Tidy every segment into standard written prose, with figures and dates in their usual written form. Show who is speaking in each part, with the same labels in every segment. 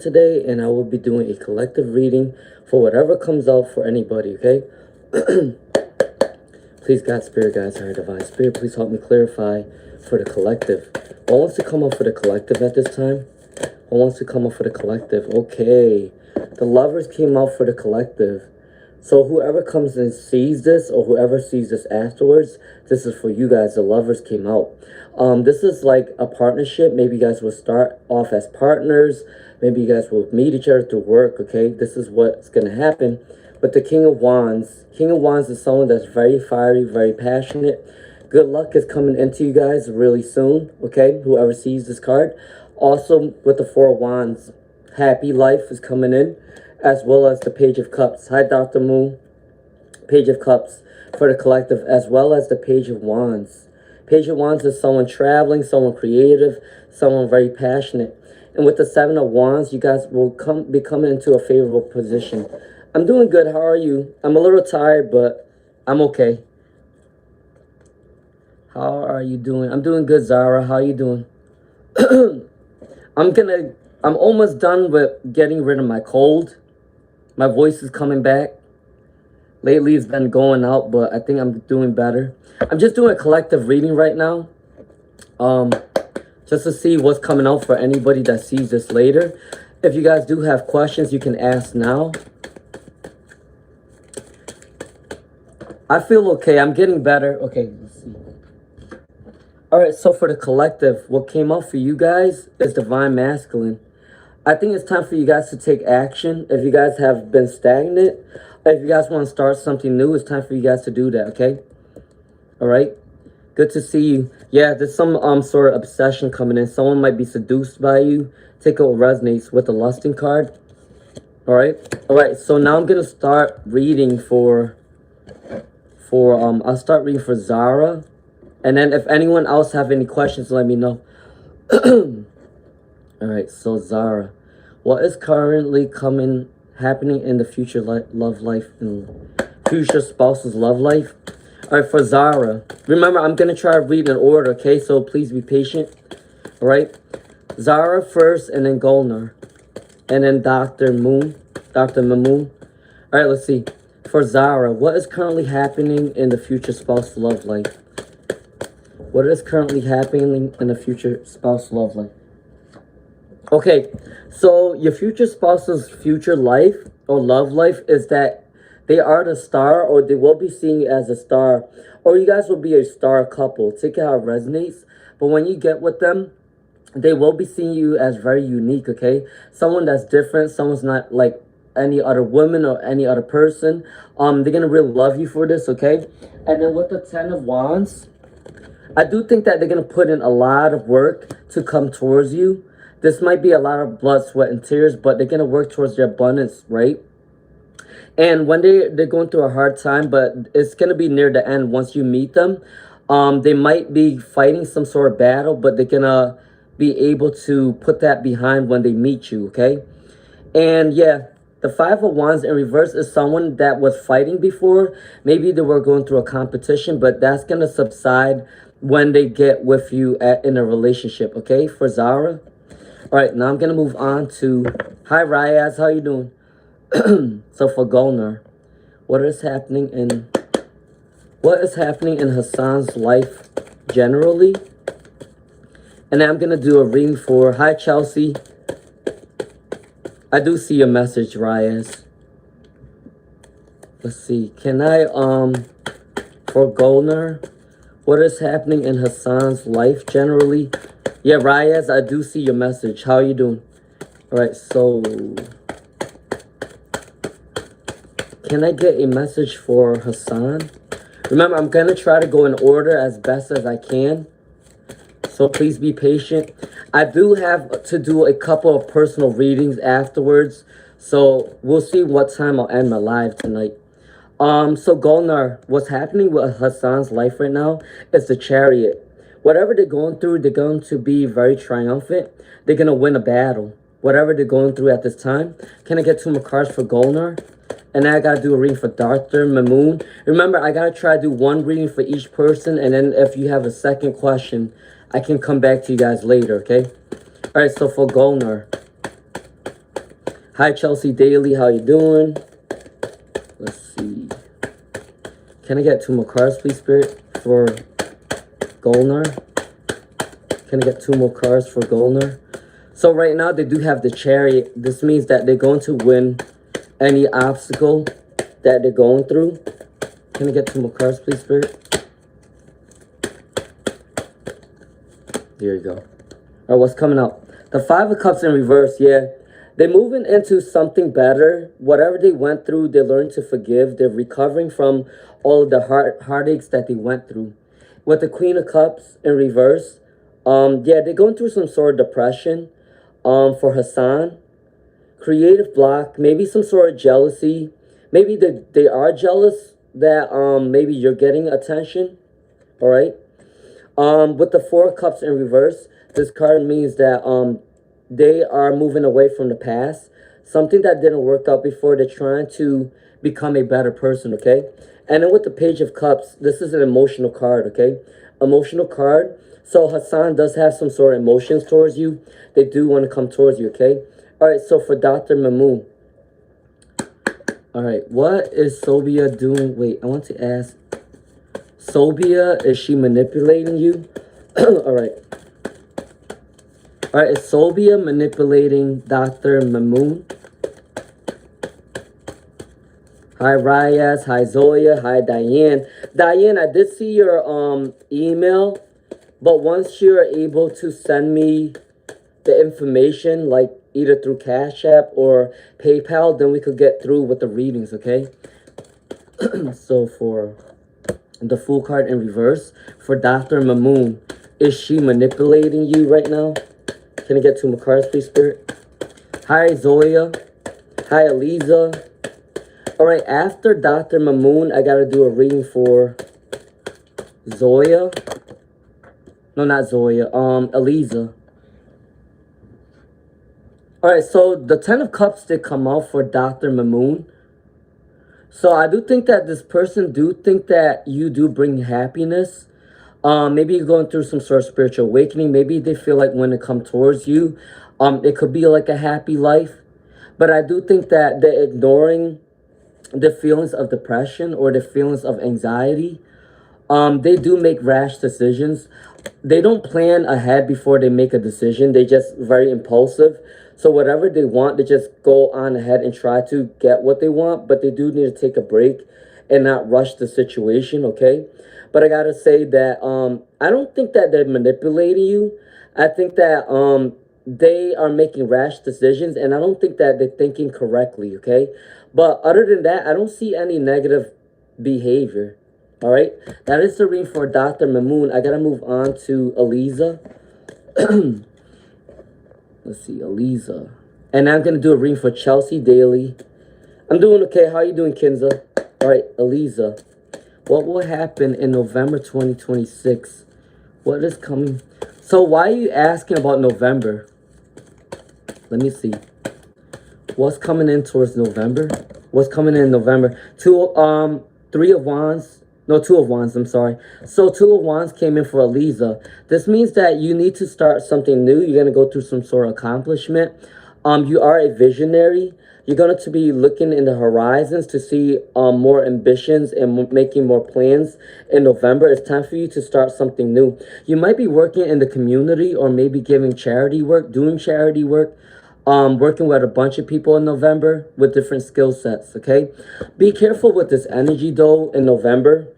Speaker 1: today, and I will be doing a collective reading for whatever comes out for anybody, okay? Please, God, Spirit, guys, higher divine Spirit, please help me clarify for the collective. What wants to come up for the collective at this time? What wants to come up for the collective? Okay, the Lovers came out for the collective. So whoever comes and sees this, or whoever sees this afterwards, this is for you guys. The Lovers came out. This is like a partnership. Maybe you guys will start off as partners. Maybe you guys will meet each other through work, okay? This is what's going to happen. But the King of Wands. King of Wands is someone that's very fiery, very passionate. Good luck is coming into you guys really soon, okay? Whoever sees this card. Also, with the Four of Wands, happy life is coming in, as well as the Page of Cups. Hi, Dr. Moon. Page of Cups for the collective, as well as the Page of Wands. Page of Wands is someone traveling, someone creative, someone very passionate. And with the Seven of Wands, you guys will be coming into a favorable position. I'm doing good. How are you? I'm a little tired, but I'm okay. How are you doing? I'm doing good, Zara. How are you doing? I'm almost done with getting rid of my cold. My voice is coming back. Lately, it's been going out, but I think I'm doing better. I'm just doing a collective reading right now. Just to see what's coming out for anybody that sees this later. If you guys do have questions, you can ask now. I feel okay. I'm getting better. Okay, let's see. All right, so for the collective, what came out for you guys is Divine Masculine. I think it's time for you guys to take action. If you guys have been stagnant, if you guys want to start something new, it's time for you guys to do that, okay? All right? Good to see you. Yeah, there's some sort of obsession coming in. Someone might be seduced by you. Take out what resonates with the lusting card. All right? All right, so now I'm going to start reading I'll start reading for Zara. And then if anyone else have any questions, let me know. All right, so Zara, what is currently happening in the future love life and future spouse's love life? All right, for Zara, remember, I'm going to try to read in order, okay? So please be patient, all right? Zara first, and then Golnar, and then Dr. Mamoon. All right, let's see. For Zara, what is currently happening in the future spouse love life? What is currently happening in the future spouse love life? Okay, so your future spouse's future life or love life is that they are the star, or they will be seeing you as a star, or you guys will be a star couple. Take it how it resonates. But when you get with them, they will be seeing you as very unique, okay? Someone that's different, someone's not like any other woman or any other person. They're going to really love you for this, okay? And then with the Ten of Wands, I do think that they're going to put in a lot of work to come towards you. This might be a lot of blood, sweat, and tears, but they're going to work towards their abundance, right? And when they're going through a hard time, but it's going to be near the end once you meet them. They might be fighting some sort of battle, but they're going to be able to put that behind when they meet you, okay? And yeah, the Five of Wands in reverse is someone that was fighting before. Maybe they were going through a competition, but that's going to subside when they get with you in a relationship, okay? For Zara. All right, now I'm going to move on to... Hi, Ryaz. How you doing? So for Golnar, what is happening in Hassan's life generally? And then I'm going to do a reading for... Hi, Chelsea. I do see your message, Ryaz. Let's see. Can I, for Golnar, what is happening in Hassan's life generally? Yeah, Ryaz, I do see your message. How are you doing? All right, so... Can I get a message for Hassan? Remember, I'm going to try to go in order as best as I can. So please be patient. I do have to do a couple of personal readings afterwards. So we'll see what time I'll end my live tonight. So Golnar, what's happening with Hassan's life right now is the Chariot. Whatever they're going through, they're going to be very triumphant. They're going to win a battle. Whatever they're going through at this time. Can I get 2 more cards for Golnar? And then I got to do a reading for Dr. Mamoon. Remember, I got to try to do 1 reading for each person. And then if you have a second question, I can come back to you guys later, okay? All right, so for Golnar, Hi, Chelsea Daly. How you doing? Let's see. Can I get 2 more cards, please, Spirit, for Golnar? Can I get 2 more cards for Golnar? So right now, they do have the Chariot. This means that they're going to win any obstacle that they're going through. Can I get 2 more cards, please, Spirit? There you go. All right, what's coming up? The 5 of Cups in reverse, yeah. They're moving into something better. Whatever they went through, they learned to forgive. They're recovering from all of the heartaches that they went through. With the Queen of Cups in reverse, yeah, they're going through some sort of depression. For Hassan, creative block, maybe some sort of jealousy. Maybe they are jealous that maybe you're getting attention. All right. With the 4 of Cups in reverse, this card means that they are moving away from the past. Something that didn't work out before, they're trying to become a better person, okay? And then with the Page of Cups, this is an emotional card, okay? Emotional card. So Hassan does have some sort of emotions towards you. They do want to come towards you, okay? All right, so for Dr. Mamoon. All right, what is Sobia doing? Wait, I want to ask. Sobia, is she manipulating you? All right. All right, is Sobia manipulating Dr. Mamoon? Hi, Rayas. Hi, Zoya. Hi, Diane. Diane, I did see your email, but once you're able to send me the information, like either through Cash App or PayPal, then we could get through with the readings, okay? So for the Fool card in reverse, for Dr. Mamoon, is she manipulating you right now? Can I get 2 more cards, please, Spirit? Hi, Zoya. Hi, Eliza. All right, after Dr. Mamoon, I got to do a reading for Zoya. No, not Zoya. Eliza. All right, so the 10 of Cups did come out for Dr. Mamoon. So I do think that this person do think that you do bring happiness. Maybe you're going through some sort of spiritual awakening. Maybe they feel like when they come towards you, it could be like a happy life. But I do think that they're ignoring the feelings of depression or the feelings of anxiety. They do make rash decisions. They don't plan ahead before they make a decision. They just very impulsive. So whatever they want, they just go on ahead and try to get what they want. But they do need to take a break and not rush the situation, okay? But I gotta say that I don't think that they're manipulating you. I think that they are making rash decisions, and I don't think that they're thinking correctly, okay? But other than that, I don't see any negative behavior. All right, that is the reading for Dr. Mamoon. I gotta move on to Eliza. Let's see, Eliza. And I'm gonna do a reading for Chelsea Daly. I'm doing okay. How are you doing, Kinza? All right, Eliza. What will happen in November 2026? What is coming? So why are you asking about November? Let me see. What's coming in towards November? What's coming in November? 3 of Wands. No, 2 of Wands, I'm sorry. So 2 of Wands came in for Eliza. This means that you need to start something new. You're going to go through some sort of accomplishment. You are a visionary. You're going to be looking in the horizons to see more ambitions and making more plans in November. It's time for you to start something new. You might be working in the community or maybe giving charity work, doing charity work. Working with a bunch of people in November with different skill sets, okay? Be careful with this energy, though, in November.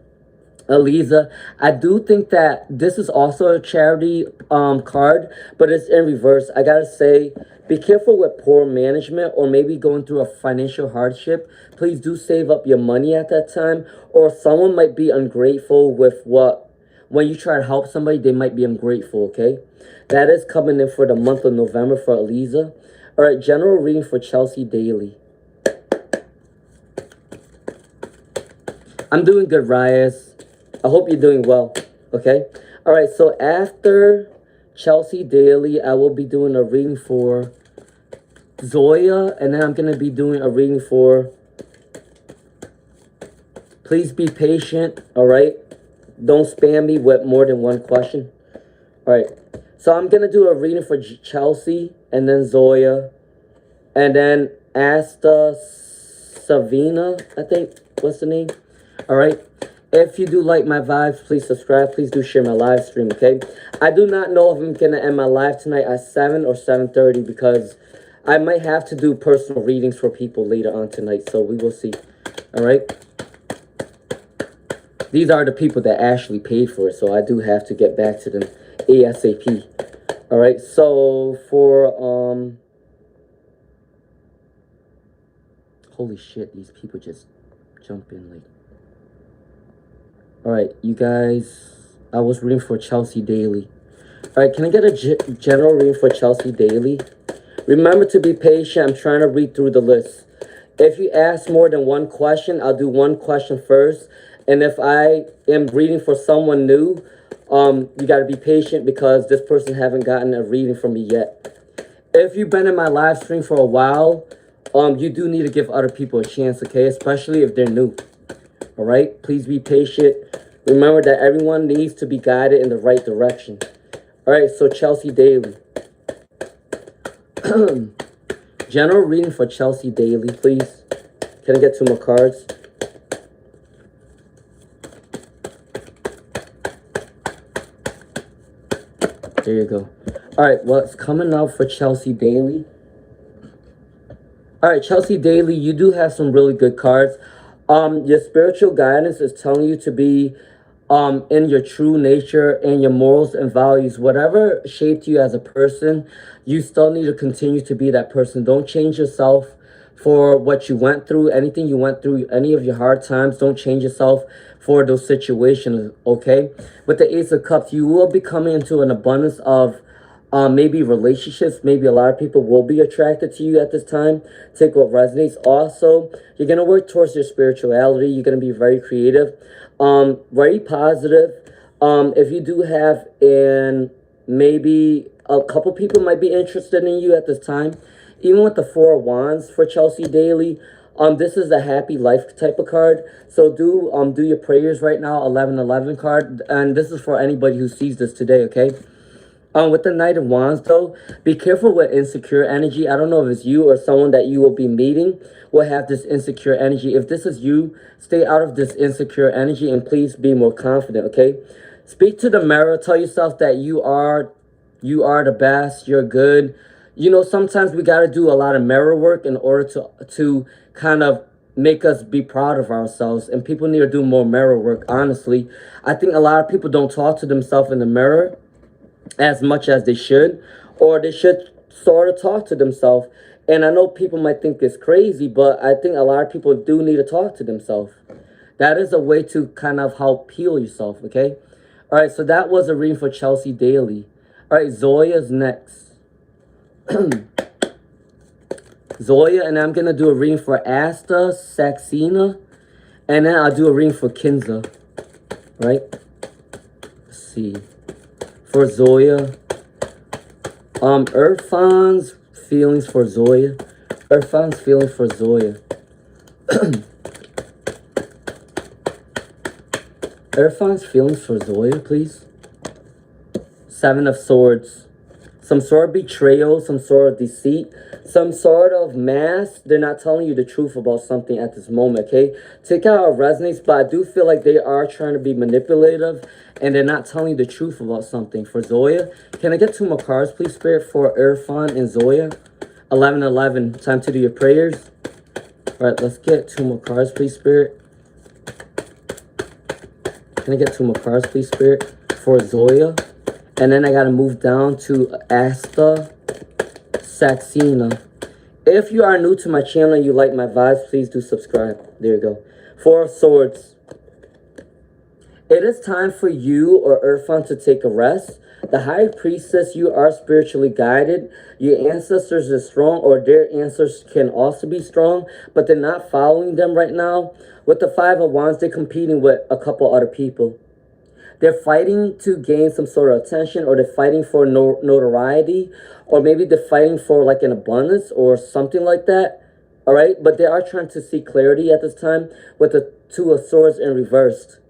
Speaker 1: Eliza, I do think that this is also a charity card, but it's in reverse. I gotta say, be careful with poor management or maybe going through a financial hardship. Please do save up your money at that time, or someone might be ungrateful with when you try to help somebody, they might be ungrateful, okay? That is coming in for the month of November for Eliza. All right, general reading for Chelsea Daly. I'm doing good, Reyes. I hope you're doing well, okay? All right, so after Chelsea Daly, I will be doing a reading for Zoya, and then I'm going to be doing a reading for... Please be patient, all right? Don't spam me with more than one question. All right, so I'm going to do a reading for Chelsea, and then Zoya, and then Asta Savina, I think. What's the name? All right. If you do like my vibes, please subscribe. Please do share my live stream, okay? I do not know if I'm going to end my live tonight at 7 or 7:30 because I might have to do personal readings for people later on tonight. So we will see. All right. These are the people that actually paid for it. So I do have to get back to them ASAP. All right. So for, holy shit, these people just jump in like. All right, you guys, I was reading for Chelsea Daly. All right, can I get a general reading for Chelsea Daly? Remember to be patient. I'm trying to read through the list. If you ask more than one question, I'll do one question first. And if I am reading for someone new, you got to be patient because this person haven't gotten a reading from me yet. If you've been in my live stream for a while, you do need to give other people a chance, okay? Especially if they're new. All right, please be patient. Remember that everyone needs to be guided in the right direction. All right, so Chelsea Daly. General reading for Chelsea Daly, please. Can I get 2 more cards? There you go. All right, what's coming out for Chelsea Daly? All right, Chelsea Daly, you do have some really good cards. Your spiritual guidance is telling you to be in your true nature and your morals and values. Whatever shaped you as a person, you still need to continue to be that person. Don't change yourself for what you went through, anything you went through, any of your hard times. Don't change yourself for those situations, okay? With the Ace of Cups, you will be coming into an abundance of maybe relationships. Maybe a lot of people will be attracted to you at this time. Take what resonates. Also, you're going to work towards your spirituality. You're going to be very creative, very positive. If you do have, and maybe a couple people might be interested in you at this time. Even with the 4 of Wands for Chelsea Daly, this is a happy life type of card. So do your prayers right now, 1111 card. And this is for anybody who sees this today, okay? With the Knight of Wands, though, be careful with insecure energy. I don't know if it's you or someone that you will be meeting will have this insecure energy. If this is you, stay out of this insecure energy and please be more confident, okay? Speak to the mirror. Tell yourself that you are the best. You're good. You know, sometimes we got to do a lot of mirror work in order to kind of make us be proud of ourselves. And people need to do more mirror work, honestly. I think a lot of people don't talk to themselves in the mirror as much as they should, or they should sort of talk to themselves. And I know people might think it's crazy, but I think a lot of people do need to talk to themselves. That is a way to kind of help heal yourself, okay? All right, so that was a reading for Chelsea Daly. All right, Zoya's next. Zoya, and I'm going to do a reading for Asta, Saxena, and then I'll do a reading for Kinza, right? Let's see. For Zoya, Irfan's feelings for Zoya. Irfan's feelings for Zoya. Irfan's feelings for Zoya, please. 7 of Swords. Some sort of betrayal, some sort of deceit, some sort of mask. They're not telling you the truth about something at this moment, okay? Take out how it resonates, but I do feel like they are trying to be manipulative and they're not telling you the truth about something. For Zoya, can I get 2 more cards, please, Spirit, for Irfan and Zoya? 1111, time to do your prayers. All right, let's get 2 more cards, please, Spirit. Can I get 2 more cards, please, Spirit, for Zoya? And then I got to move down to Asta Saxena. If you are new to my channel and you like my vibes, please do subscribe. There you go. 4 of Swords. It is time for you or Irfan to take a rest. The High Priestess, you are spiritually guided. Your ancestors are strong, or their ancestors can also be strong, but they're not following them right now. With the 5 of Wands, they're competing with a couple other people. They're fighting to gain some sort of attention, or they're fighting for notoriety, or maybe they're fighting for like an abundance or something like that. All right, but they are trying to see clarity at this time with the 2 of Swords in reversed.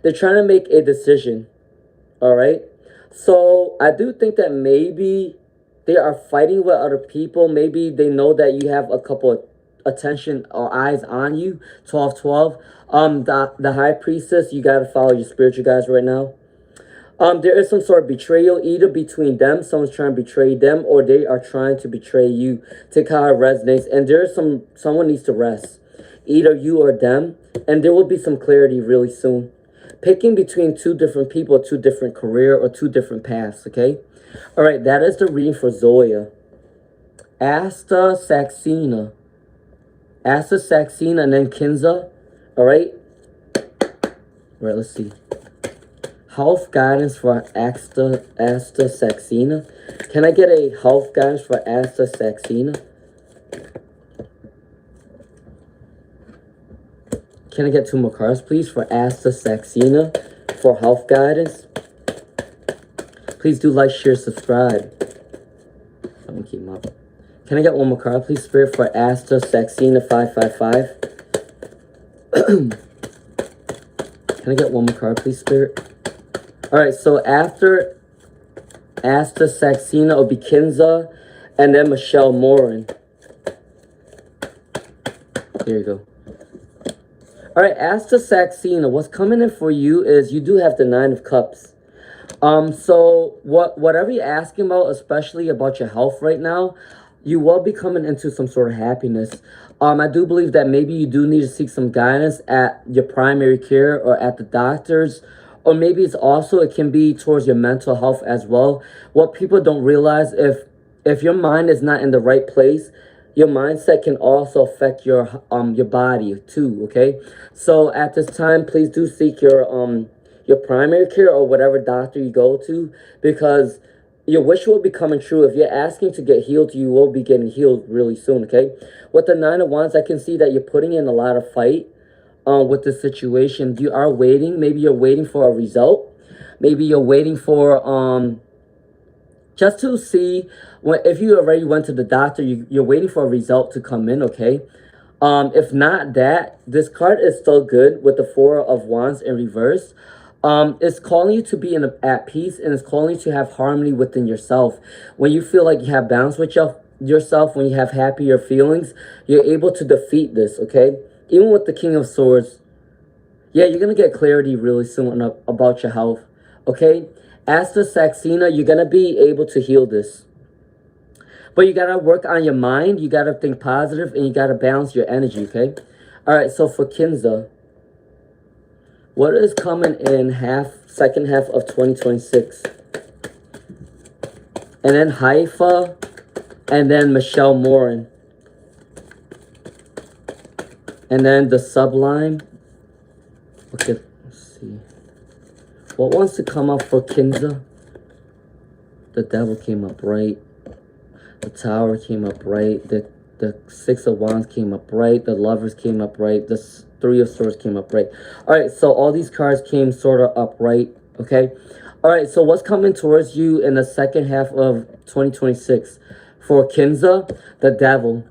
Speaker 1: They're trying to make a decision. All right, so I do think that maybe they are fighting with other people. Maybe they know that you have a couple of attention or eyes on you. 12-12. The high priestess, you gotta follow your spiritual guides right now. There is some sort of betrayal either between them, someone's trying to betray them, or they are trying to betray you. Take how it resonates. And there's someone needs to rest. Either you or them. And there will be some clarity really soon. Picking between two different people, two different career, or two different paths, okay? All right, that is the reading for Zoya. Asta Saxena. Asta Saxena and then Kinza. All right? All right, let's see. Health guidance for Asta Saxena. Can I get a health guidance for Asta Saxena? Can I get 2 more cards, please, for Asta Saxena for health guidance? Please do like, share, subscribe. I'm gonna keep them up. Can I get 1 more card, please, Spirit, for Asta Saxena 555? Can I get 1 more card, please, Spirit? All right, so after Asta Saxena, it'll be Kinza, and then Michelle Morin. There you go. All right, Asta Saxena, what's coming in for you is you do have the 9 of Cups. So whatever you're asking about, especially about your health right now, you will be coming into some sort of happiness. I do believe that maybe you do need to seek some guidance at your primary care or at the doctors, or maybe it can be towards your mental health as well. What people don't realize, if your mind is not in the right place, your mindset can also affect your body too, okay? So at this time, please do seek your primary care or whatever doctor you go to, because your wish will be coming true. If you're asking to get healed, you will be getting healed really soon, okay? With the 9 of Wands, I can see that you're putting in a lot of fight with the situation. You are waiting. Maybe you're waiting for a result. Maybe you're waiting for just to see if you already went to the doctor, you're waiting for a result to come in, okay? If not that, this card is still good with the 4 of Wands in reverse. It's calling you to be at peace, and it's calling you to have harmony within yourself. When you feel like you have balance with yourself, when you have happier feelings, you're able to defeat this, okay? Even with the King of Swords, yeah, you're going to get clarity really soon about your health, okay? Asta Saxena, you're going to be able to heal this. But you got to work on your mind. You got to think positive, and you got to balance your energy, okay? All right, so for Kinza, what is coming in second half of 2026? And then Haifa, and then Michelle Morin. And then the Sublime. Okay, let's see. What wants to come up for Kinza? The Devil came up right. The Tower came up right. The 6 of Wands came up right. The Lovers came up right. The 3 of Swords came up right. All right, so all these cards came sort of upright, okay? All right, so what's coming towards you in the second half of 2026? For Kinza, the Devil.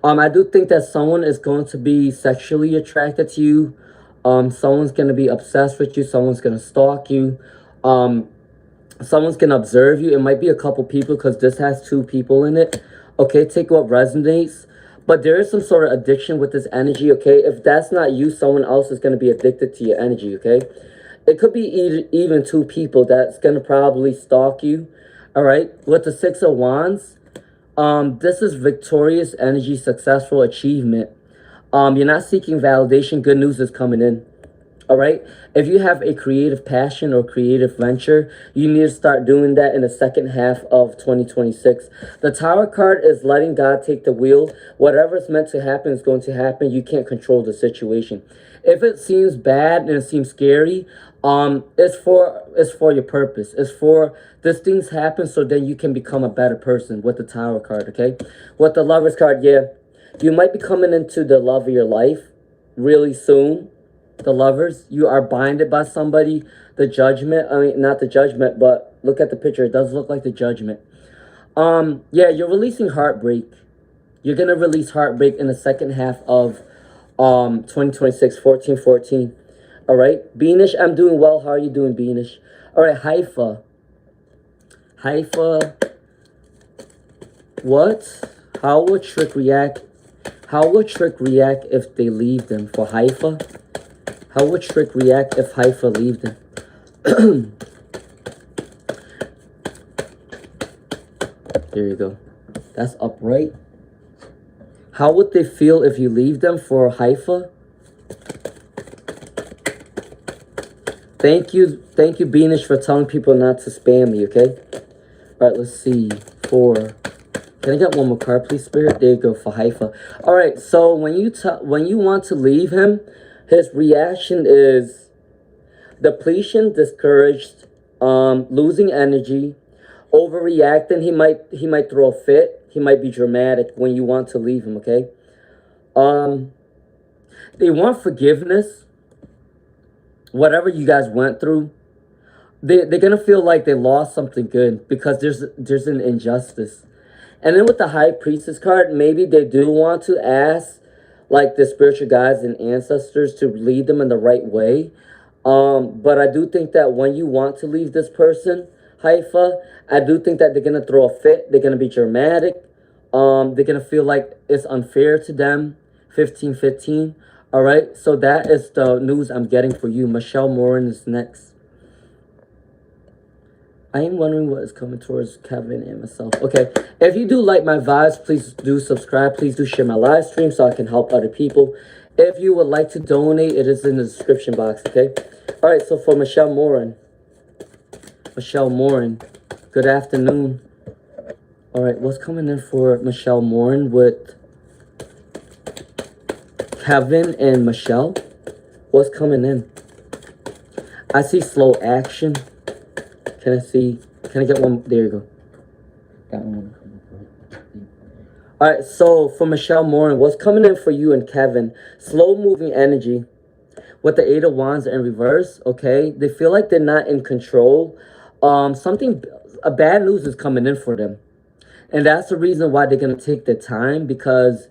Speaker 1: I do think that someone is going to be sexually attracted to you. Someone's going to be obsessed with you. Someone's going to stalk you. Someone's going to observe you. It might be a couple people because this has 2 people in it. Okay, take what resonates. But there is some sort of addiction with this energy, okay? If that's not you, someone else is going to be addicted to your energy, okay? It could be even 2 people that's going to probably stalk you, all right? With the 6 of Wands, this is victorious energy, successful achievement. You're not seeking validation. Good news is coming in. All right. If you have a creative passion or creative venture, you need to start doing that in the second half of 2026. The Tower card is letting God take the wheel. Whatever is meant to happen is going to happen. You can't control the situation. If it seems bad and it seems scary, it's for your purpose. It's for these things happen so then you can become a better person with the Tower card, okay? With the Lovers card, yeah, you might be coming into the love of your life really soon. The Lovers, you are binded by somebody. The Judgment, I mean, not the Judgment, but look at the picture. It does look like the Judgment. Yeah, you're releasing heartbreak. You're going to release heartbreak in the second half of 2026, 14-14. All right, Beanish, I'm doing well. How are you doing, Beanish? All right, Haifa. Haifa, How would Trick react? How would Trick react if they leave them? For Haifa? How would Trick react if Haifa leave them? There you go. That's upright. How would they feel if you leave them for Haifa? Thank you, Beanish, for telling people not to spam me, okay? All right, let's see. Can I get one more card, please, Spirit? There you go, for Haifa. All right, so when you want to leave him, his reaction is depletion, discouraged, losing energy, overreacting. He might throw a fit. He might be dramatic when you want to leave him, okay? They want forgiveness. Whatever you guys went through, they're gonna feel like they lost something good because there's an injustice. And then with the High Priestess card, maybe they do want to ask like the spiritual guides and ancestors to lead them in the right way. But I do think that when you want to leave this person, Haifa, I do think that they're gonna throw a fit. They're gonna be dramatic. They're gonna feel like it's unfair to them. 1515. All right, so that is the news I'm getting for you. Michelle Morin is next. I am wondering what is coming towards Kevin and myself. Okay, if you do like my vibes, please do subscribe. Please do share my live stream so I can help other people. If you would like to donate, it is in the description box, okay? All right, so for Michelle Morin. Michelle Morin, good afternoon. All right, what's coming in for Michelle Morin with Kevin and Michelle? What's coming in? I see slow action. Can I get one? There you go. That one. All right, so for Michelle Morin, what's coming in for you and Kevin? Slow moving energy with the Eight of Wands in reverse, okay? They feel like they're not in control. A bad news is coming in for them. And that's the reason why they're going to take their time, because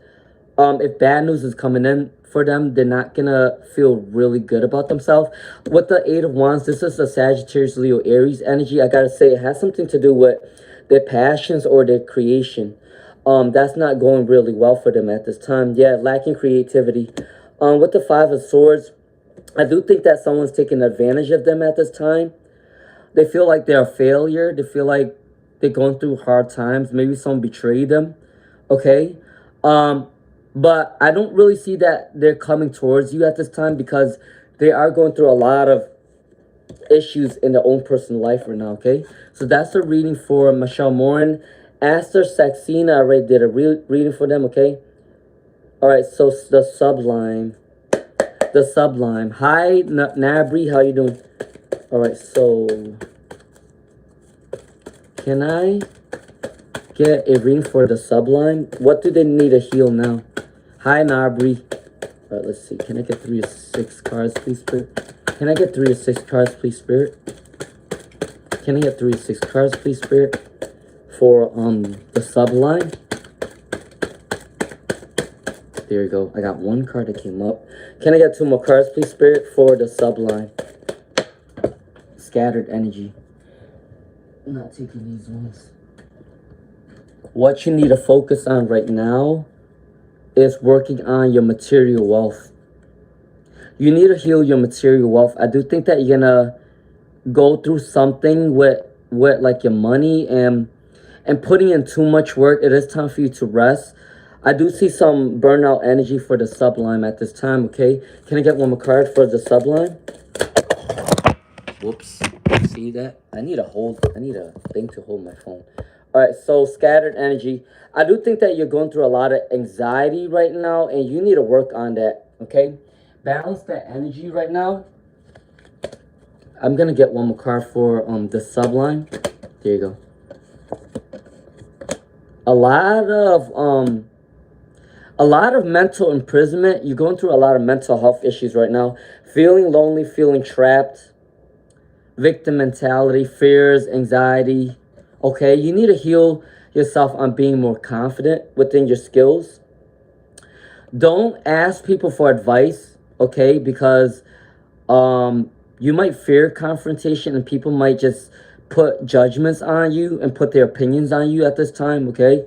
Speaker 1: if bad news is coming in for them, they're not going to feel really good about themselves. With the Eight of Wands, this is a Sagittarius, Leo, Aries energy. I got to say, it has something to do with their passions or their creation. That's not going really well for them at this time. Yeah, lacking creativity. With the Five of Swords, I do think that someone's taking advantage of them at this time. They feel like they're a failure. They feel like they're going through hard times. Maybe someone betrayed them. Okay. But I don't really see that they're coming towards you at this time, because they are going through a lot of issues in their own personal life right now, okay? So that's the reading for Michelle Morin. Aster Saxena, I already did a reading for them, okay? All right, so the Sublime. The Sublime. Hi, Nabri, how you doing? All right, so can I get a reading for the Sublime? What do they need to heal now? Hi, Nabri. All right, let's see. Can I get 3 or 6 cards, please, Spirit? Can I get 3 or 6 cards, please, Spirit? Can I get 3 or 6 cards, please, Spirit? For the Sublime. There you go. I got 1 card that came up. Can I get 2 more cards, please, Spirit, for the Sublime? Scattered energy. I'm not taking these ones. What you need to focus on right now is working on your material wealth. You need to heal your material wealth. I do think that you're gonna go through something with like your money and putting in too much work. It is time for you to rest. I do see some burnout energy for the Sublime at this time, okay? Can I get 1 more card for the Sublime? Whoops. See that? I need a thing to hold my phone. All right, so scattered energy. I do think that you're going through a lot of anxiety right now, and you need to work on that, okay? Balance that energy right now. I'm going to get 1 more card for the Sublime. There you go. A lot of mental imprisonment. You're going through a lot of mental health issues right now. Feeling lonely, feeling trapped. Victim mentality, fears, anxiety. Okay, you need to heal yourself on being more confident within your skills. Don't ask people for advice, okay? Because you might fear confrontation, and people might just put judgments on you and put their opinions on you at this time, okay?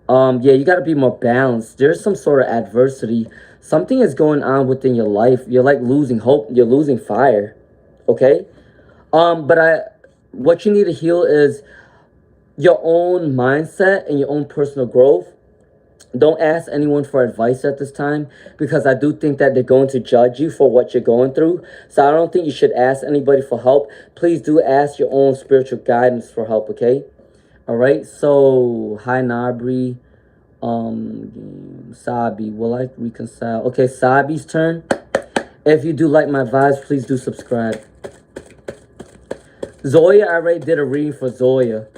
Speaker 1: Yeah, you got to be more balanced. There's some sort of adversity. Something is going on within your life. You're like losing hope. You're losing fire. Okay. But what you need to heal is your own mindset and your own personal growth. Don't ask anyone for advice at this time, because I do think that they're going to judge you for what you're going through. So I don't think you should ask anybody for help. Please do ask your own spiritual guidance for help, okay? All right. So hi Nabri, Sabi. Will I reconcile? Okay, Sabi's turn. If you do like my vibes, please do subscribe. Zoya, I already did a reading for Zoya.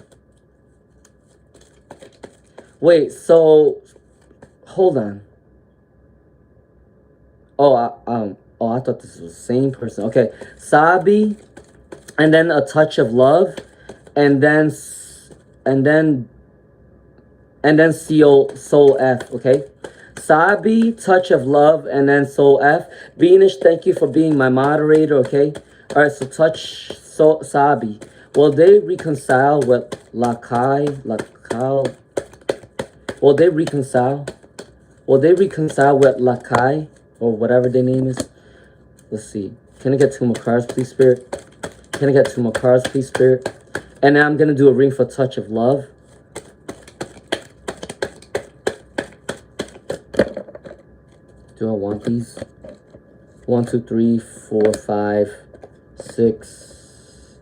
Speaker 1: Wait, so hold on. Oh, I thought this was the same person. Okay, Sabi, and then a touch of love, and then and then Soul F. Okay, Sabi, touch of love, and then Soul F. Beanish, thank you for being my moderator. Okay, all right. So touch Sabi. Will they reconcile with Lakai? Will they reconcile? Will they reconcile with Lakai, or whatever their name is? Let's see. Can I get 2 more cards, please, Spirit? Can I get 2 more cards, please, Spirit? And now I'm going to do a ring for touch of love. Do I want these? 1, 2, 3, 4, 5, 6.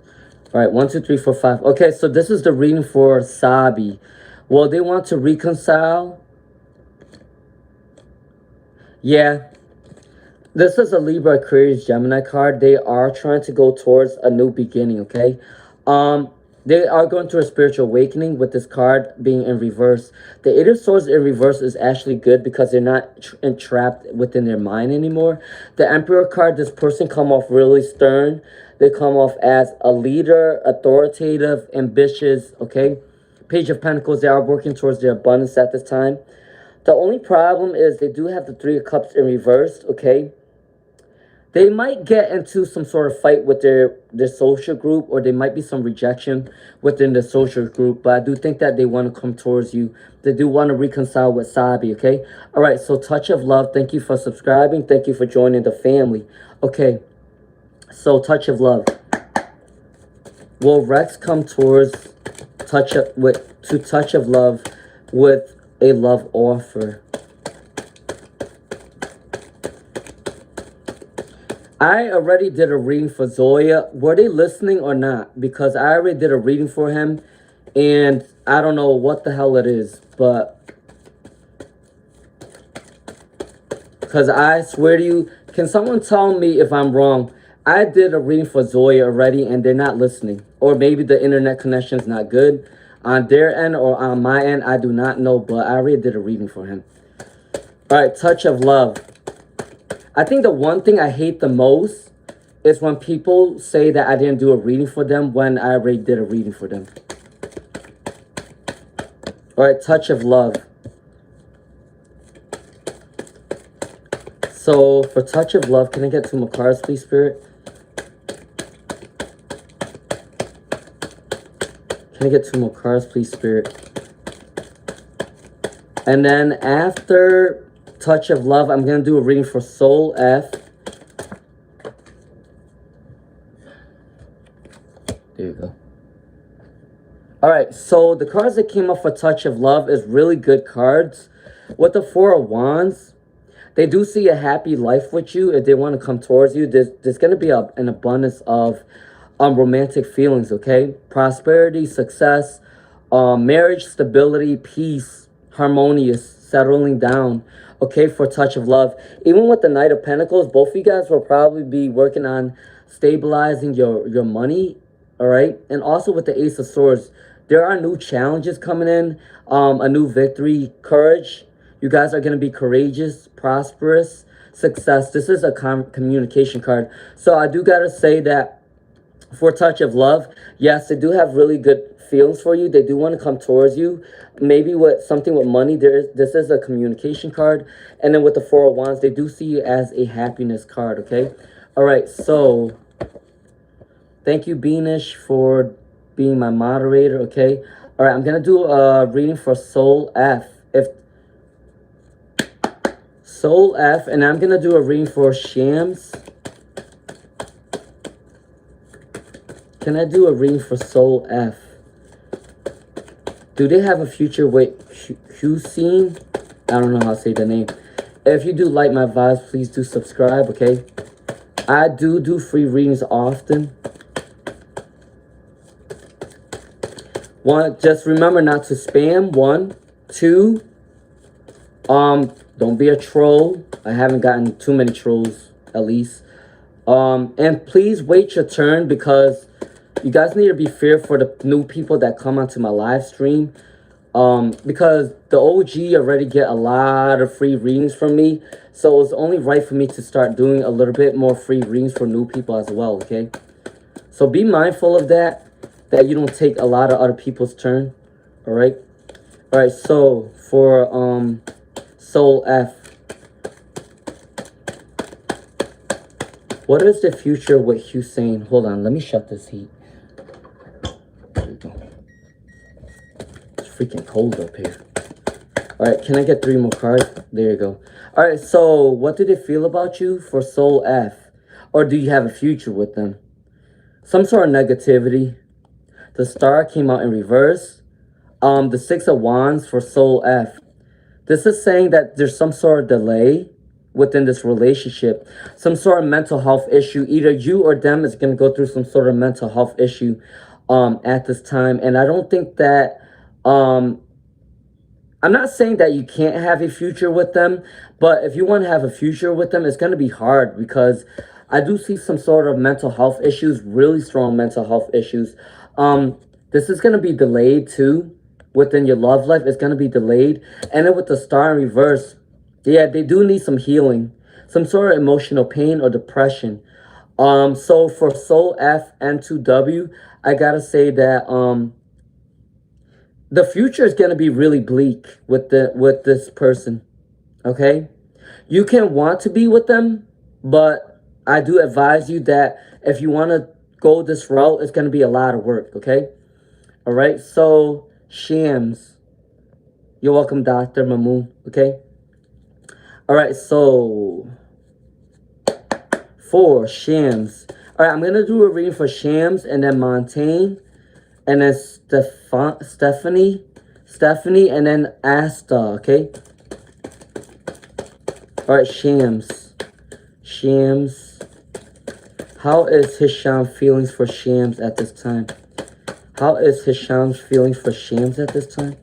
Speaker 1: All right, 1, 2, 3, 4, 5. Okay, so this is the reading for Sabi. Well, they want to reconcile. Yeah. This is a Libra, Aquarius, Gemini card. They are trying to go towards a new beginning, okay? They are going through a spiritual awakening with this card being in reverse. The Eight of Swords in reverse is actually good because they're not entrapped within their mind anymore. The Emperor card, this person come off really stern. They come off as a leader, authoritative, ambitious, okay? Page of Pentacles, they are working towards their abundance at this time. The only problem is they do have the Three of Cups in reverse, okay? They might get into some sort of fight with their social group, or there might be some rejection within the social group. But I do think that they want to come towards you. They do want to reconcile with Sabi, okay? All right, so touch of love. Thank you for subscribing. Thank you for joining the family. Okay, so touch of love. Will Rex come towards touch of love with a love offer? I already did a reading for Zoya. Were they listening or not? Because I already did a reading for him, and I don't know what the hell it is, but because I swear to you, can someone tell me if I'm wrong? I did a reading for Zoya already, and they're not listening. Or maybe the internet connection is not good on their end or on my end. I do not know, but I already did a reading for him. All right, touch of love. I think the one thing I hate the most is when people say that I didn't do a reading for them when I already did a reading for them. All right, touch of love. So for touch of love, can I get 2 more cards, please, Spirit? Can I get 2 more cards, please, Spirit? And then after touch of love, I'm going to do a reading for Soul F. There you go. All right, so the cards that came up for touch of love is really good cards. With the Four of Wands, they do see a happy life with you. If they want to come towards you, there's going to be an abundance of romantic feelings, okay? Prosperity, success, marriage, stability, peace, harmonious, settling down. Okay, for touch of love. Even with the Knight of Pentacles, both of you guys will probably be working on stabilizing your money, all right? And also with the Ace of Swords, there are new challenges coming in, a new victory, courage. You guys are going to be courageous, prosperous, success. This is a communication card. So I do got to say that for touch of love, yes, they do have really good feelings for you. They do want to come towards you. Maybe with something with money. This is a communication card. And then with the Four of Wands, they do see you as a happiness card, okay? All right, so thank you, Beanish, for being my moderator, okay? All right, I'm going to do a reading for Soul F. if Soul F, and I'm gonna do a reading for Shams. Can I do a reading for Soul F? Do they have a future with Hussein? I don't know how to say the name. If you do like my vibes, please do subscribe, okay? I do free readings often. One, just remember not to spam. 1, 2, don't be a troll. I haven't gotten too many trolls, at least. And please wait your turn, because you guys need to be fair for the new people that come onto my live stream. Because the OG already get a lot of free readings from me. So it's only right for me to start doing a little bit more free readings for new people as well, okay? So be mindful of that you don't take a lot of other people's turn, all right? All right, so for Soul F, what is the future with Hussein? Hold on, let me shut this heat. There we go. It's freaking cold up here. All right, can I get 3 more cards? There you go. All right, so what do they feel about you for Soul F? Or do you have a future with them? Some sort of negativity. The Star came out in reverse. The 6 of Wands for Soul F. This is saying that there's some sort of delay within this relationship. Some sort of mental health issue. Either you or them is going to go through some sort of mental health issue at this time. And I don't think that... I'm not saying that you can't have a future with them. But if you want to have a future with them, it's going to be hard. Because I do see some sort of mental health issues. Really strong mental health issues. This is going to be delayed too. Within your love life, it's going to be delayed. And then with the Star in reverse, yeah, they do need some healing. Some sort of emotional pain or depression. So for Soul F and 2W, I got to say that the future is going to be really bleak with this person. Okay? You can want to be with them, but I do advise you that if you want to go this route, it's going to be a lot of work, okay? All right, so Shams, you're welcome, Dr. Mamoon, okay? All right, so for Shams, all right, I'm going to do a reading for Shams and then Montaigne and then Stephanie, and then Asta, okay? All right, Shams. How is Hisham feelings for Shams at this time? How is Hisham's feelings for Shams at this time?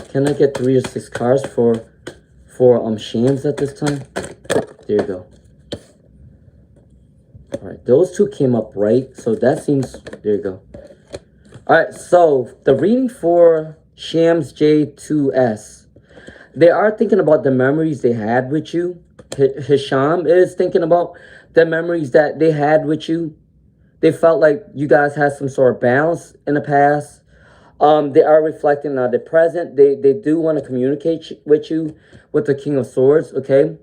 Speaker 1: Can I get 3 or 6 cards for Shams at this time? There you go. All right, those 2 came up right, so that seems, there you go. All right, so the reading for Shams J2S. They are thinking about the memories they had with you. Hisham is thinking about the memories that they had with you. They felt like you guys had some sort of balance in the past. They are reflecting on the present. They do want to communicate with you with the King of Swords, okay?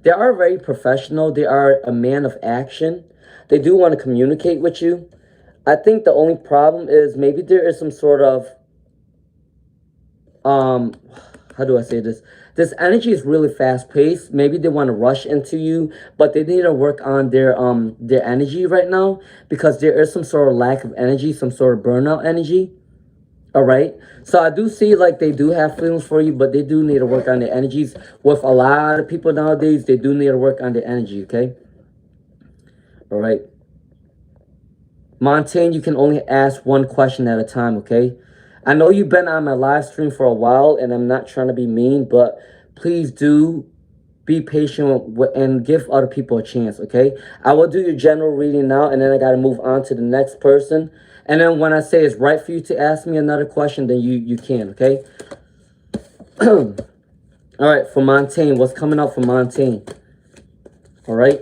Speaker 1: They are very professional. They are a man of action. They do want to communicate with you. I think the only problem is maybe there is some sort of, how do I say this? This energy is really fast-paced. Maybe they want to rush into you, but they need to work on their energy right now, because there is some sort of lack of energy, some sort of burnout energy. All right? So I do see like they do have feelings for you, but they do need to work on their energies. With a lot of people nowadays, they do need to work on their energy, okay? All right. Montaigne, you can only ask 1 question at a time, okay? I know you've been on my live stream for a while, and I'm not trying to be mean, but please do be patient and give other people a chance, okay? I will do your general reading now, and then I got to move on to the next person. And then when I say it's right for you to ask me another question, then you can, okay? All right, for Montaigne, what's coming up for Montaigne? All right?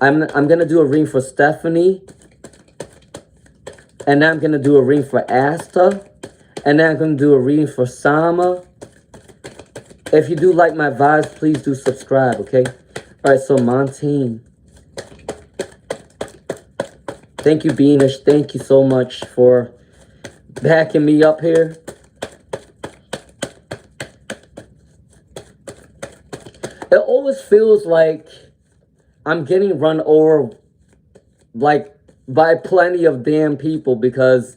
Speaker 1: I'm going to do a reading for Stephanie. And then I'm going to do a reading for Asta. And then I'm going to do a reading for Sama. If you do like my vibes, please do subscribe, okay? All right, so Montaigne. Thank you, Beanish. Thank you so much for backing me up here. always feels like I'm getting run over, like, by plenty of damn people, because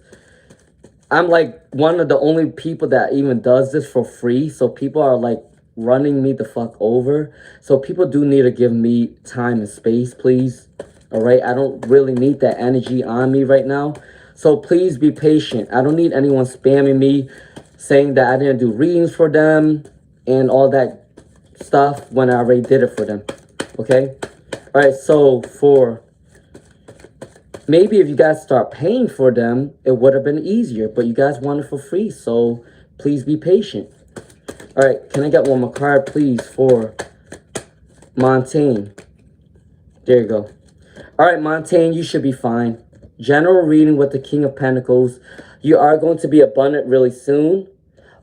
Speaker 1: I'm like one of the only people that even does this for free. So people are like running me the fuck over. So people do need to give me time and space, please. All right. I don't really need that energy on me right now. So please be patient. I don't need anyone spamming me saying that I didn't do readings for them and all that stuff when I already did it for them. Okay. All right. So for maybe if you guys start paying for them, it would have been easier. But you guys want it for free, so please be patient. All right, can I get one more card, please, for Montaigne? There you go. All right, Montaigne, you should be fine. General reading with the King of Pentacles. You are going to be abundant really soon,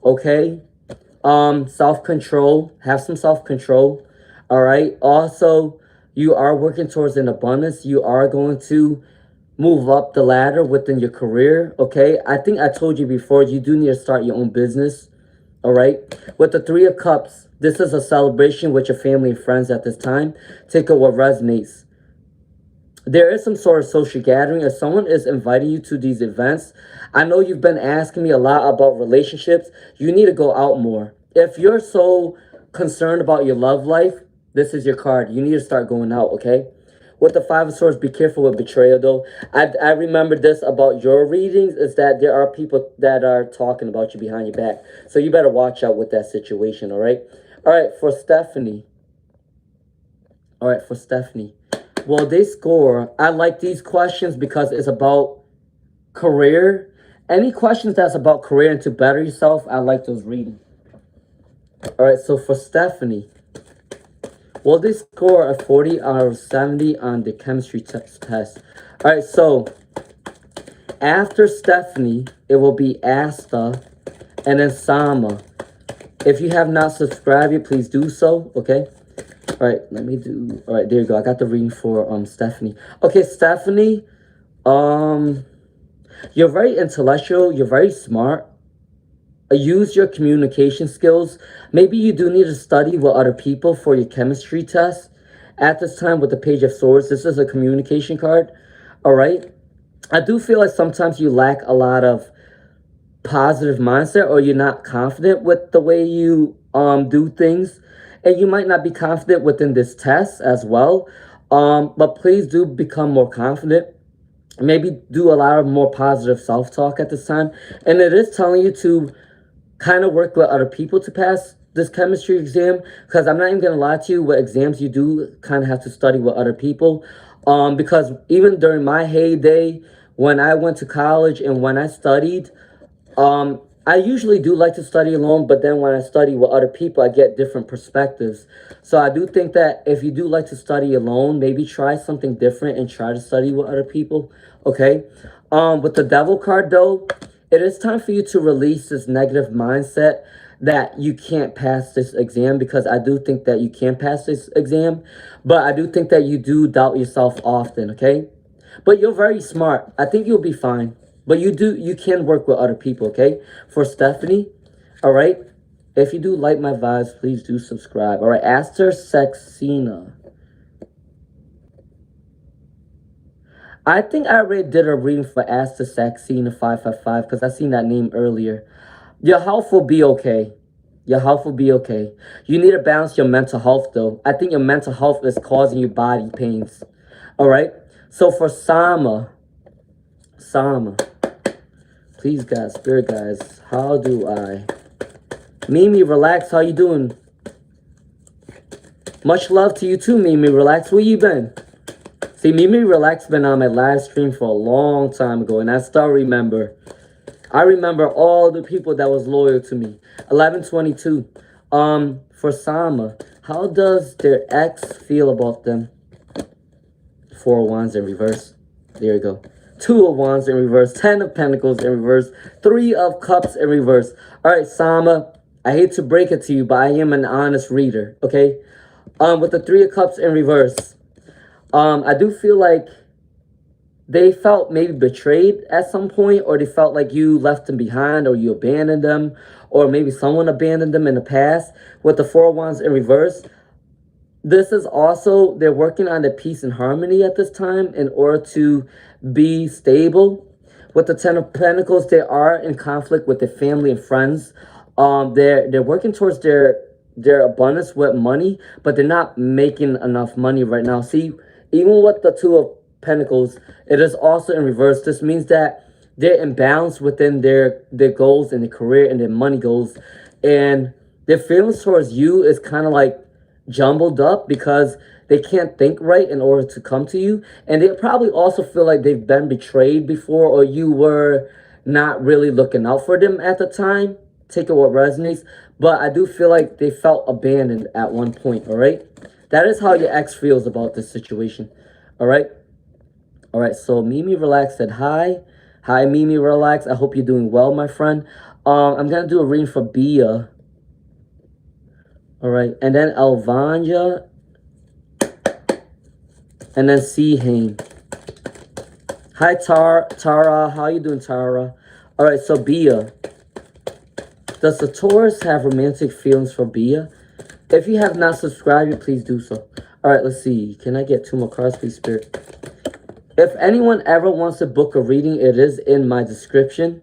Speaker 1: okay? Self-control. Have some self-control, all right? Also, you are working towards an abundance. You are going to move up the ladder within your career, okay? I think I told you before, you do need to start your own business, all right? With the Three of Cups, this is a celebration with your family and friends at this time. Take it what resonates. There is some sort of social gathering. If someone is inviting you to these events, I know you've been asking me a lot about relationships. You need to go out more. If you're so concerned about your love life, this is your card. You need to start going out, okay? With the Five of Swords, be careful with betrayal, though. I remember this about your readings, is that there are people that are talking about you behind your back. So you better watch out with that situation, all right? All right, for Stephanie. All right, for Stephanie. Well, they score. I like these questions because it's about career. Any questions that's about career and to better yourself, I like those readings. All right, so for Stephanie. Well, they score a 40 out of 70 on the chemistry test. All right, so after Stephanie, it will be Asta and then Sama. If you have not subscribed yet, please do so, okay? All right, let me do... All right, there you go. I got the reading for Stephanie. Okay, Stephanie, you're very intellectual. You're very smart. Use your communication skills. Maybe you do need to study with other people for your chemistry test. At this time, with the Page of Swords, this is a communication card. All right. I do feel like sometimes you lack a lot of positive mindset, or you're not confident with the way you do things. And you might not be confident within this test as well. But please do become more confident. Maybe do a lot of more positive self-talk at this time. And it is telling you to kind of work with other people to pass this chemistry exam, because I'm not even gonna lie to you, with exams you do kind of have to study with other people, because even during my heyday when I went to college and when I studied, I usually do like to study alone, but then when I study with other people, I get different perspectives. So I do think that if you do like to study alone, maybe try something different and try to study with other people, okay? With the Devil card, though, it is time for you to release this negative mindset that you can't pass this exam, because I do think that you can pass this exam, but I do think that you do doubt yourself often, okay? But you're very smart. I think you'll be fine. But you can work with other people, okay? For Stephanie, all right? If you do like my vibes, please do subscribe. All right, Aster Saxena. I think I already did a reading for Aster Saxena 555 because I seen that name earlier. Your health will be okay. Your health will be okay. You need to balance your mental health, though. I think your mental health is causing you body pains. All right? So for Sama, please, guys, spirit guys, how do I... Mimi, relax. How you doing? Much love to you too, Mimi. Relax. Where you been? See, Mimi Relax been on my live stream for a long time ago, and I still remember. I remember all the people that was loyal to me. 1122. For Sama, how does their ex feel about them? 4 of Wands in reverse. There you go. 2 of Wands in reverse. 10 of Pentacles in reverse. 3 of Cups in reverse. All right, Sama, I hate to break it to you, but I am an honest reader, okay? With the 3 of Cups in reverse, I do feel like they felt maybe betrayed at some point, or they felt like you left them behind, or you abandoned them, or maybe someone abandoned them in the past. With the 4 of Wands in reverse, This is also, they're working on the peace and harmony at this time in order to be stable. With the Ten of Pentacles, they are in conflict with their family and friends. They're working towards their abundance with money, but they're not making enough money right now. See, even with the Two of Pentacles, it is also in reverse. This means that they're imbalanced within their goals and their career and their money goals, and their feelings towards you is kind of like jumbled up because they can't think right in order to come to you. And they probably also feel like they've been betrayed before, or you were not really looking out for them at the time. Take it what resonates. But I do feel like they felt abandoned at one point, all right? That is how your ex feels about this situation, all right? All right, so Mimi Relax said hi. Hi, Mimi Relax. I hope you're doing well, my friend. I'm going to do a reading for Bia. All right, and then Elvanya, and then Sihane. Hi, Tara. How you doing, Tara? All right, so Bia. Does the Taurus have romantic feelings for Bia? If you have not subscribed, please do so. All right, let's see. Can I get 2 more cards, please, Spirit? If anyone ever wants to book a reading, it is in my description.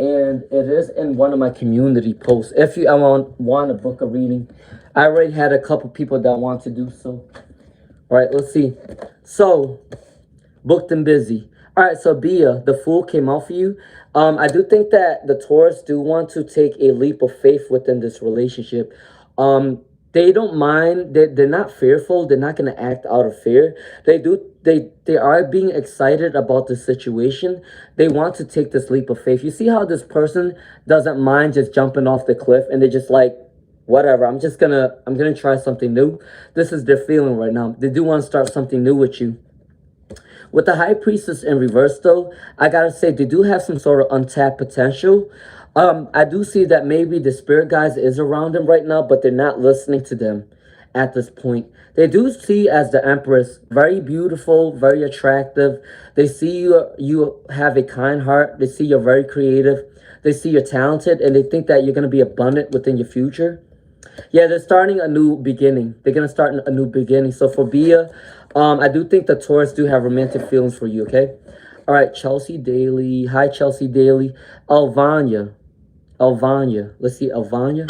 Speaker 1: And it is in one of my community posts. If you want to book a reading, I already had a couple people that want to do so. All right, let's see. So, booked and busy. All right, so Bia, the Fool came out for you. I do think that the Taurus do want to take a leap of faith within this relationship. They don't mind. They're not fearful. They're not going to act out of fear. They are being excited about the situation. They want to take this leap of faith. You see how this person doesn't mind just jumping off the cliff, and they're just like, whatever, I'm gonna try something new. This is their feeling right now. They do want to start something new with you. With the High Priestess in reverse, though, I gotta say, they do have some sort of untapped potential. I do see that maybe the spirit guides is around them right now, but they're not listening to them at this point. They do see as the Empress, very beautiful, very attractive. They see you have a kind heart. They see you're very creative. They see you're talented, and they think that you're going to be abundant within your future. Yeah, they're starting a new beginning. They're going to start a new beginning. So for Bia, I do think the Taurus do have romantic feelings for you, okay? All right, Chelsea Daly. Hi, Chelsea Daly. Elvanya. Let's see, Elvanya.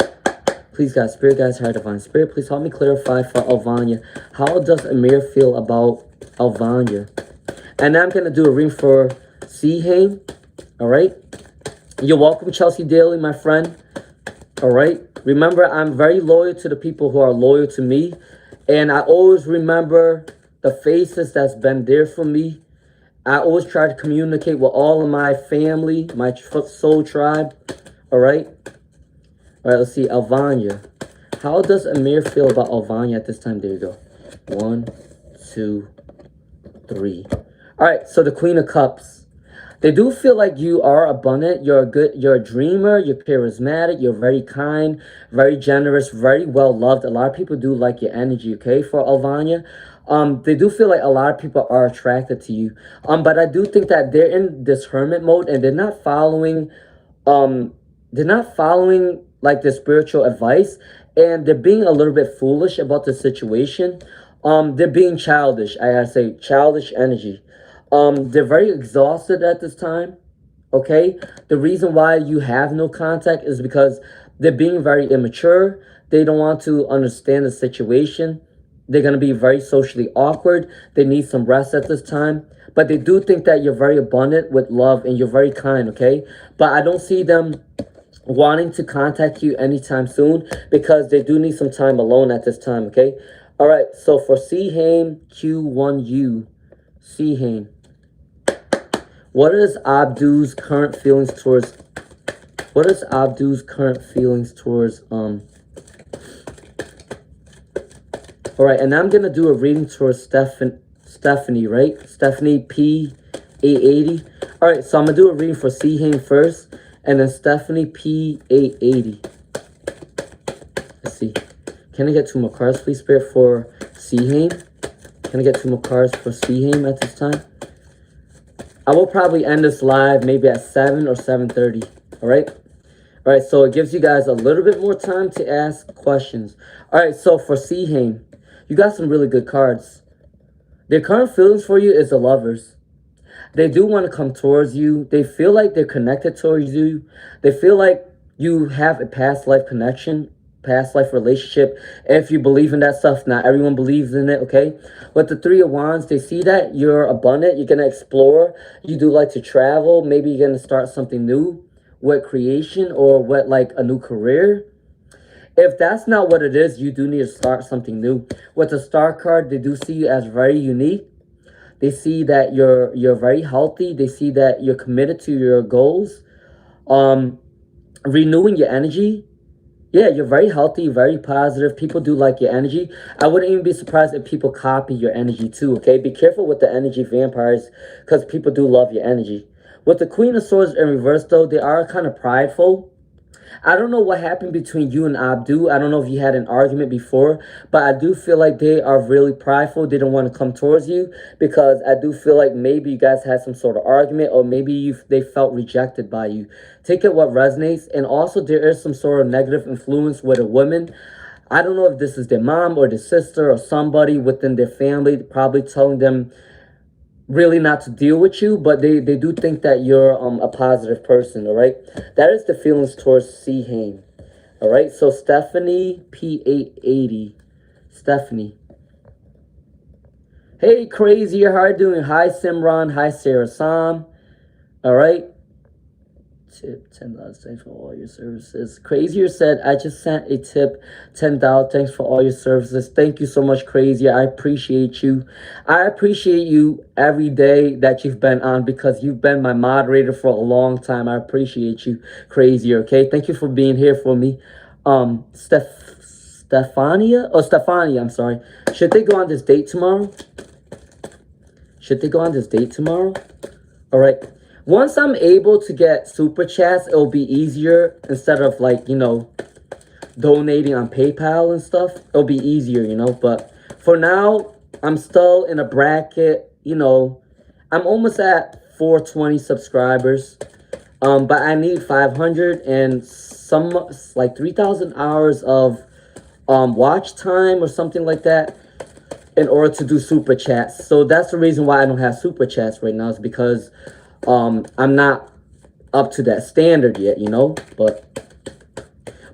Speaker 1: Please, guys, Spirit guys, higher divine Spirit, please help me clarify for Elvanya. How does Amir feel about Elvanya? And now I'm going to do a reading for Sihane. All right? You're welcome, Chelsea Daly, my friend. All right? Remember, I'm very loyal to the people who are loyal to me. And I always remember the faces that's been there for me. I always try to communicate with all of my family, my soul tribe. All right? All right, let's see. Elvanya. How does Amir feel about Elvanya at this time? There you go. 1, 2, 3. All right, so the Queen of Cups. They do feel like you are abundant. You're a dreamer. You're charismatic. You're very kind, very generous, very well loved. A lot of people do like your energy, okay, for Elvanya. They do feel like a lot of people are attracted to you. But I do think that they're in this hermit mode and they're not following like the spiritual advice, and they're being a little bit foolish about the situation. They're being childish. I gotta say, childish energy. They're very exhausted at this time. Okay, the reason why you have no contact is because they're being very immature. They don't want to understand the situation. They're gonna be very socially awkward. They need some rest at this time. But they do think that you're very abundant with love and you're very kind, okay? But I don't see them wanting to contact you anytime soon because they do need some time alone at this time, okay? All right, so for Sihane Q1U, Sihane, what is Abdu's current feelings towards, all right, and I'm going to do a reading towards Stephanie, right? Stephanie P880. All right, so I'm going to do a reading for Sihane first, and then Stephanie P880. Let's see. Can I get 2 more cards, please, Spirit, for Sihane? Can I get 2 more cards for Sihane at this time? I will probably end this live maybe at 7 or 7:30, all right? All right, so it gives you guys a little bit more time to ask questions. All right, so for Sihane, You got some really good cards. Their current feelings for you is the Lovers. They do want to come towards you. They feel like they're connected towards you. They feel like you have a past life connection, past life relationship. If you believe in that stuff, not everyone believes in it, okay? With the Three of Wands, they see that you're abundant. You're going to explore. You do like to travel. Maybe you're going to start something new with creation or with like a new career. If that's not what it is, you do need to start something new. With the Star card, they do see you as very unique. They see that you're very healthy. They see that you're committed to your goals. Renewing your energy. Yeah, you're very healthy, very positive. People do like your energy. I wouldn't even be surprised if people copy your energy too, okay? Be careful with the energy vampires because people do love your energy. With the Queen of Swords in reverse, though, they are kind of prideful. I don't know what happened between you and Abdu. I don't know if you had an argument before, but I do feel like they are really prideful. They don't want to come towards you because I do feel like maybe you guys had some sort of argument or maybe they felt rejected by you. Take it what resonates. And also there is some sort of negative influence with a woman. I don't know if this is their mom or their sister or somebody within their family probably telling them really not to deal with you, but they do think that you're a positive person, all right? That is the feelings towards Sehaim, all right? So Stephanie P880, Stephanie. Hey, Crazy, how are you doing? Hi, Simran. Hi, Sarah Sam. All right. Tip $10. Thanks for all your services. Crazier said, I just sent a tip $10. Thanks for all your services. Thank you so much, Crazier. I appreciate you. I appreciate you every day that you've been on because you've been my moderator for a long time. I appreciate you, Crazier. Okay, thank you for being here for me. Stephania. I'm sorry. Should they go on this date tomorrow? Should they go on this date tomorrow? All right. Once I'm able to get super chats, it'll be easier instead of like, you know, donating on PayPal and stuff. It'll be easier, you know. But for now, I'm still in a bracket, you know. I'm almost at 420 subscribers. But I need 500 and some like 3,000 hours of watch time or something like that in order to do super chats. So that's the reason why I don't have super chats right now, is because I'm not up to that standard yet, you know. But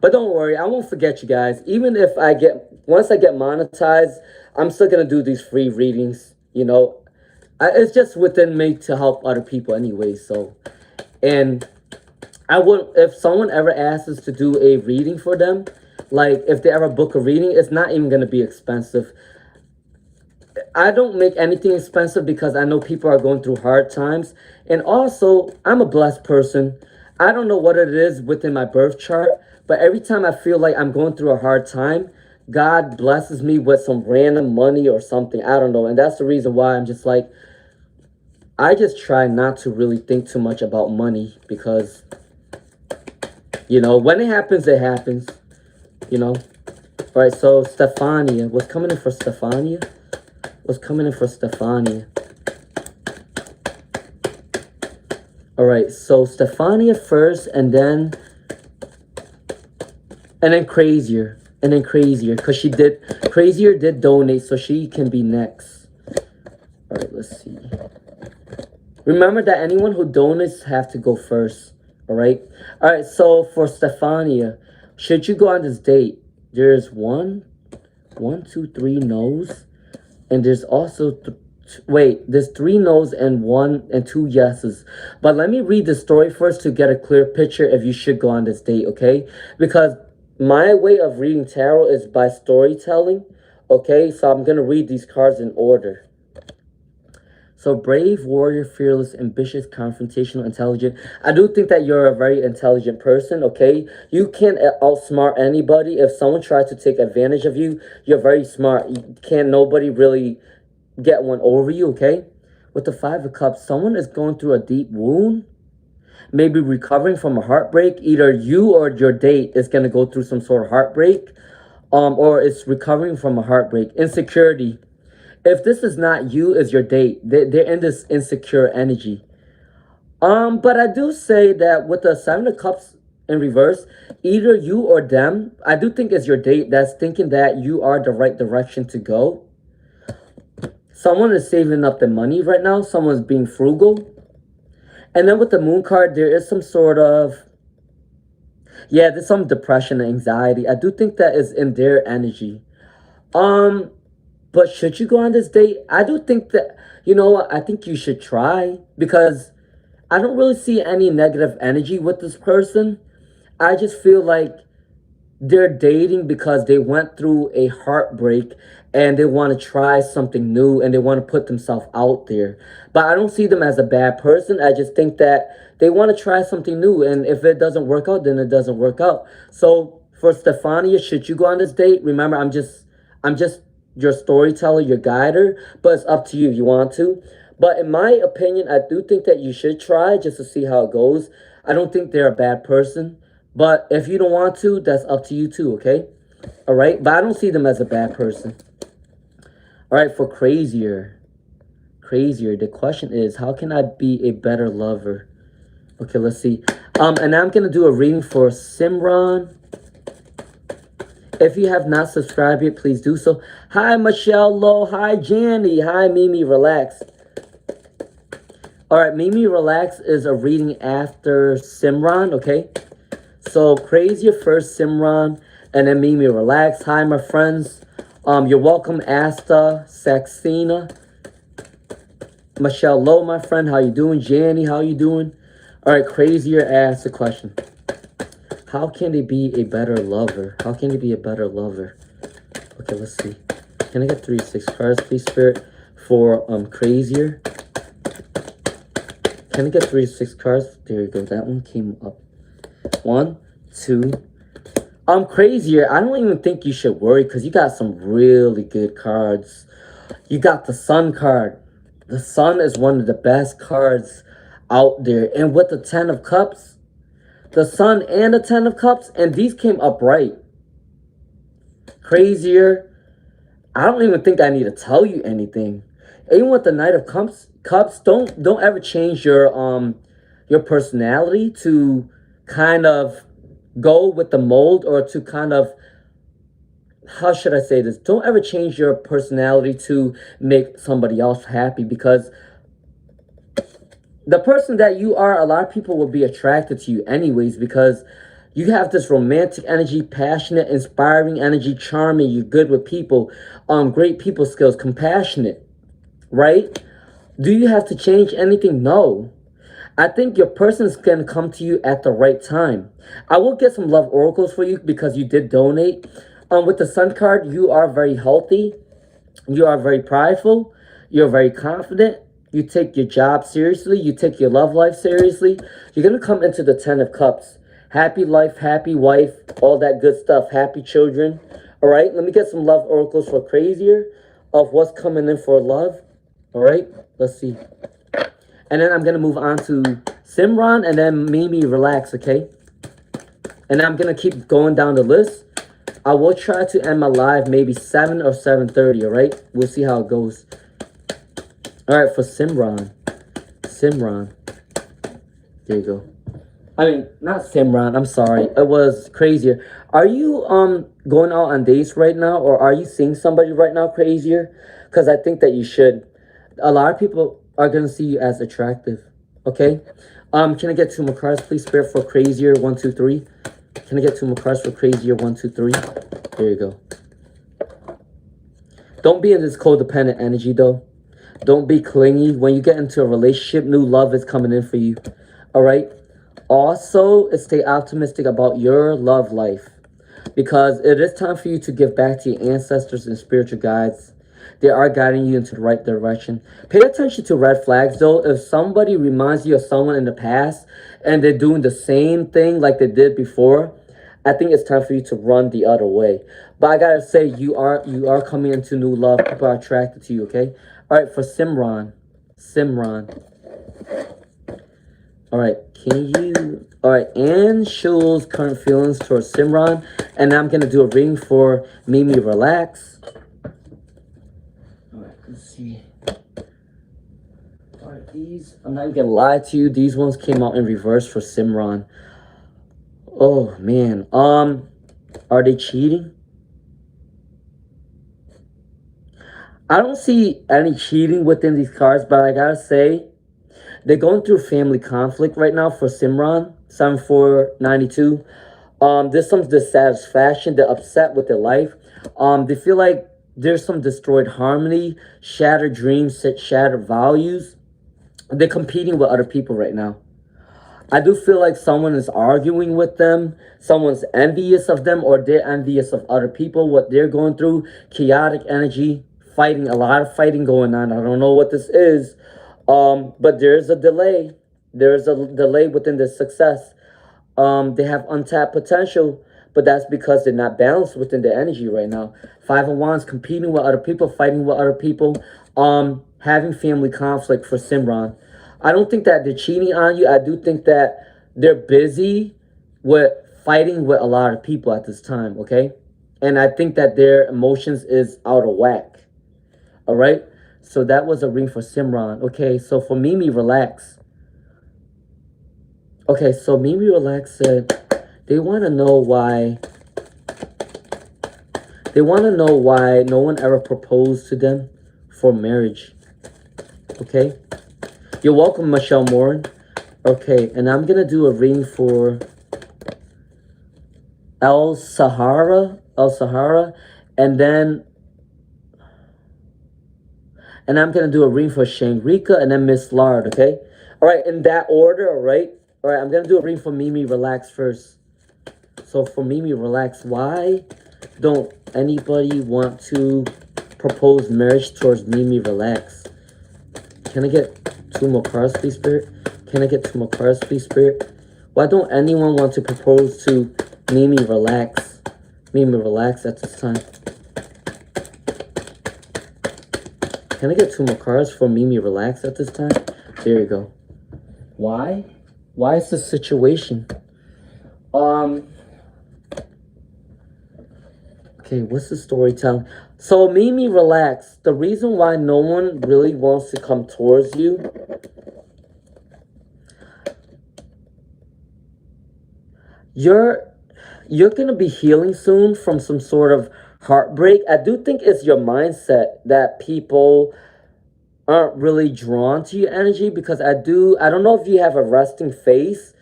Speaker 1: don't worry, I won't forget you guys. Even if once I get monetized, I'm still gonna do these free readings, you know. It's just within me to help other people anyway. So, and I would, if someone ever asks us to do a reading for them, like if they ever book a reading, it's not even gonna be expensive. I don't make anything expensive because I know people are going through hard times. And also, I'm a blessed person. I don't know what it is within my birth chart, but every time I feel like I'm going through a hard time, God blesses me with some random money or something. I don't know. And that's the reason why I'm just like, I just try not to really think too much about money because, you know, when it happens, you know. All right, so Stephania. What's coming in for Stephania? What's coming in for Stephania? All right, so Stephania first, and then Crazier, because Crazier did donate, so she can be next. All right, let's see. Remember that anyone who donates have to go first. All right. All right. So for Stephania, should you go on this date? There's one, two, three no's. And there's also, there's 3 no's and 1 and 2 yeses. But let me read the story first to get a clear picture if you should go on this date, okay? Because my way of reading tarot is by storytelling, okay? So I'm going to read these cards in order. So brave, warrior, fearless, ambitious, confrontational, intelligent. I do think that you're a very intelligent person, okay? You can't outsmart anybody. If someone tries to take advantage of you, you're very smart. Nobody really get one over you, okay? With the 5 of Cups, someone is going through a deep wound, maybe recovering from a heartbreak. Either you or your date is going to go through some sort of heartbreak, or it's recovering from a heartbreak. Insecurity. If this is not you, it's your date. They're in this insecure energy. But I do say that with the 7 of Cups in reverse. Either you or them, I do think it's your date that's thinking that you are the right direction to go. Someone is saving up the money right now. Someone's being frugal. And then with the moon card, there is some sort of, yeah, there's some depression and anxiety. I do think that is in their energy. But should you go on this date? I do think that, you know what, I think you should try, because I don't really see any negative energy with this person. I just feel like they're dating because they went through a heartbreak and they want to try something new and they want to put themselves out there. But I don't see them as a bad person. I just think that they want to try something new, and if it doesn't work out, then it doesn't work out. So for Stefania, should you go on this date? Remember, I'm just your storyteller, your guider, but it's up to you if you want to. But in my opinion, I do think that you should try just to see how it goes. I don't think they're a bad person. But if you don't want to, that's up to you too, okay? All right? But I don't see them as a bad person. All right, for crazier. Crazier. The question is, how can I be a better lover? Okay, let's see. And I'm going to do a reading for Simran. If you have not subscribed yet, please do so. Hi, Michelle Lowe. Hi, Janny. Hi, Mimi. Relax. All right, Mimi Relax is a reading after Simran, okay? So Crazier first, Simran, and then Mimi Relax. Hi, my friends. You're welcome, Asta, Saxena, Michelle Lowe, my friend. How you doing? Janny, how you doing? All right, Crazier asked the question. How can they be a better lover? How can they be a better lover? Okay, let's see. Can I get 3-6 cards, please, Spirit, for Crazier? Can I get 3-6 cards? There you go. That one came up. 1, 2. Crazier. I don't even think you should worry because you got some really good cards. You got the Sun card. The Sun is one of the best cards out there. And with the 10 of Cups, the Sun and the 10 of Cups, and these came up right. Crazier. I don't even think I need to tell you anything. Even with the Knight of Cups, don't ever change your personality to kind of go with the mold, or to kind of, how should I say this? Don't ever change your personality to make somebody else happy, because the person that you are, a lot of people will be attracted to you anyways, because you have this romantic energy, passionate, inspiring energy, charming, you're good with people, great people skills, compassionate, right? Do you have to change anything? No. I think your person is going to come to you at the right time. I will get some love oracles for you because you did donate. With the Sun card, you are very healthy. You are very prideful. You're very confident. You take your job seriously. You take your love life seriously. You're going to come into the 10 of Cups. Happy life, happy wife, all that good stuff. Happy children. All right, let me get some love oracles for Crazier of what's coming in for love. All right, let's see. And then I'm going to move on to Simran and then Mimi Relax, okay? And I'm going to keep going down the list. I will try to end my live maybe 7 or 7:30, all right? We'll see how it goes. All right, for Simran. Simran. There you go. I mean, not Simran. I'm sorry. It was Crazier. Are you going out on dates right now, or are you seeing somebody right now, Crazier? Because I think that you should. A lot of people are going to see you as attractive, okay? Can I get 2 more cards, please, Spirit, for Crazier? 1, 2, 3. Can I get 2 more cards for Crazier? 1, 2, 3. There you go. Don't be in this codependent energy, though. Don't be clingy. When you get into a relationship, new love is coming in for you, all right? Also, stay optimistic about your love life, because it is time for you to give back to your ancestors and spiritual guides. They are guiding you into the right direction. Pay attention to red flags, though. If somebody reminds you of someone in the past and they're doing the same thing like they did before, I think it's time for you to run the other way. But I gotta say, you are coming into new love. People are attracted to you, okay? All right, for Simran. Simran. All right, all right, Anne Schul's current feelings towards Simran. And I'm going to do a reading for Mimi Relax. All right, let's see. All right, these, I'm not even going to lie to you. These ones came out in reverse for Simran. Oh man. Are they cheating? I don't see any cheating within these cards, but I gotta say, they're going through family conflict right now for Simran, 7492. There's some dissatisfaction. They're upset with their life. They feel like there's some destroyed harmony, shattered dreams, shattered values. They're competing with other people right now. I do feel like someone is arguing with them, someone's envious of them, or they're envious of other people, what they're going through. Chaotic energy, fighting, a lot of fighting going on. I don't know what this is, but there's a delay. There's a delay within the success. They have untapped potential, but that's because they're not balanced within the energy right now. Five of Wands, competing with other people, fighting with other people, having family conflict for Simran. I don't think that they're cheating on you. I do think that they're busy with fighting with a lot of people at this time, okay? And I think that their emotions is out of whack, all right? So that was a ring for Simran. Okay, so for Mimi, relax. Okay, so Mimi Relax said they want to know why. They want to know why no one ever proposed to them for marriage. Okay? You're welcome, Michelle Moore. Okay, and I'm going to do a reading for El Sahara, and then I'm going to do a reading for Shangrika and then Miss Lard, okay? All right, in that order, all right? All right, I'm going to do a reading for Mimi Relax first. So for Mimi Relax, why don't anybody want to propose marriage towards Mimi Relax? Can I get 2 more cards, please, Spirit? Can I get 2 more cards, please, Spirit? Why don't anyone want to propose to Mimi Relax? Mimi Relax at this time. Can I get 2 more cards for Mimi Relax at this time? There you go. Why? Why is this situation? Okay, what's the storytelling? So Mimi Relax, the reason why no one really wants to come towards you, you're gonna be healing soon from some sort of heartbreak. I do think it's your mindset that people aren't really drawn to your energy, because I don't know if you have a resting face,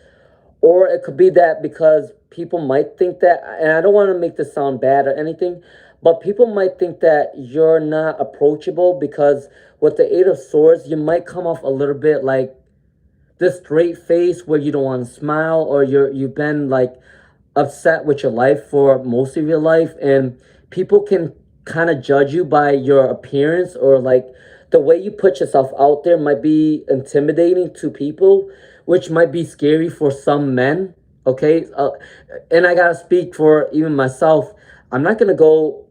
Speaker 1: or it could be that because people might think that, and I don't want to make this sound bad or anything, but people might think that you're not approachable because with the Eight of Swords, you might come off a little bit like this straight face where you don't want to smile, or you've been like upset with your life for most of your life, and people can kind of judge you by your appearance, or like the way you put yourself out there might be intimidating to people, which might be scary for some men, okay? And I gotta speak for even myself. I'm not gonna go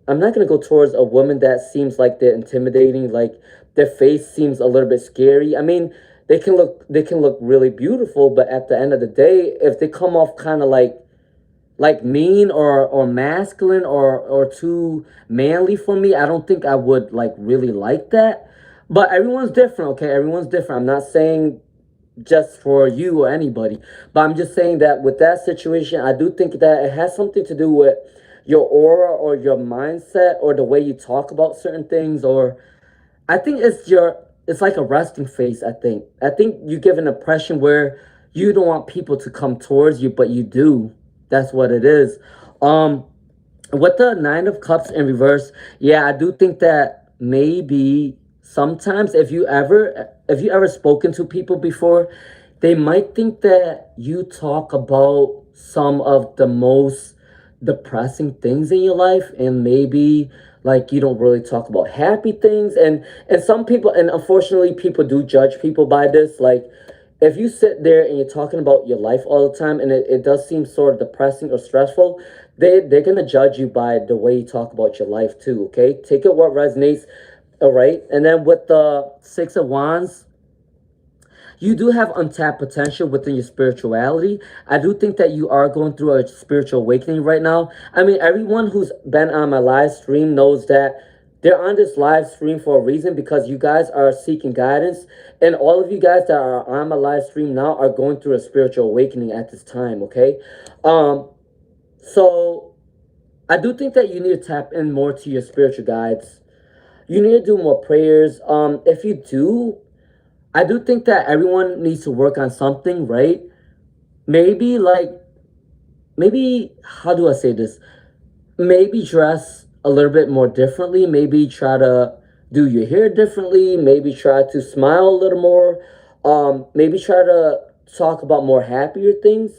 Speaker 1: towards a woman that seems like they're intimidating, like their face seems a little bit scary. I mean, they can look really beautiful, but at the end of the day, if they come off kind of like mean or masculine or too manly for me, I don't think I would like really like that. But everyone's different, okay? Everyone's different. I'm not saying just for you or anybody, but I'm just saying that with that situation, I do think that it has something to do with your aura or your mindset or the way you talk about certain things, or I think it's like a resting face. I think you give an impression where you don't want people to come towards you, but you do. That's what it is. With the Nine of Cups in reverse, yeah, I do think that maybe sometimes if you ever spoken to people before, they might think that you talk about some of the most depressing things in your life, and maybe like you don't really talk about happy things, and some people, and unfortunately people do judge people by this, like if you sit there and you're talking about your life all the time and it does seem sort of depressing or stressful, they're gonna judge you by the way you talk about your life too, okay? Take it what resonates. All right, and then with the Six of Wands, you do have untapped potential within your spirituality. I do think that you are going through a spiritual awakening right now. I mean, everyone who's been on my live stream knows that They're on this live stream for a reason, because you guys are seeking guidance. And all of you guys that are on my live stream now are going through a spiritual awakening at this time, okay? So I do think that you need to tap in more to your spiritual guides. You need to do more prayers. If you do, I do think that everyone needs to work on something, right? Maybe like, maybe, how do I say this? Maybe dress a little bit more differently. Maybe try to do your hair differently. Maybe try to smile a little more. Maybe try to talk about more happier things.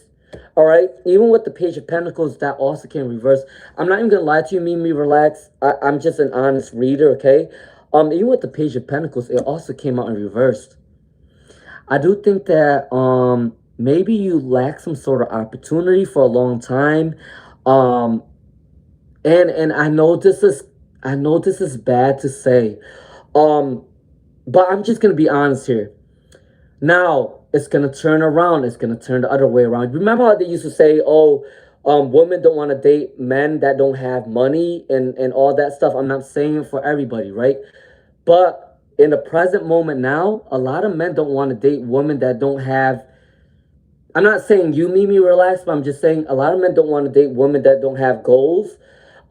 Speaker 1: All right. Even with the Page of Pentacles, that also can reverse. I'm not even gonna lie to you, Mimi. Relax. I'm just an honest reader. Okay. Even with the Page of Pentacles, it also came out in reversed. I do think that maybe you lack some sort of opportunity for a long time. Um, and I know this is bad to say. Um, but I'm just gonna be honest here. Now it's gonna turn around. It's gonna turn the other way around. Remember how they used to say, "Oh, women don't want to date men that don't have money," and all that stuff. I'm not saying for everybody, right? But in the present moment now, a lot of men don't want to date women that don't have. I'm not saying you, Mimi, relax, but I'm just saying a lot of men don't want to date women that don't have goals.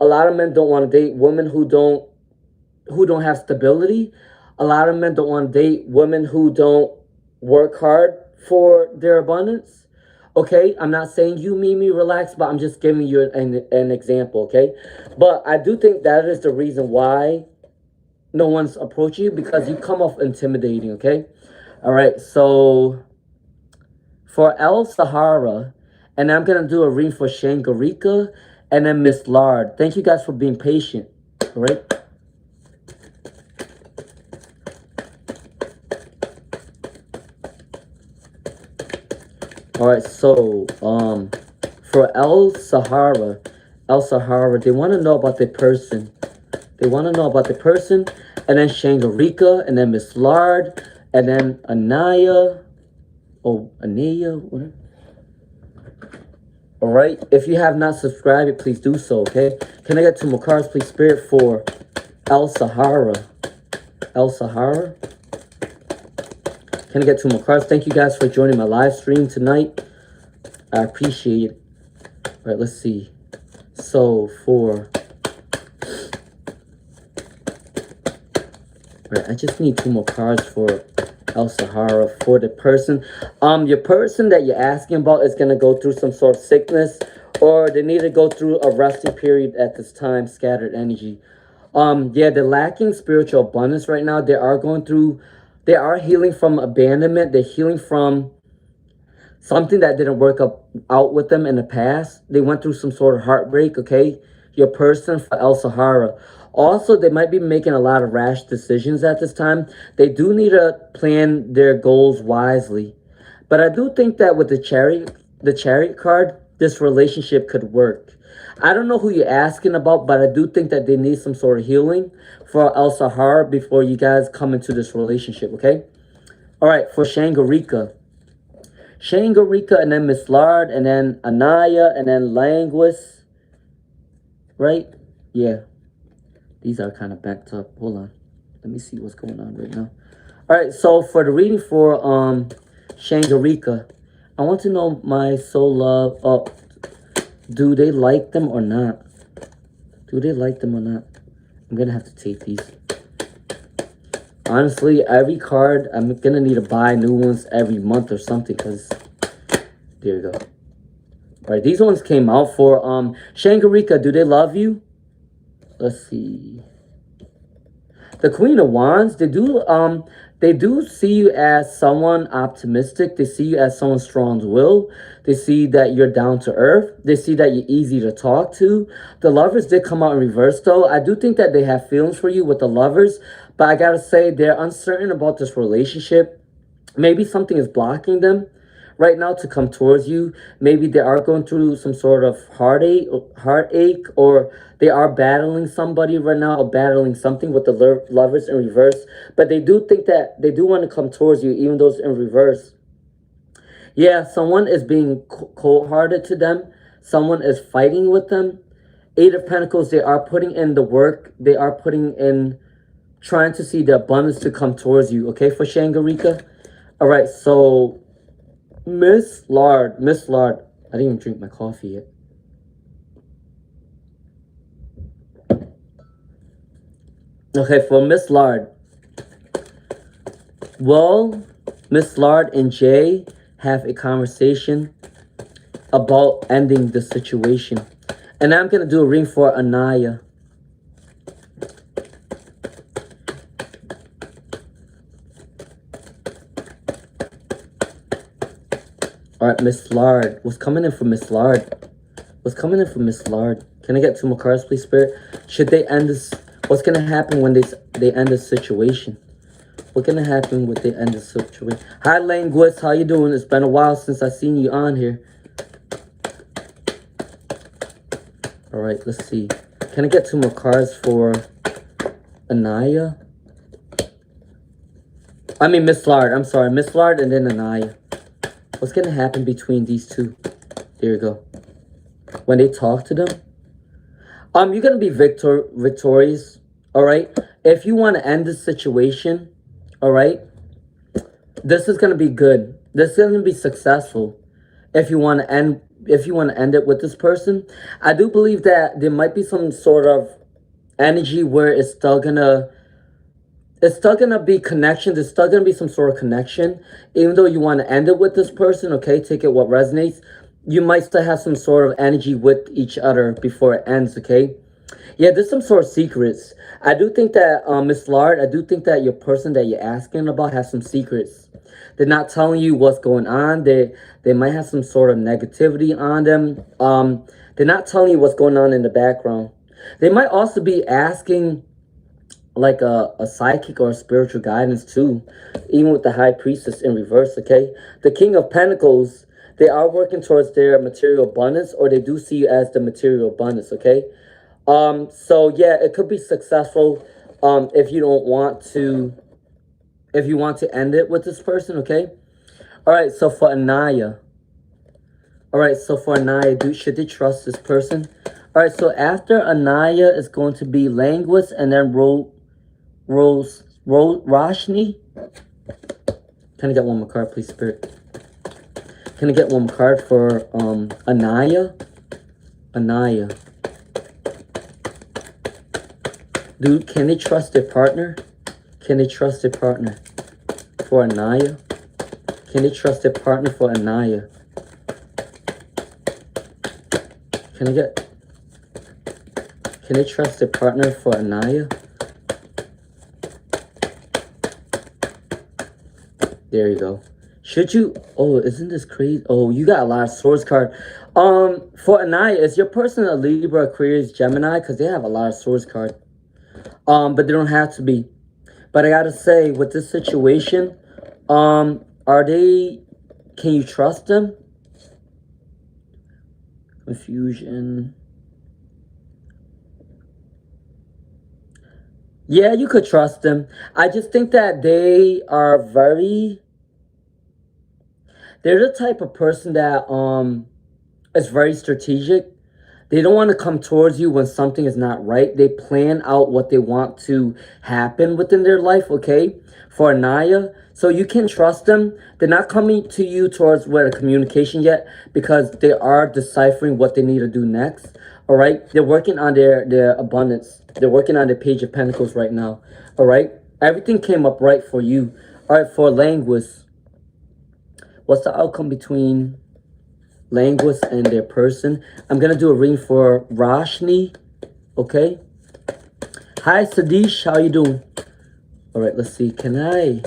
Speaker 1: A lot of men don't want to date women who don't have stability. A lot of men don't want to date women who don't work hard for their abundance. Okay, I'm not saying you, Mimi, relax, but I'm just giving you an example, okay? But I do think that is the reason why no one's approaching you, because you come off intimidating, okay? All right, so for El Sahara, and I'm going to do a reading for Shangarika and then Miss Lard. Thank you guys for being patient, all right? All right, so for El Sahara, they want to know about the person. They want to know about the person, and then Shangarika, and then Miss Lard, and then Anaya, whatever. All right, if you have not subscribed, please do so, okay? Can I get 2 more cards, please, Spirit, for El Sahara? El Sahara? Can I get 2 more cards? Thank you guys for joining my live stream tonight. I appreciate it. All right, let's see. So for... Right, I just need 2 more cards for El Sahara, for the person. Your person that you're asking about is going to go through some sort of sickness, or they need to go through a resting period at this time, scattered energy. Yeah, they're lacking spiritual abundance right now. They are healing from abandonment. They're healing from something that didn't work out with them in the past. They went through some sort of heartbreak, okay? Your person for El Sahara. Also, they might be making a lot of rash decisions at this time. They do need to plan their goals wisely. But I do think that with the chariot card, this relationship could work. I don't know who you're asking about, but I do think that they need some sort of healing for El Sahara before you guys come into this relationship, okay? All right, for Shangarika, and then Miss Lard, and then Anaya, and then Languis, right? Yeah, these are kind of backed up. Hold on, let me see what's going on right now. All right, so for the reading for Shangarika, I want to know my soul love. Oh, do they like them or not? Do they like them or not? I'm gonna have to take these. Honestly, every card, I'm gonna need to buy new ones every month or something, because there you go. All right, these ones came out for Shangarika. Do they love you? Let's see. The Queen of Wands, they do see you as someone optimistic. They see you as someone strong-willed. They see that you're down to earth. They see that you're easy to talk to. The Lovers did come out in reverse, though. I do think that they have feelings for you with the Lovers, but I gotta say they're uncertain about this relationship. Maybe something is blocking them right now to come towards you. Maybe they are going through some sort of heartache, or they are battling somebody right now, or battling something with the Lovers in reverse. But they do think that they do want to come towards you, even though it's in reverse. Yeah, someone is being cold-hearted to them. Someone is fighting with them. Eight of Pentacles, they are putting in the work. They are putting in, trying to see the abundance to come towards you, okay, for Shangarika? All right, so Miss Lard, I didn't even drink my coffee yet. Okay, for Miss Lard. Well, Miss Lard and Jay have a conversation about ending the situation. And I'm going to do a reading for Anaya. All right, Miss Lard. What's coming in for Miss Lard? What's coming in for Miss Lard? Can I get 2 more cards, please, Spirit? Should they end this? What's going to happen when they end the situation? What's going to happen when they end the situation? Hi, Languis. How you doing? It's been a while since I seen you on here. All right, let's see. Can I get 2 more cards for Anaya? I mean, Miss Lard. I'm sorry. Miss Lard and then Anaya. What's going to happen between these two? There you go. When they talk to them. You're going to be victorious. All right. If you want to end this situation, all right, this is going to be good. This is going to be successful. If you want to end it with this person, I do believe that there might be some sort of energy where it's still gonna be connection. There's still gonna be some sort of connection, even though you want to end it with this person. Okay, take it what resonates. You might still have some sort of energy with each other before it ends. Okay, yeah, there's some sort of secrets. I do think that Miss Lard, I do think that your person that you're asking about has some secrets. They're not telling you what's going on. They might have some sort of negativity on them. They're not telling you what's going on in the background. They might also be asking like a psychic or a spiritual guidance too, even with the High Priestess in reverse, okay? The King of Pentacles, they are working towards their material abundance, or they do see you as the material abundance, okay? So yeah, it could be successful if you want to end it with this person, okay? All right, so for Anaya. All right, so for Anaya, should they trust this person? All right, so after Anaya is going to be Languis and then Roshni. Can I get 1 more card, please, Spirit? Can I get 1 more card for Anaya? Anaya. Dude, can they trust their partner? Can they trust their partner for Anaya? Can they trust their partner for Anaya? Can they trust their partner for Anaya? There you go. Should you? Oh, isn't this crazy? Oh, you got a lot of swords card. For Anaya, is your person a Libra, Aquarius, Gemini? Because they have a lot of swords card. But they don't have to be. But I gotta say, with this situation, can you trust them? Confusion. Yeah, you could trust them. I just think that they're the type of person that is very strategic. They don't want to come towards you when something is not right. They plan out what they want to happen within their life, okay? For Anaya. So you can trust them. They're not coming to you towards a communication yet, because they are deciphering what they need to do next, all right? They're working on their abundance. They're working on the Page of Pentacles right now, all right? Everything came up right for you. All right, for Languis. What's the outcome between Languis and their person? I'm going to do a reading for Roshni, okay? Hi, Sadish. How you doing? All right, let's see. Can I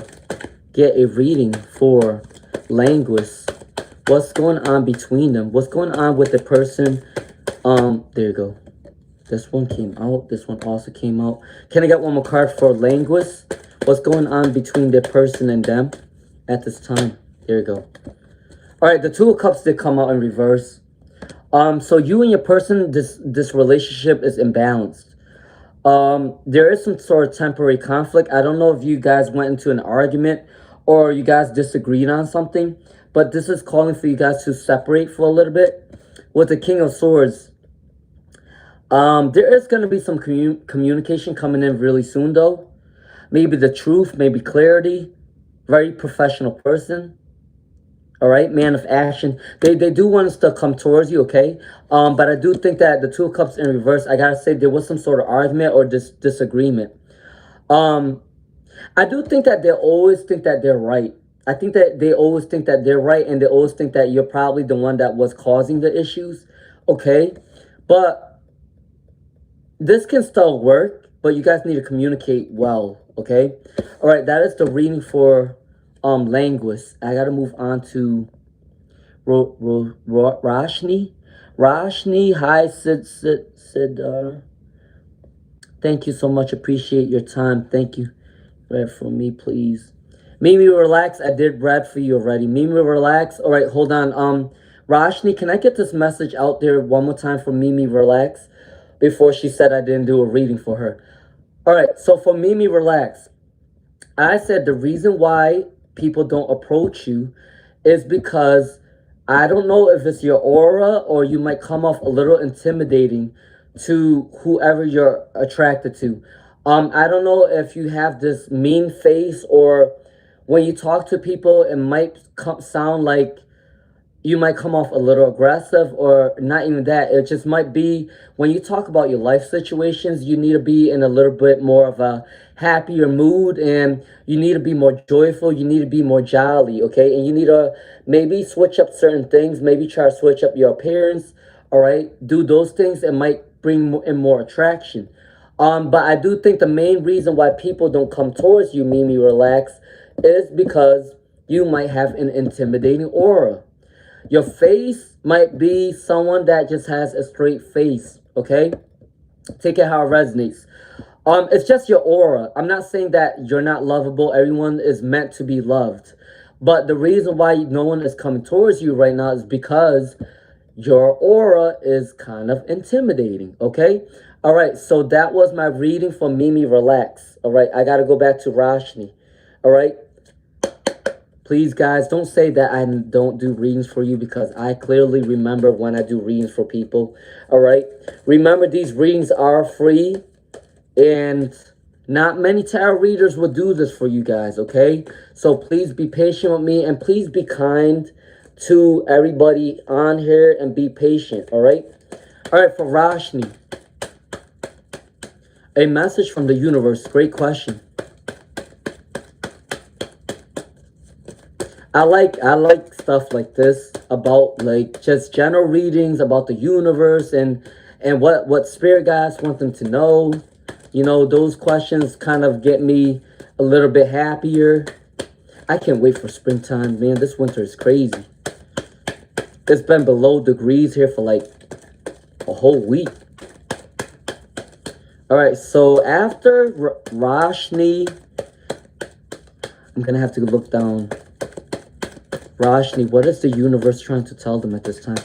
Speaker 1: get a reading for Languis? What's going on between them? What's going on with the person? There you go. This one came out. This one also came out. Can I get 1 more card for Languis? What's going on between the person and them at this time? There you go. All right, the Two of Cups did come out in reverse. So you and your person, this relationship is imbalanced. There is some sort of temporary conflict. I don't know if you guys went into an argument or you guys disagreed on something, but this is calling for you guys to separate for a little bit. With the King of Swords, There is going to be some communication coming in really soon, though. Maybe the truth, maybe clarity. Very professional person. All right, man of action. They do want us to come towards you, okay? But I do think that the Two of Cups in reverse, I gotta say there was some sort of argument or disagreement. Um, I do think that they always think that they're right. I think that they always think that they're right, and they always think that you're probably the one that was causing the issues, okay? But this can still work, but you guys need to communicate well, okay? All right, that is the reading for language. I gotta move on to Rashni. Rashni, hi, Sid. Thank you so much. Appreciate your time. Thank you. Read for me, please. Mimi, relax. I did read for you already. Mimi, relax. All right, hold on. Rashni, can I get this message out there one more time for Mimi, relax? Before she said I didn't do a reading for her. All right, so for Mimi, relax. I said the reason why people don't approach you is because I don't know if it's your aura or you might come off a little intimidating to whoever you're attracted to. I don't know if you have this mean face or when you talk to people, it might sound like you might come off a little aggressive or not even that. It just might be when you talk about your life situations, you need to be in a little bit more of a happier mood and you need to be more joyful. You need to be more jolly, okay? And you need to maybe switch up certain things, maybe try to switch up your appearance, all right? Do those things. It might bring in more attraction. But I do think the main reason why people don't come towards you, Mimi, relax, is because you might have an intimidating aura. Your face might be someone that just has a straight face, okay? Take it how it resonates. It's just your aura. I'm not saying that you're not lovable. Everyone is meant to be loved. But the reason why no one is coming towards you right now is because your aura is kind of intimidating, okay? All right, so that was my reading for Mimi, relax. All right, I got to go back to Rashni. All right? Please, guys, don't say that I don't do readings for you because I clearly remember when I do readings for people. All right? Remember, these readings are free and not many tarot readers will do this for you guys, okay? So please be patient with me and please be kind to everybody on here and be patient, all right? All right, for Rashni. A message from the universe. Great question. I like stuff like this about like just general readings about the universe and what spirit guides want them to know. You know, those questions kind of get me a little bit happier. I can't wait for springtime, man. This winter is crazy. It's been below degrees here for like a whole week. All right, so after Rashni, I'm gonna have to look down. Rashni, what is the universe trying to tell them at this time?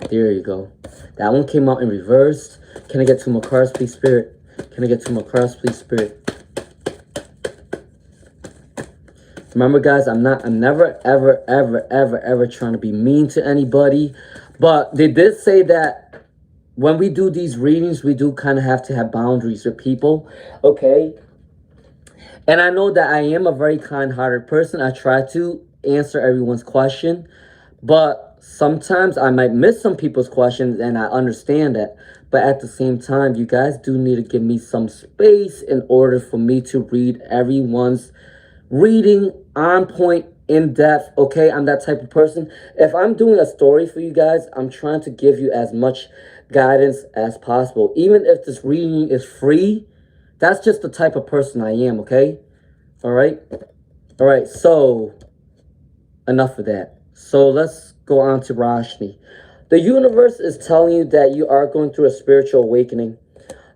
Speaker 1: There you go. That one came out in reverse. Can I get two more cards, please, Spirit? Can I get two more cards, please, Spirit? Remember, guys, I'm never, ever trying to be mean to anybody. But they did say that when we do these readings, we do kind of have to have boundaries with people, okay? And I know that I am a very kind-hearted person. I try to answer everyone's question. But sometimes I might miss some people's questions, and I understand that. But at the same time, you guys do need to give me some space in order for me to read everyone's reading on point, in depth, okay? I'm that type of person. If I'm doing a story for you guys, I'm trying to give you as much guidance as possible. Even if this reading is free, that's just the type of person I am, okay? All right? All right, so enough of that. So let's go on to Rashni. The universe is telling you that you are going through a spiritual awakening.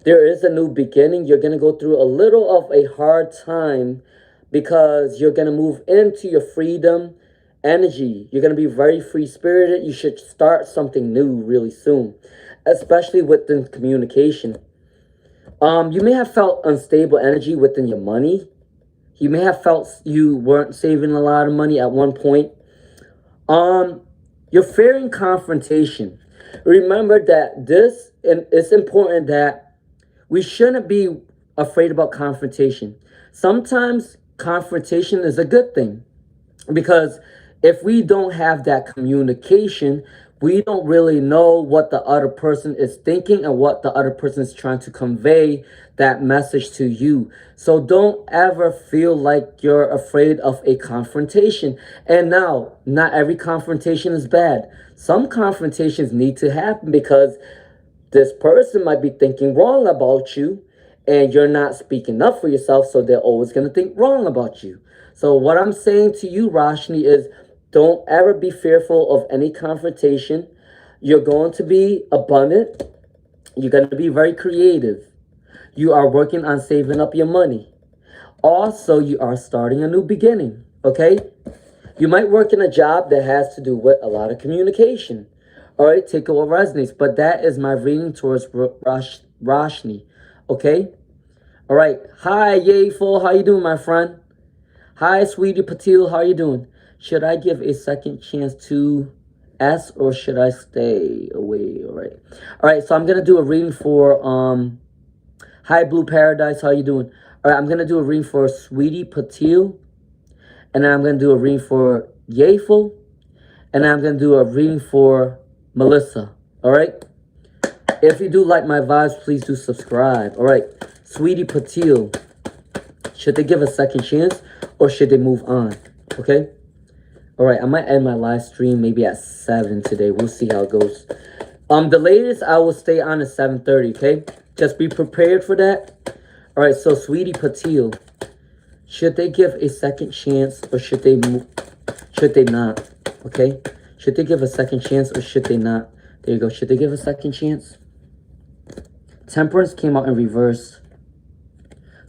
Speaker 1: There is a new beginning. You're going to go through a little of a hard time because you're going to move into your freedom energy. You're going to be very free-spirited. You should start something new really soon, especially within communication. You may have felt unstable energy within your money. You may have felt you weren't saving a lot of money at one point. You're fearing confrontation. Remember that and it's important that we shouldn't be afraid about confrontation. Sometimes confrontation is a good thing because if we don't have that communication, we don't really know what the other person is thinking and what the other person is trying to convey that message to you. So don't ever feel like you're afraid of a confrontation. And now, not every confrontation is bad. Some confrontations need to happen because this person might be thinking wrong about you and you're not speaking up for yourself, so they're always going to think wrong about you. So what I'm saying to you, Roshni, is don't ever be fearful of any confrontation. You're going to be abundant. You're going to be very creative. You are working on saving up your money. Also, you are starting a new beginning, okay? You might work in a job that has to do with a lot of communication. All right, take it what resonates. But that is my reading towards Roshni, okay? All right. Hi, Yayful. How you doing, my friend? Hi, Sweetie Patil. How you doing? Should I give a second chance to S or should I stay away? All right. All right, so I'm going to do a reading for Hi, Blue Paradise. How you doing? All right, I'm going to do a reading for Sweetie Patil. And then I'm going to do a reading for Yayful. And then I'm going to do a reading for Melissa. All right? If you do like my vibes, please do subscribe. All right. Sweetie Patil. Should they give a second chance or should they move on? Okay? All right. I might end my live stream maybe at 7 today. We'll see how it goes. The latest I will stay on is 7:30, okay? Just be prepared for that. All right. So, Sweetie Patil. Should they give a second chance or should they not? Okay? Should they give a second chance or should they not? There you go. Should they give a second chance? Temperance came out in reverse.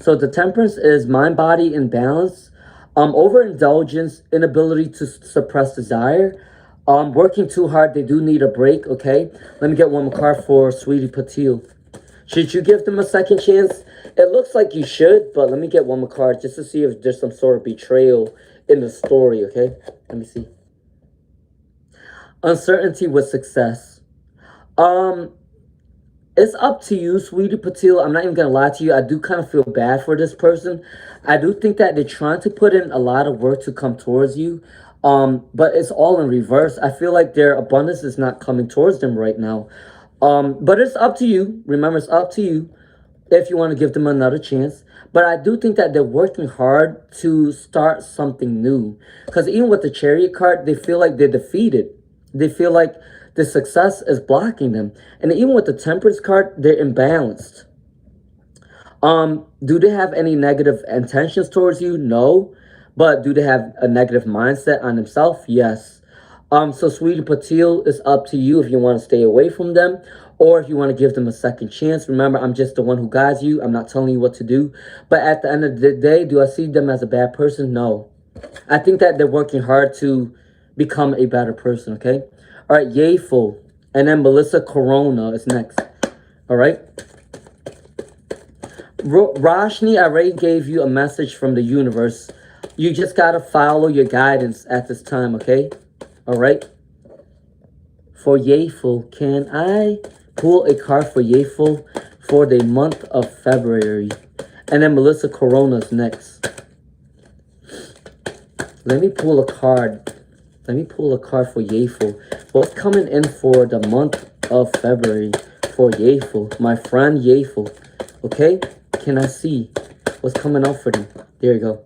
Speaker 1: So the temperance is mind, body, and balance. Overindulgence, inability to suppress desire. Working too hard, they do need a break, okay? Let me get one more card for Sweetie Patil. Should you give them a second chance? It looks like you should, but let me get one more card just to see if there's some sort of betrayal in the story, okay? Let me see. Uncertainty with success. It's up to you, Sweetie Patil. I'm not even going to lie to you. I do kind of feel bad for this person. I do think that they're trying to put in a lot of work to come towards you. But it's all in reverse. I feel like their abundance is not coming towards them right now. But it's up to you. Remember, it's up to you if you want to give them another chance. But I do think that they're working hard to start something new. Because even with the Chariot card, they feel like they're defeated. They feel like the success is blocking them. And even with the Temperance card, they're imbalanced. Do they have any negative intentions towards you? No. But do they have a negative mindset on themselves? Yes. So Sweetie Patil, it's up to you if you want to stay away from them or if you want to give them a second chance. Remember, I'm just the one who guides you. I'm not telling you what to do. But at the end of the day, do I see them as a bad person? No. I think that they're working hard to become a better person, okay? All right, Yayful. And then Melissa Corona is next. All right? Roshni, I already gave you a message from the universe. You just got to follow your guidance at this time, okay? All right? For Yayful, can I pull a card for Yayful for the month of February? And then Melissa Corona's next. Let me pull a card. Let me pull a card for Yayful. What's coming in for the month of February for Yayful? My friend Yayful. Okay? Can I see what's coming up for them? There you go.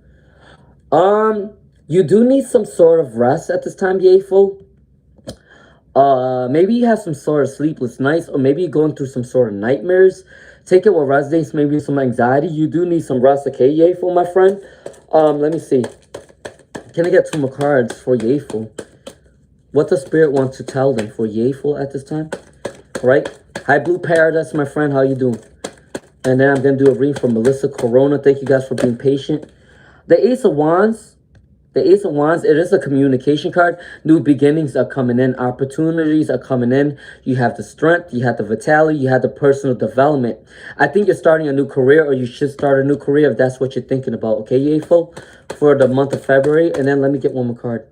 Speaker 1: You do need some sort of rest at this time, Yayful. Maybe you have some sort of sleepless nights, or maybe you're going through some sort of nightmares. Take it with resonates, maybe some anxiety. You do need some rest, okay, Yayful, my friend? Let me see. Can I get 2 more cards for Yayful? What does Spirit want to tell them for Yayful at this time? All right. Hi, Blue Paradise, my friend. How you doing? And then I'm going to do a reading for Melissa Corona. Thank you guys for being patient. The Ace of Wands. The Ace of Wands, it is a communication card. New beginnings are coming in. Opportunities are coming in. You have the strength. You have the vitality. You have the personal development. I think you're starting a new career, or you should start a new career if that's what you're thinking about. Okay, Yayful? For the month of February. And then let me get one more card.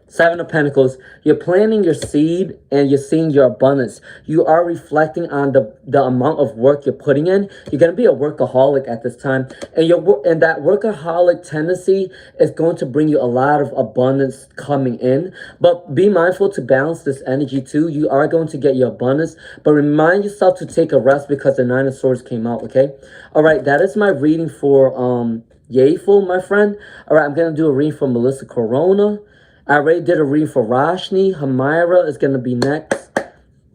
Speaker 1: Seven of Pentacles. You're planting your seed and you're seeing your abundance. You are reflecting on the amount of work you're putting in. You're going to be a workaholic at this time. And that workaholic tendency is going to bring you a lot of abundance coming in. But be mindful to balance this energy too. You are going to get your abundance. But remind yourself to take a rest because the Nine of Swords came out, okay? All right, that is my reading for Yayful, my friend. All right, I'm going to do a reading for Melissa Corona. I already did a reading for Roshni. Hamira is going to be next.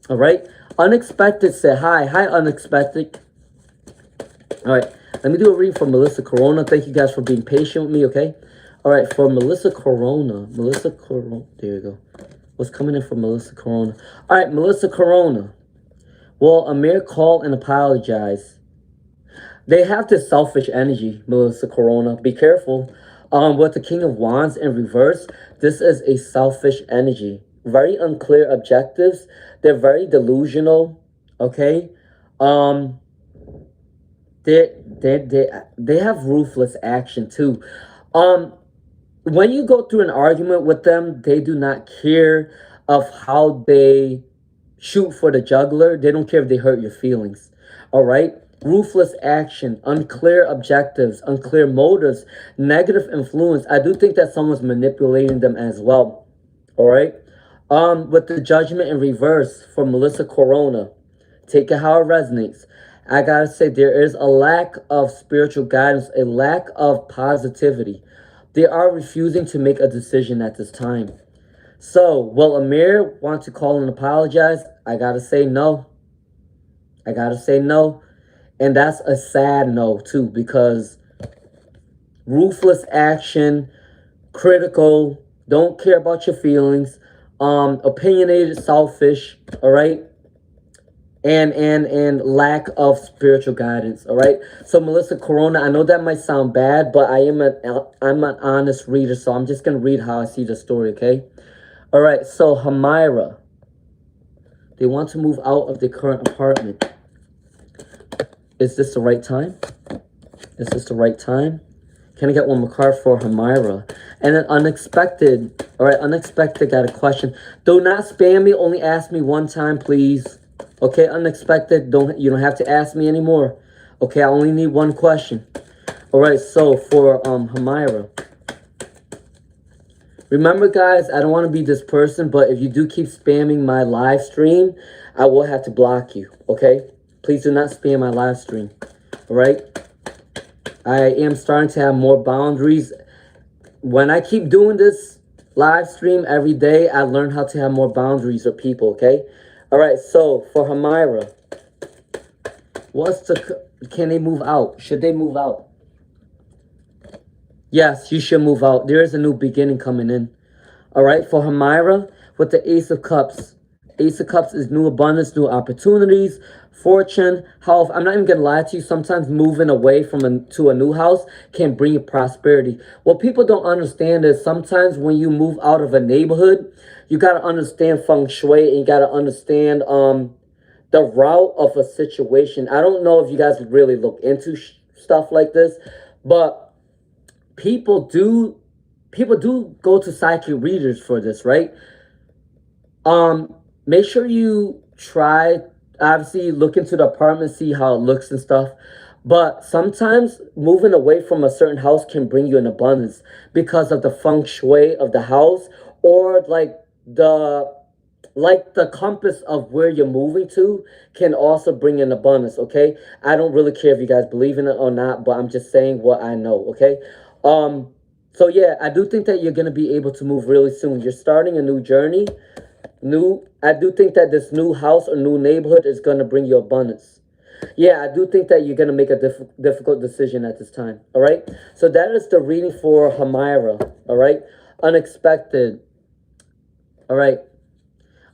Speaker 1: All right. Unexpected said hi. Hi, Unexpected. All right. Let me do a reading for Melissa Corona. Thank you guys for being patient with me, okay? All right. For Melissa Corona. Melissa Corona. There you go. What's coming in for Melissa Corona? All right. Melissa Corona. Well, Amir called and apologized. They have this selfish energy, Melissa Corona. Be careful. With the King of Wands in reverse, this is a selfish energy. Very unclear objectives. They're very delusional. Okay. They have ruthless action too. When you go through an argument with them, they do not care of how they shoot for the jugular. They don't care if they hurt your feelings. All right. Ruthless action, unclear objectives, unclear motives, negative influence. I do think that someone's manipulating them as well. All right. With the Judgment in reverse for Melissa Corona, take it how it resonates. I gotta say there is a lack of spiritual guidance, a lack of positivity. They are refusing to make a decision at this time. So, will Amir want to call and apologize? I gotta say no. I gotta say no. And that's a sad no, too, because ruthless action, critical, don't care about your feelings, opinionated, selfish, all right? And lack of spiritual guidance, all right? So, Melissa Corona, I know that might sound bad, but I'm an honest reader, so I'm just going to read how I see the story, okay? All right, so Hamira, they want to move out of the current apartment. Is this the right time? Is this the right time? Can I get one more card for Hamira? And then Unexpected. All right, Unexpected got a question. Do not spam me. Only ask me one time, please. Okay, Unexpected. You don't have to ask me anymore. Okay, I only need one question. All right, so for Hamira. Remember, guys, I don't want to be this person, but if you do keep spamming my live stream, I will have to block you, okay? Please do not spam my live stream, all right? I am starting to have more boundaries. When I keep doing this live stream every day, I learn how to have more boundaries with people, okay? All right, so for Hamira, can they move out? Should they move out? Yes, you should move out. There is a new beginning coming in. All right, for Hamira, with the Ace of Cups. Ace of Cups is new abundance, new opportunities, fortune, health. I'm not even going to lie to you. Sometimes moving away to a new house can bring you prosperity. What people don't understand is sometimes when you move out of a neighborhood, you got to understand feng shui and you got to understand the route of a situation. I don't know if you guys really look into stuff like this, but people do go to psychic readers for this, right? Make sure you try, obviously, look into the apartment, see how it looks and stuff. But sometimes moving away from a certain house can bring you an abundance because of the feng shui of the house, or like the compass of where you're moving to can also bring in abundance, okay? I don't really care if you guys believe in it or not, but I'm just saying what I know, okay? So yeah, I do think that you're going to be able to move really soon. You're starting a new journey. I do think that this new house or new neighborhood is going to bring you abundance. Yeah, I do think that you're going to make a difficult decision at this time. All right. So that is the reading for Hamira. All right. Unexpected. All right.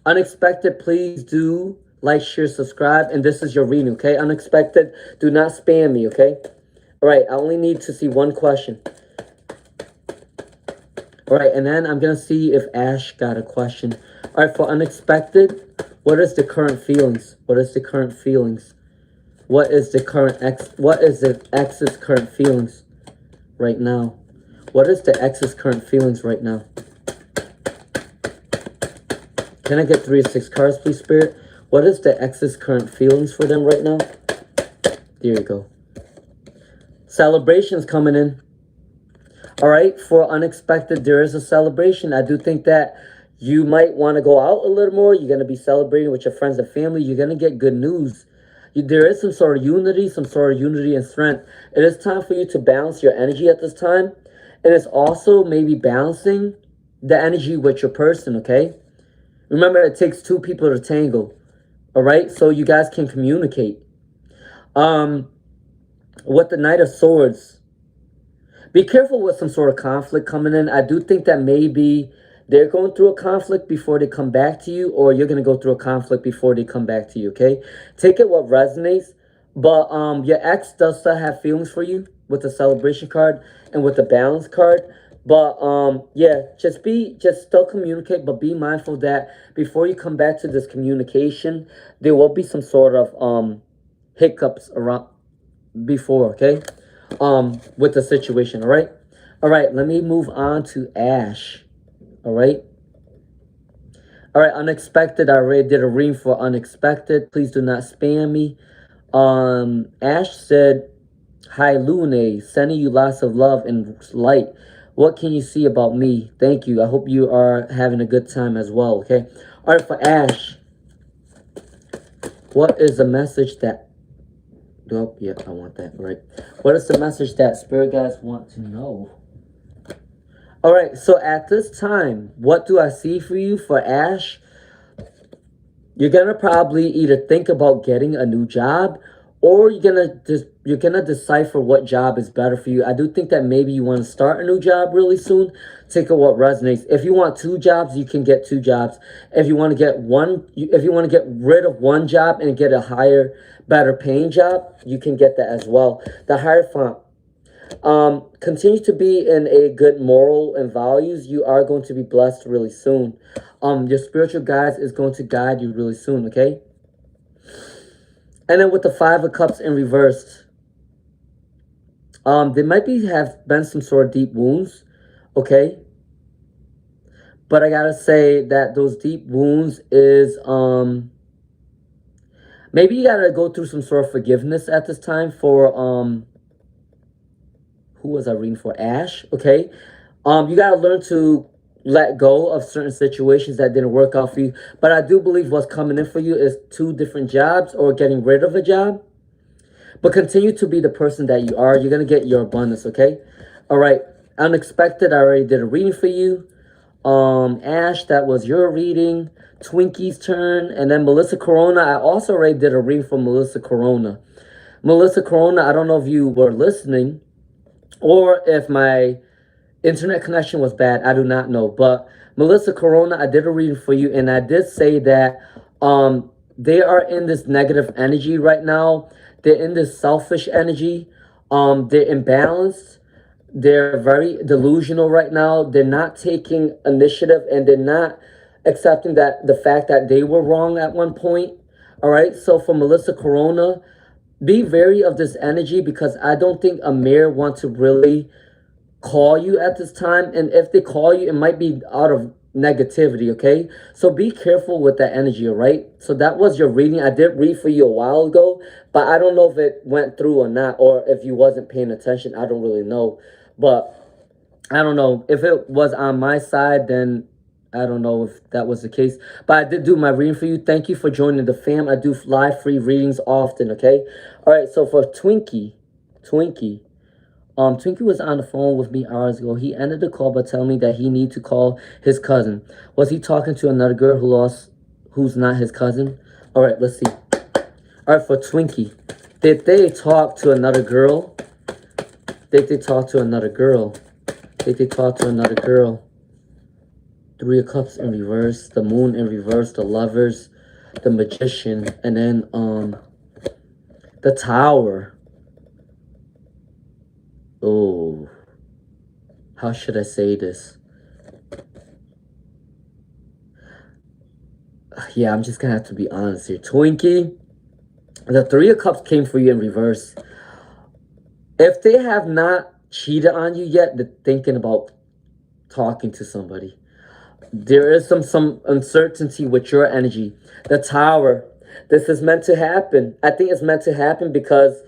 Speaker 1: Unexpected, please do like, share, subscribe. And this is your reading. Okay. Unexpected. Do not spam me. Okay. All right. I only need to see one question. All right. And then I'm going to see if Ash got a question. All right, for Unexpected, what is the current feelings? What is the current feelings? What is the ex's current feelings right now? What is the ex's current feelings right now? Can I get 3 of 6 cards, please, Spirit? What is the ex's current feelings for them right now? There you go. Celebrations coming in. All right, for unexpected, there is a celebration. I do think that you might want to go out a little more. You're going to be celebrating with your friends and family. You're going to get good news. There is some sort of unity and strength. It is time for you to balance your energy at this time. And it's also maybe balancing the energy with your person, okay? Remember, it takes 2 people to tangle, all right? So you guys can communicate. With the Knight of Swords, be careful with some sort of conflict coming in. I do think that maybe they're going through a conflict before they come back to you, or you're going to go through a conflict before they come back to you, okay? Take it what resonates. But your ex does still have feelings for you with the celebration card and with the balance card. But yeah, just still communicate, but be mindful that before you come back to this communication, there will be some sort of hiccups around before, okay? With the situation, all right? All right, let me move on to Ash. All right. All right, unexpected. I already did a reading for unexpected. Please do not spam me. Ash said, "Hi, Lune, sending you lots of love and light. What can you see about me? Thank you. I hope you are having a good time as well." Okay. All right, for Ash, what is the message that? Oh, yeah, I want that. Right. What is the message that spirit guides want to know? All right, so at this time, what do I see for you for Ash? You're gonna probably either think about getting a new job, or you're gonna decipher what job is better for you. I do think that maybe you want to start a new job really soon. Take it what resonates. If you want 2 jobs, you can get 2 jobs. If you want to get if you want to get rid of one job and get a higher, better paying job, you can get that as well. The Hierophant. Continue to be in a good moral and values. You are going to be blessed really soon. Your spiritual guides is going to guide you really soon, okay? And then with the 5 of Cups in reverse, there might have been some sort of deep wounds, okay? But I gotta say that those deep wounds is, maybe you gotta go through some sort of forgiveness at this time for, who was I reading for? Ash, okay? You gotta learn to let go of certain situations that didn't work out for you. But I do believe what's coming in for you is 2 different jobs or getting rid of a job. But continue to be the person that you are. You're going to get your abundance, okay? All right. Unexpected, I already did a reading for you. Ash, that was your reading. Twinkie's turn. And then Melissa Corona, I also already did a reading for Melissa Corona. Melissa Corona, I don't know if you were listening or if my internet connection was bad. I do not know. But Melissa Corona, I did a reading for you. And I did say that they are in this negative energy right now. They're in this selfish energy. They're imbalanced. They're very delusional right now. They're not taking initiative and they're not accepting that the fact that they were wrong at one point. All right. So for Melissa Corona, be wary of this energy because I don't think Amir wants to really call you at this time. And if they call you, it might be out of negativity, okay? So be careful with that energy, all right? So that was your reading. I did read for you a while ago, but I don't know if it went through or not, or if you wasn't paying attention. I don't really know. But I don't know. If it was on my side, then I don't know if that was the case. But I did do my reading for you. Thank you for joining the fam. I do live free readings often, okay? All right, so for Twinkie, Twinkie was on the phone with me hours ago. He ended the call by telling me that he need to call his cousin. Was he talking to another girl who's not his cousin? All right, let's see. All right, for Twinkie, did they talk to another girl? Did they talk to another girl? Did they talk to another girl? 3 of Cups in reverse, the Moon in reverse, the Lovers, the Magician, and then the Tower. Oh, how should I say this? Yeah, I'm just gonna have to be honest here. Twinkie, the 3 of Cups came for you in reverse. If they have not cheated on you yet, they're thinking about talking to somebody. There is some uncertainty with your energy. The Tower. This is meant to happen. I think it's meant to happen because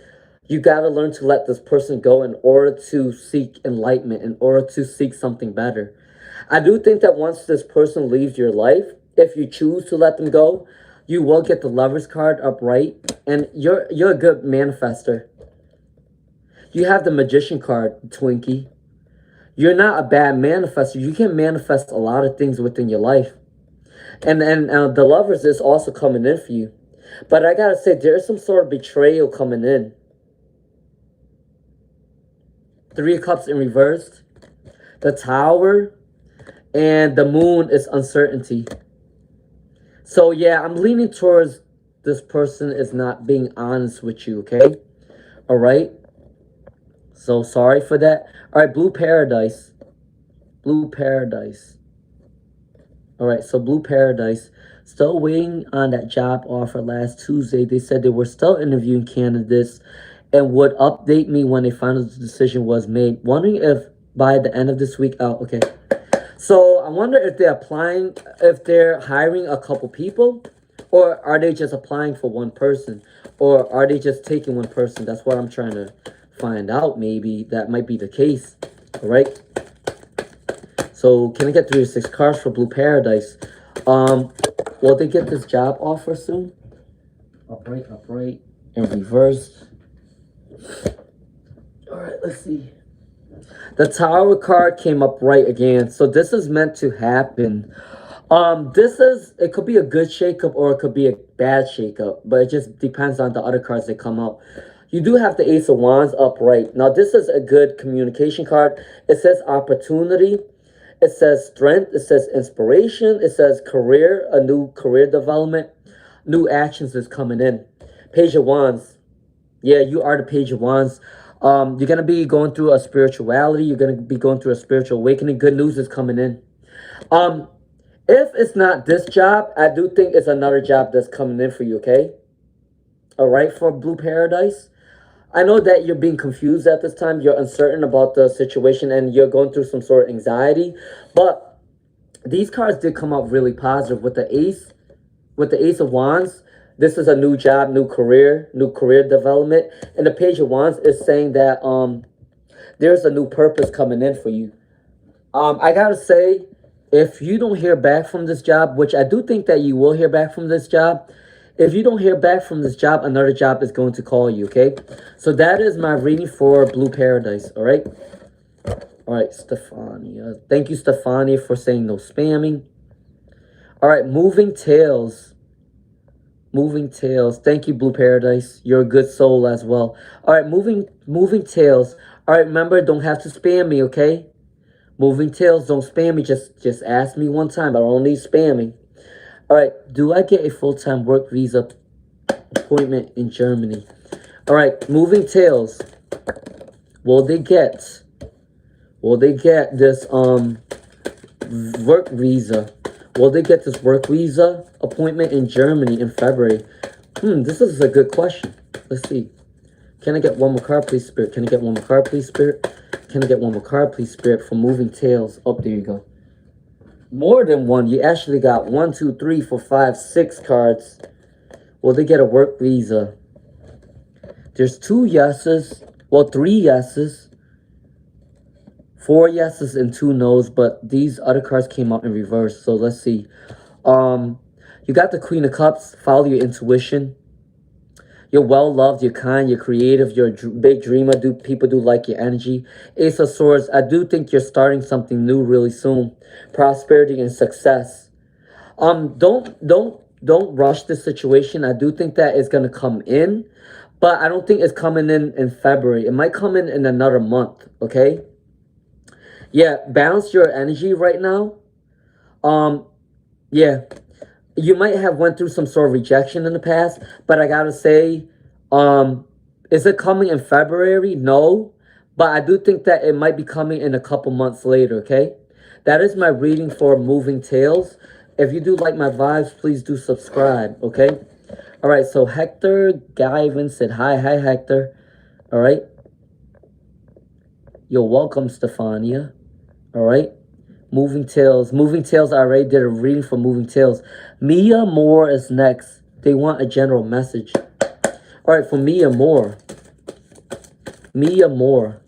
Speaker 1: you got to learn to let this person go in order to seek enlightenment, in order to seek something better. I do think that once this person leaves your life, if you choose to let them go, you will get the Lover's card upright, and you're a good manifester. You have the Magician card, Twinkie. You're not a bad manifester. You can manifest a lot of things within your life. And the Lovers is also coming in for you. But I gotta say, there's some sort of betrayal coming in. Three of Cups in reversed. The Tower. And the Moon is uncertainty. So yeah, I'm leaning towards this person is not being honest with you, okay? All right? So sorry for that. All right, Blue Paradise. Blue Paradise. All right, so Blue Paradise. Still waiting on that job offer last Tuesday. They said they were still interviewing candidates and would update me when a final decision was made. Wondering if by the end of this week, oh, okay. So I wonder if they're applying, if they're hiring a couple people, or are they just applying for one person, or are they just taking one person? That's what I'm trying to find out. Maybe that might be the case. All right. So can I get 3 or 6 cards for Blue Paradise? Will they get this job offer soon? Upright, and reverse. All right, let's see. The Tower card came up right again. So this is meant to happen. It could be a good shakeup or it could be a bad shakeup, but it just depends on the other cards that come out. You do have the Ace of Wands upright. Now this is a good communication card. It says opportunity. It says strength. It says inspiration. It says career, a new career development. New actions is coming in. Page of Wands. Yeah, you are the Page of Wands. You're going to be going through a spirituality. You're going to be going through a spiritual awakening. Good news is coming in. If it's not this job, I do think it's another job that's coming in for you, okay? All right, for Blue Paradise. I know that you're being confused at this time. You're uncertain about the situation and you're going through some sort of anxiety. But these cards did come out really positive with the Ace. With the Ace of Wands, this is a new job, new career development. And the Page of Wands is saying that there's a new purpose coming in for you. I gotta say, if you don't hear back from this job, which I do think that you will hear back from this job, if you don't hear back from this job, another job is going to call you, okay? So that is my reading for Blue Paradise, all right? All right, Stefania. Thank you, Stefania, for saying no spamming. All right, Moving Tails. Moving Tails. Thank you, Blue Paradise. You're a good soul as well. All right, Moving Tails. All right, remember, don't have to spam me, okay? Moving Tails, don't spam me. Just ask me one time. I don't need spamming. All right, do I get a full-time work visa appointment in Germany? All right, Moving Tails. Will they get this work visa? Will they get this work visa appointment in Germany in February? This is a good question. Let's see. Can I get one more card, please, Spirit? Can I get one more card, please, Spirit? Can I get one more card, please, Spirit, for Moving Tails? Oh, there you go. More than one. You actually got 1, 2, 3, 4, 5, 6 cards. Will they get a work visa? There's 2 yeses. Well, 3 yeses. 4 yeses and 2 no's. But these other cards came out in reverse. So let's see. You got the Queen of Cups. Follow your intuition. You're well-loved, you're kind, you're creative, you're a big dreamer. People do like your energy. Ace of Swords, I do think you're starting something new really soon. Prosperity and success. Don't rush this situation. I do think that it's going to come in, but I don't think it's coming in February. It might come in another month, okay? Yeah, balance your energy right now. Yeah. You might have went through some sort of rejection in the past, but I gotta say, is it coming in February? No, but I do think that it might be coming in a couple months later, okay? That is my reading for Moving Tails. If you do like my vibes, please do subscribe, okay? All right, so Hector Guyvan said, hi Hector. All right. You're welcome, Stefania. All right. Moving Tails. Moving Tails, I already did a reading for Moving Tails. Mia Moore is next. They want a general message. All right, for Mia Moore. Mia Moore.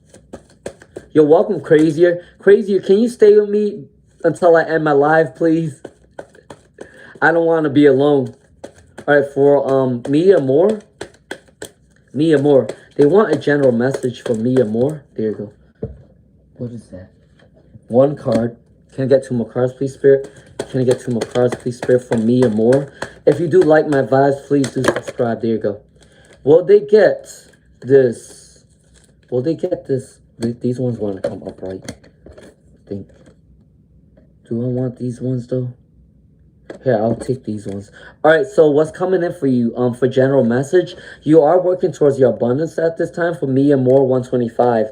Speaker 1: You're welcome, Crazier. Crazier, can you stay with me until I end my live, please? I don't want to be alone. All right, for Mia Moore. Mia Moore. They want a general message for Mia Moore. There you go. What is that? One card. Can I get 2 more cards, please, Spirit? Can I get 2 more cards, please, Spirit, for Mia Moore? If you do like my vibes, please do subscribe. There you go. Will they get this? Will they get this? These ones want to come upright. I think. Do I want these ones, though? Here, I'll take these ones. All right, so what's coming in for you? For general message, you are working towards your abundance at this time. For Mia Moore, 125.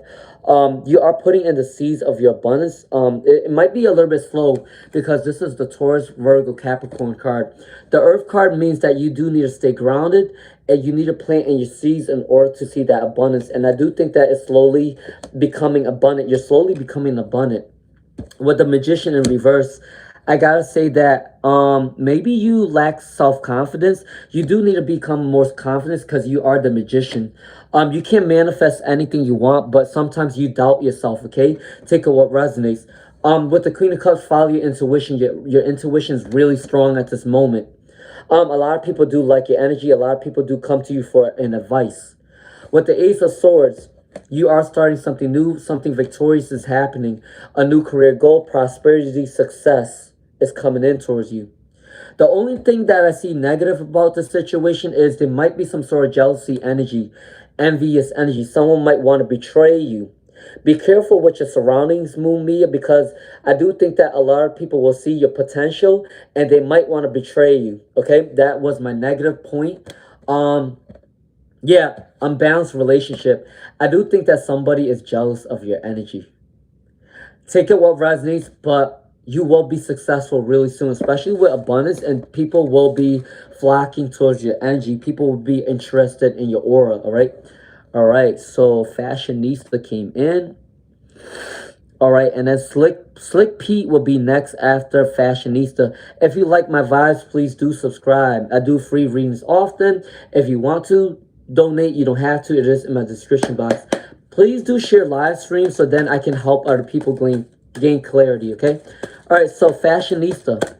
Speaker 1: You are putting in the seeds of your abundance. It might be a little bit slow because this is the Taurus, Virgo, Capricorn card. The Earth card means that you do need to stay grounded and you need to plant in your seeds in order to see that abundance. And I do think that it's slowly becoming abundant. You're slowly becoming abundant. With the Magician in reverse, I gotta say that maybe you lack self-confidence. You do need to become more confident because you are the Magician. You can't manifest anything you want, but sometimes you doubt yourself, okay? Take it what resonates. With the Queen of Cups, follow your intuition. Your intuition is really strong at this moment. A lot of people do like your energy. A lot of people do come to you for an advice. With the Ace of Swords, you are starting something new. Something victorious is happening. A new career goal, prosperity, success is coming in towards you. The only thing that I see negative about this situation is there might be some sort of jealousy energy, envious energy. Someone might want to betray you. Be careful with your surroundings, Moon Mia, because I do think that a lot of people will see your potential and they might want to betray you. Okay, that was my negative point. Yeah, unbalanced relationship. I do think that somebody is jealous of your energy. Take it what resonates, but you will be successful really soon, especially with abundance, and people will be flocking towards your energy. People will be interested in your aura, all right? All right, so Fashionista came in. All right, and then Slick Pete will be next after Fashionista. If you like my vibes, please do subscribe. I do free readings often. If you want to donate, you don't have to. It is in my description box. Please do share live stream so then I can help other people gain clarity, okay? All right, so Fashionista.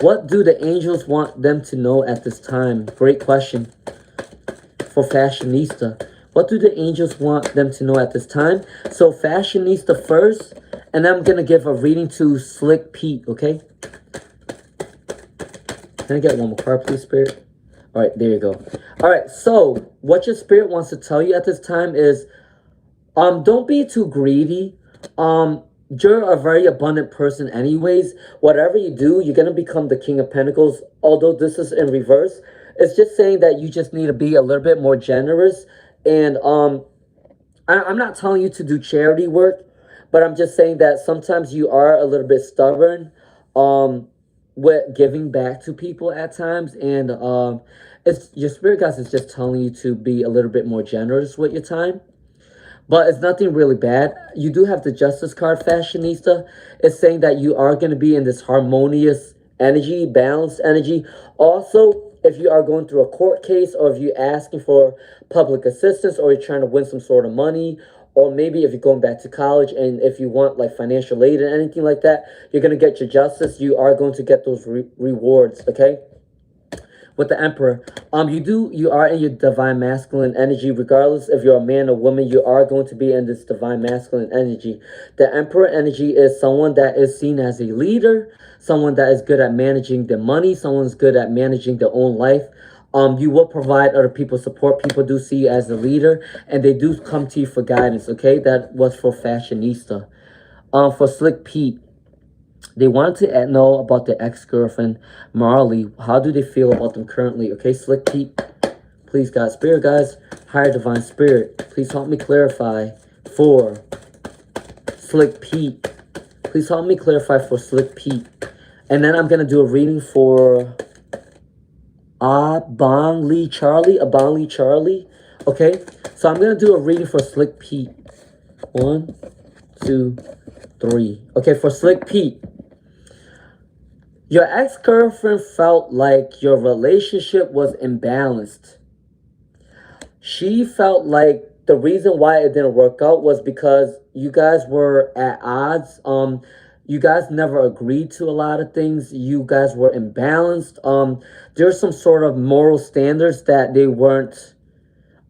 Speaker 1: What do the angels want them to know at this time? Great question for Fashionista. What do the angels want them to know at this time? So Fashionista first, and then I'm going to give a reading to Slick Pete, okay? Can I get one more card, please, Spirit? All right, there you go. All right, so what your Spirit wants to tell you at this time is, don't be too greedy. You're a very abundant person anyways. Whatever you do, you're going to become the King of Pentacles. Although this is in reverse, it's just saying that you just need to be a little bit more generous. And I'm not telling you to do charity work, but I'm just saying that sometimes you are a little bit stubborn with giving back to people at times. And it's your Spirit guides is just telling you to be a little bit more generous with your time. But it's nothing really bad. You do have the Justice card, Fashionista. It's saying that you are going to be in this harmonious energy, balanced energy. Also, if you are going through a court case, or if you're asking for public assistance, or you're trying to win some sort of money, or maybe if you're going back to college and if you want like financial aid or anything like that, you're going to get your justice. You are going to get those rewards, okay? With the Emperor, you are in your divine masculine energy. Regardless if you're a man or woman, you are going to be in this divine masculine energy. The Emperor energy is someone that is seen as a leader, someone that is good at managing their money, someone's good at managing their own life. You will provide other people support. People do see you as a leader, and they do come to you for guidance, okay? That was for Fashionista. For Slick Pete, they want to know about their ex-girlfriend, Marley. How do they feel about them currently? Okay, Slick Pete, please, God, Spirit guys, higher divine spirit, please help me clarify for Slick Pete. Please help me clarify for Slick Pete. And then I'm going to do a reading for Abangli Charlie. Okay, so I'm going to do a reading for Slick Pete. 1, 2, 3. Okay, for Slick Pete. Your ex-girlfriend felt like your relationship was imbalanced. She felt like the reason why it didn't work out was because you guys were at odds. You guys never agreed to a lot of things. You guys were imbalanced. There's some sort of moral standards that they weren't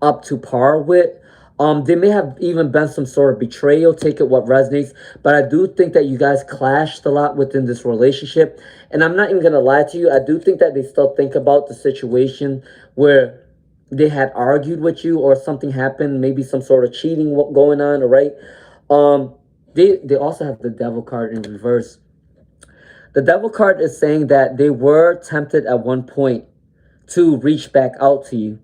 Speaker 1: up to par with. There may have even been some sort of betrayal, take it what resonates, but I do think that you guys clashed a lot within this relationship. And I'm not even going to lie to you, I do think that they still think about the situation where they had argued with you or something happened, maybe some sort of cheating going on, all right? They also have the devil card in reverse. The devil card is saying that they were tempted at one point to reach back out to you.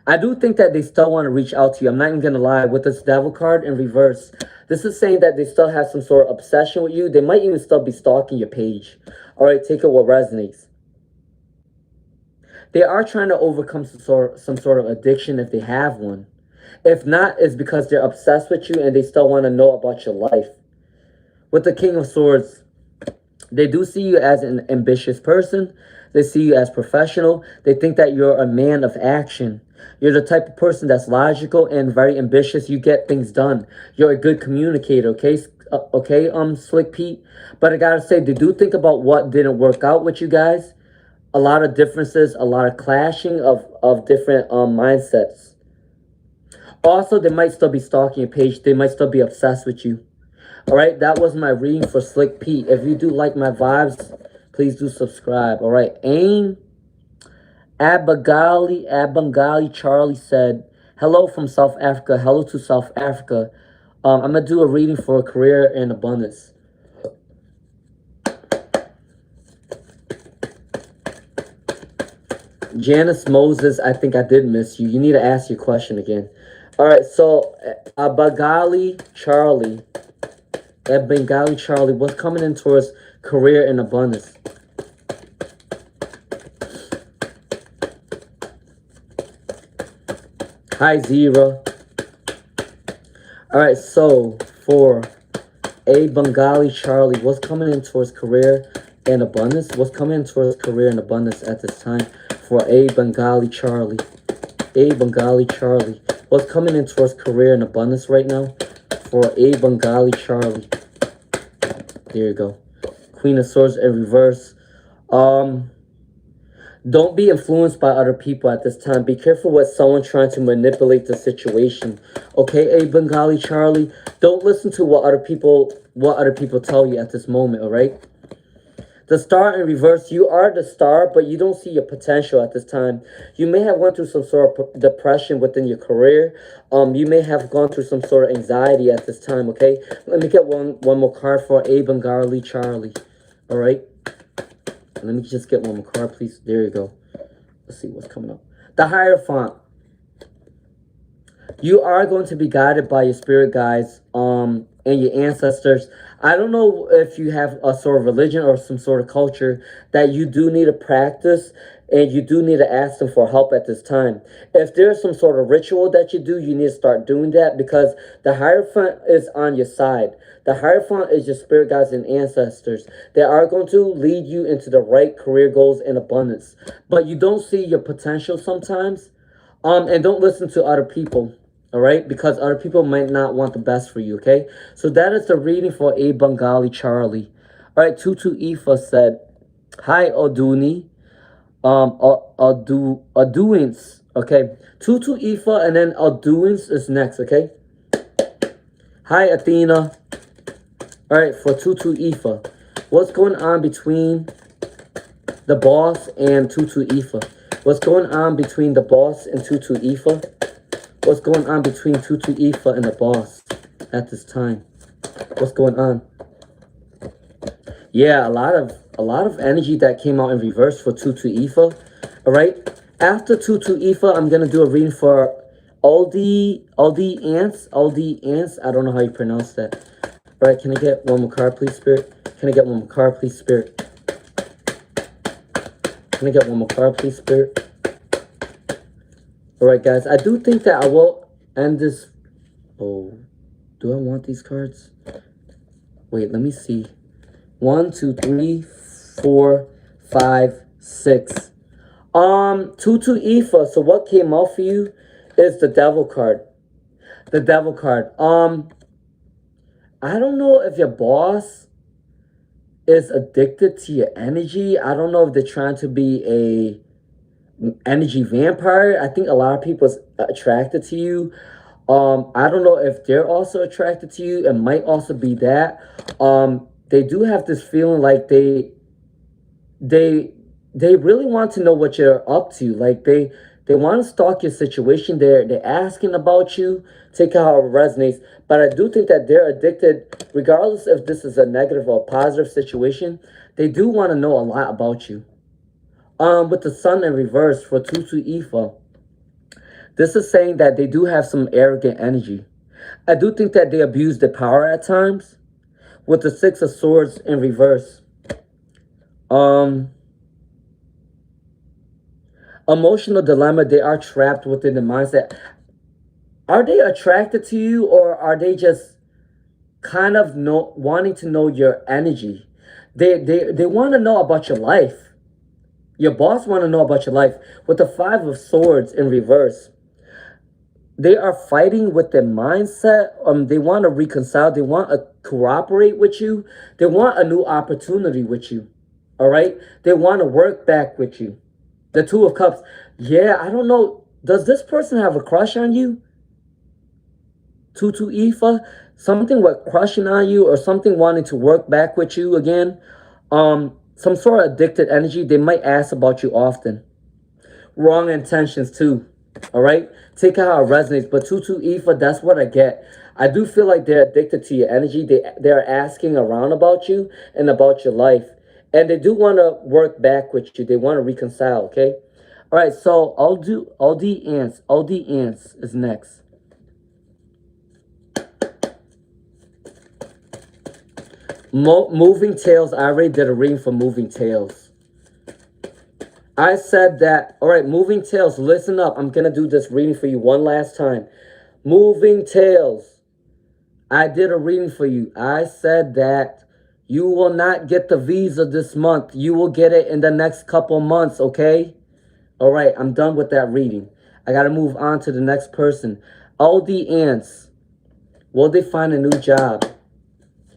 Speaker 1: I do think that they still want to reach out to you. I'm not even going to lie. With this devil card in reverse, this is saying that they still have some sort of obsession with you. They might even still be stalking your page. All right, take it what resonates. They are trying to overcome some sort of addiction if they have one. If not, it's because they're obsessed with you and they still want to know about your life. With the King of Swords, they do see you as an ambitious person. They see you as professional. They think that you're a man of action. You're the type of person that's logical and very ambitious. You get things done. You're a good communicator, okay? Slick Pete. But I gotta say, they do think about what didn't work out with you guys. A lot of differences, a lot of clashing of different mindsets. Also, they might still be stalking your page. They might still be obsessed with you. All right, that was my reading for Slick Pete. If you do like my vibes, please do subscribe. All right, Aim Abangali Charlie said, hello from South Africa. Hello to South Africa. I'm going to do a reading for a career in abundance. Janice Moses, I think I did miss you. You need to ask your question again. All right, so Abangali Charlie, what's coming in towards career in abundance? Hi, Zira. All right, so for a Bengali Charlie, what's coming in towards career and abundance? What's coming in towards career and abundance at this time for a Bengali Charlie? A Bengali Charlie. What's coming in towards career and abundance right now for a Bengali Charlie? There you go. Queen of Swords in reverse. Don't be influenced by other people at this time. Be careful with someone trying to manipulate the situation. Okay, a Bengali Charlie. Don't listen to what other people tell you at this moment, all right? The Star in reverse, you are the star, but you don't see your potential at this time. You may have gone through some sort of depression within your career. You may have gone through some sort of anxiety at this time, okay? Let me get one more card for a Bengali Charlie, all right? Let me just get one more card, please. There you go. Let's see what's coming up. The Hierophant. You are going to be guided by your spirit guides and your ancestors. I don't know if you have a sort of religion or some sort of culture that you do need to practice and you do need to ask them for help at this time. If there's some sort of ritual that you do, you need to start doing that because the Hierophant is on your side. The Hierophant is your spirit guides and ancestors. They are going to lead you into the right career goals and abundance. But you don't see your potential sometimes. And don't listen to other people. All right, because other people might not want the best for you, okay? So that is the reading for a Bengali Charlie. All right, Tutu Ifa said, hi, Oduni. Aduins, okay? Tutu Ifa and then Aduins is next, okay? Hi, Athena. All right, for Tutu Ifa. What's going on between the boss and Tutu Ifa? What's going on between the boss and Tutu Ifa? What's going on between Tutu Ifa and the boss at this time? What's going on? Yeah, a lot of energy that came out in reverse for Tutu Ifa. All right. After Tutu Ifa, I'm gonna do a reading for Aldi Ants. I don't know how you pronounce that. All right. Can I get one more card, please, Spirit? Can I get one more card, please, Spirit? Can I get one more card, please, Spirit? All right, guys. I do think that I will end this. Oh, do I want these cards? Wait, let me see. 1, 2, 3, 4, 5, 6. 2 Aoife. So what came out for you is the devil card. The devil card. I don't know if your boss is addicted to your energy. I don't know if they're trying to be a energy vampire. I think a lot of people is attracted to you. I don't know if they're also attracted to you. It might also be that. They do have this feeling like they they really want to know what you're up to. Like they want to stalk your situation. They're asking about you. Take how it resonates. But I do think that they're addicted, regardless if this is a negative or positive situation. They do want to know a lot about you. With the sun in reverse for 2 Aoife, this is saying that they do have some arrogant energy. I do think that they abuse their power at times. With the 6 of Swords in reverse, um, emotional dilemma. They are trapped within the mindset. Are they attracted to you, or are they just kind of wanting to know your energy? They want to know about your life. Your boss want to know about your life. With the 5 of Swords in reverse, they are fighting with their mindset. They want to reconcile. They want to cooperate with you. They want a new opportunity with you. All right. They want to work back with you. The 2 of Cups. Yeah, I don't know. Does this person have a crush on you? 2 Aoife. Something with crushing on you, or something wanting to work back with you again. Some sort of addicted energy. They might ask about you often. Wrong intentions too. All right. Take out how it resonates. But 2 Aoife, that's what I get. I do feel like they're addicted to your energy. They're asking around about you and about your life. And they do want to work back with you. They want to reconcile, okay? All right, so all the ants. All the ants is next. Moving tails. I already did a reading for moving tails. I said that, all right, moving tails, listen up. I'm going to do this reading for you one last time. Moving tails, I did a reading for you. I said that you will not get the visa this month. You will get it in the next couple months, okay? All right, I'm done with that reading. I got to move on to the next person. All the ants, will they find a new job?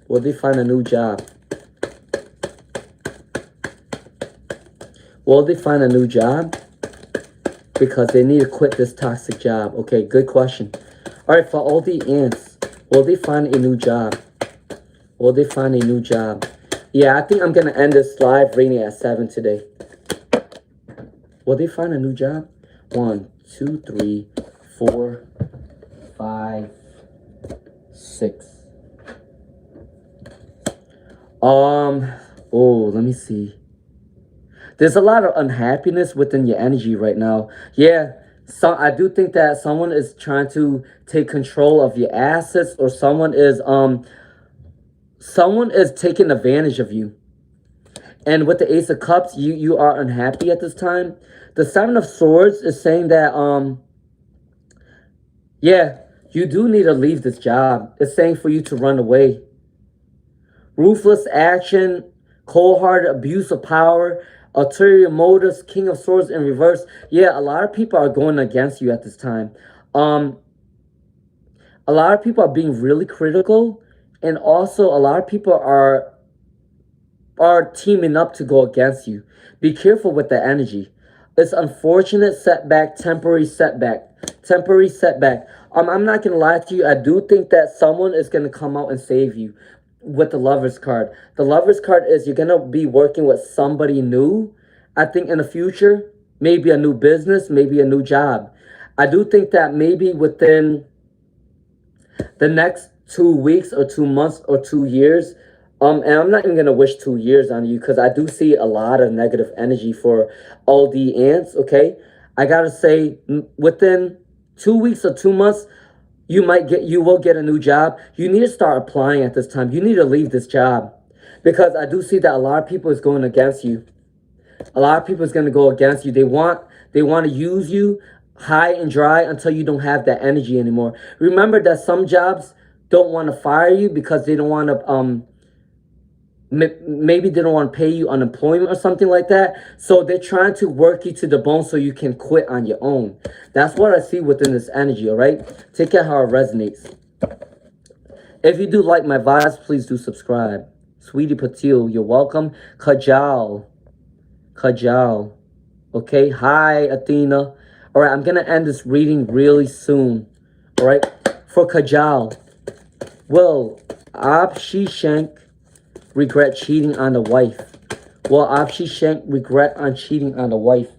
Speaker 1: Will they find a new job? Will they find a new job? Because they need to quit this toxic job. Okay, good question. All right, for all the ants, will they find a new job? Will they find a new job? Yeah, I think I'm going to end this live reading at 7 today. Will they find a new job? 1, 2, 3, 4, 5, 6. Oh, let me see. There's a lot of unhappiness within your energy right now. Yeah, so I do think that someone is trying to take control of your assets, or someone is taking advantage of you. And with the Ace of Cups, you are unhappy at this time. The 7 of Swords is saying that yeah, you do need to leave this job. It's saying for you to run away. Ruthless action, cold-hearted abuse of power, ulterior motives, King of Swords in reverse. Yeah, a lot of people are going against you at this time. A lot of people are being really critical, and also a lot of people are teaming up to go against you. Be careful with the energy. It's unfortunate setback, temporary setback. Temporary setback. I'm not going to lie to you. I do think that someone is going to come out and save you with the Lover's card. The Lover's card is you're going to be working with somebody new, I think, in the future. Maybe a new business, maybe a new job. I do think that maybe within the next 2 weeks or 2 months or 2 years, and I'm not even going to wish 2 years on you, because I do see a lot of negative energy for all the ants, okay? I got to say, within 2 weeks or 2 months, you will get a new job. You need to start applying at this time. You need to leave this job, because I do see that a lot of people is going against you. A lot of people is going to go against you. They want to use you high and dry until you don't have that energy anymore. Remember that some jobs don't want to fire you because they don't want to Maybe they don't want to pay you unemployment or something like that. So they're trying to work you to the bone so you can quit on your own. That's what I see within this energy, all right? Take care how it resonates. If you do like my vibes, please do subscribe. Sweetie Patil, you're welcome. Kajal. Kajal. Okay, hi Athena. All right, I'm going to end this reading really soon. All right, for Kajal. Will Apshi Shank regret cheating on the wife? Will Apshi Shank regret on cheating on the wife?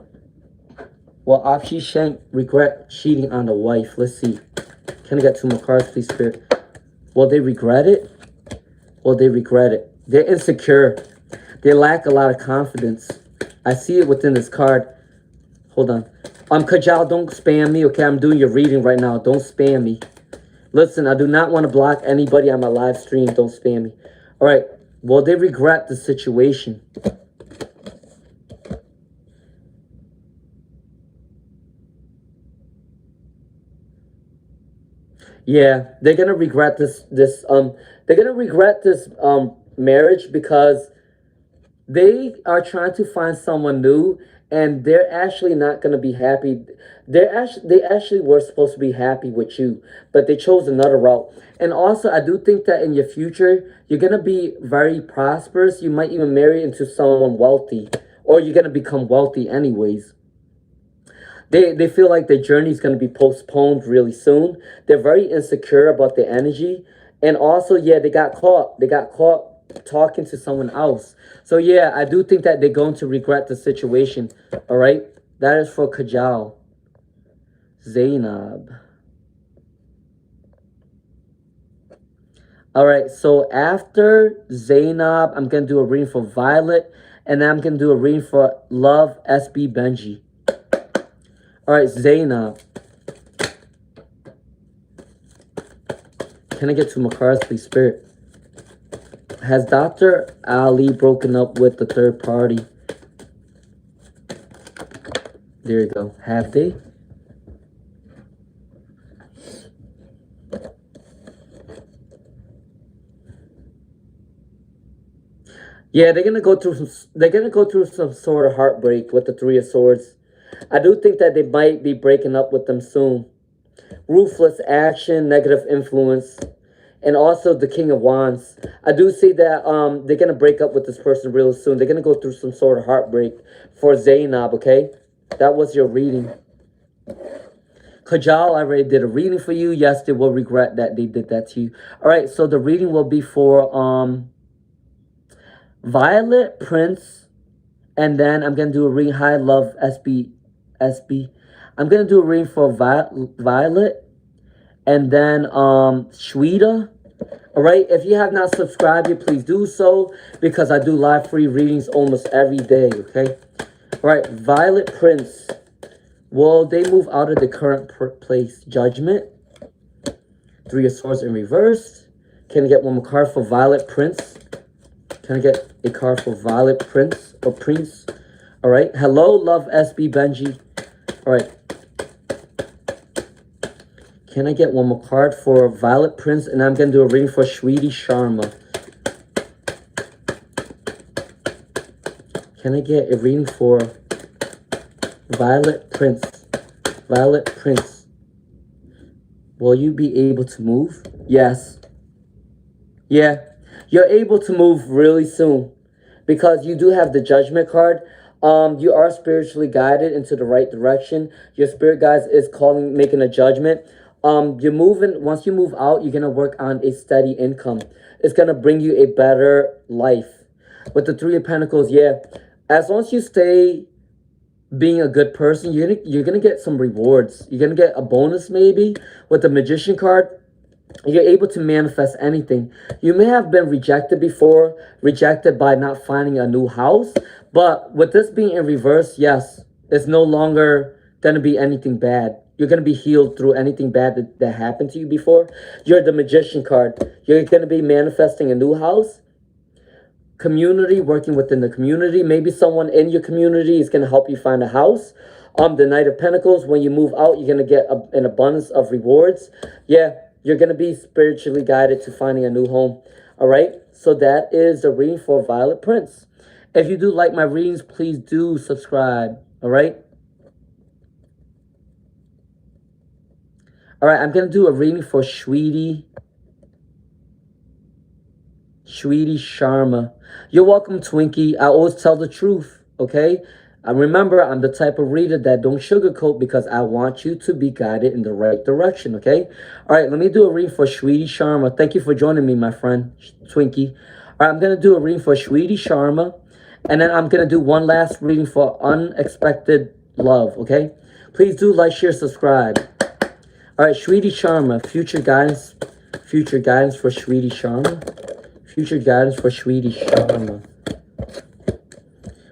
Speaker 1: Will Apshi Shank regret cheating on the wife? Let's see. Can I get two more cards, please, Spirit? Will they regret it? Will they regret it? They're insecure. They lack a lot of confidence. I see it within this card. Hold on. Kajal, don't spam me, okay? I'm doing your reading right now. Don't spam me. Listen, I do not want to block anybody on my live stream. Don't spam me. All right. Will they regret the situation? Yeah, they're gonna regret they're gonna regret this marriage because they are trying to find someone new and they're actually not going to be happy. They actually were supposed to be happy with you, but they chose another route. And also I do think that in your future you're going to be very prosperous. You might even marry into someone wealthy, or you're going to become wealthy anyways. They feel like their journey is going to be postponed really soon. They're very insecure about their energy. And also, yeah, they got caught. They got caught talking to someone else. So, yeah, I do think that they're going to regret the situation. All right? That is for Kajal. Zainab. All right, so after Zainab, I'm going to do a reading for Violet. And then I'm going to do a reading for Love SB Benji. All right, Zainab. Can I get two more cards, please, Spirit? Has Dr. Ali broken up with the third party? There you go. Have they? Yeah, they're gonna go through some sort of heartbreak with the Three of Swords. I do think that they might be breaking up with them soon. Ruthless action, negative influence, and also the King of Wands. I do see that they're going to break up with this person real soon. They're going to go through some sort of heartbreak for Zainab, okay? That was your reading. Kajal, I already did a reading for you. Yes, they will regret that they did that to you. All right, so the reading will be for Violet, Prince, and then I'm going to do a reading. Hi, Love SB. I'm going to do a reading for Violet and then Shweta. All right, if you have not subscribed yet, please do so because I do live free readings almost every day, okay? All right, Violet, Prince. Will they move out of the current place? Judgment. Three of Swords in reverse. Can I get one more card for Violet, Prince? Can I get a card for Violet, Prince or Prince? All right. Hello, Love SB Benji. All right. Can I get one more card for Violet, Prince? And I'm going to do a reading for Shweta Sharma. Can I get a reading for Violet, Prince? Violet, Prince. Will you be able to move? Yes. Yeah. You're able to move really soon because you do have the Judgment card. You are spiritually guided into the right direction. Your spirit guides is making a judgment. You're moving. Once you move out, you're gonna work on a steady income. It's gonna bring you a better life. With the Three of Pentacles, yeah. As long as you stay being a good person, you're gonna get some rewards. You're gonna get a bonus maybe. With the Magician card, you're able to manifest anything. You may have been rejected before, rejected by not finding a new house. But with this being in reverse, yes, it's no longer going to be anything bad. You're going to be healed through anything bad that happened to you before. You're the Magician card. You're going to be manifesting a new house. Community, working within the community. Maybe someone in your community is going to help you find a house. The Knight of Pentacles, when you move out, you're going to get an abundance of rewards. Yeah, you're going to be spiritually guided to finding a new home. All right. So that is the reading for Violet Prince. If you do like my readings, please do subscribe. All right. All right, I'm going to do a reading for Sweetie Sharma. You're welcome, Twinkie. I always tell the truth, okay? Remember, I'm the type of reader that don't sugarcoat because I want you to be guided in the right direction, okay? All right, let me do a reading for Sweetie Sharma. Thank you for joining me, my friend, Twinkie. All right, I'm going to do a reading for Sweetie Sharma, and then I'm going to do one last reading for Unexpected Love, okay? Please do like, share, subscribe. All right, Sweetie Sharma, future guidance for Sweetie Sharma. Future guidance for Sweetie Sharma.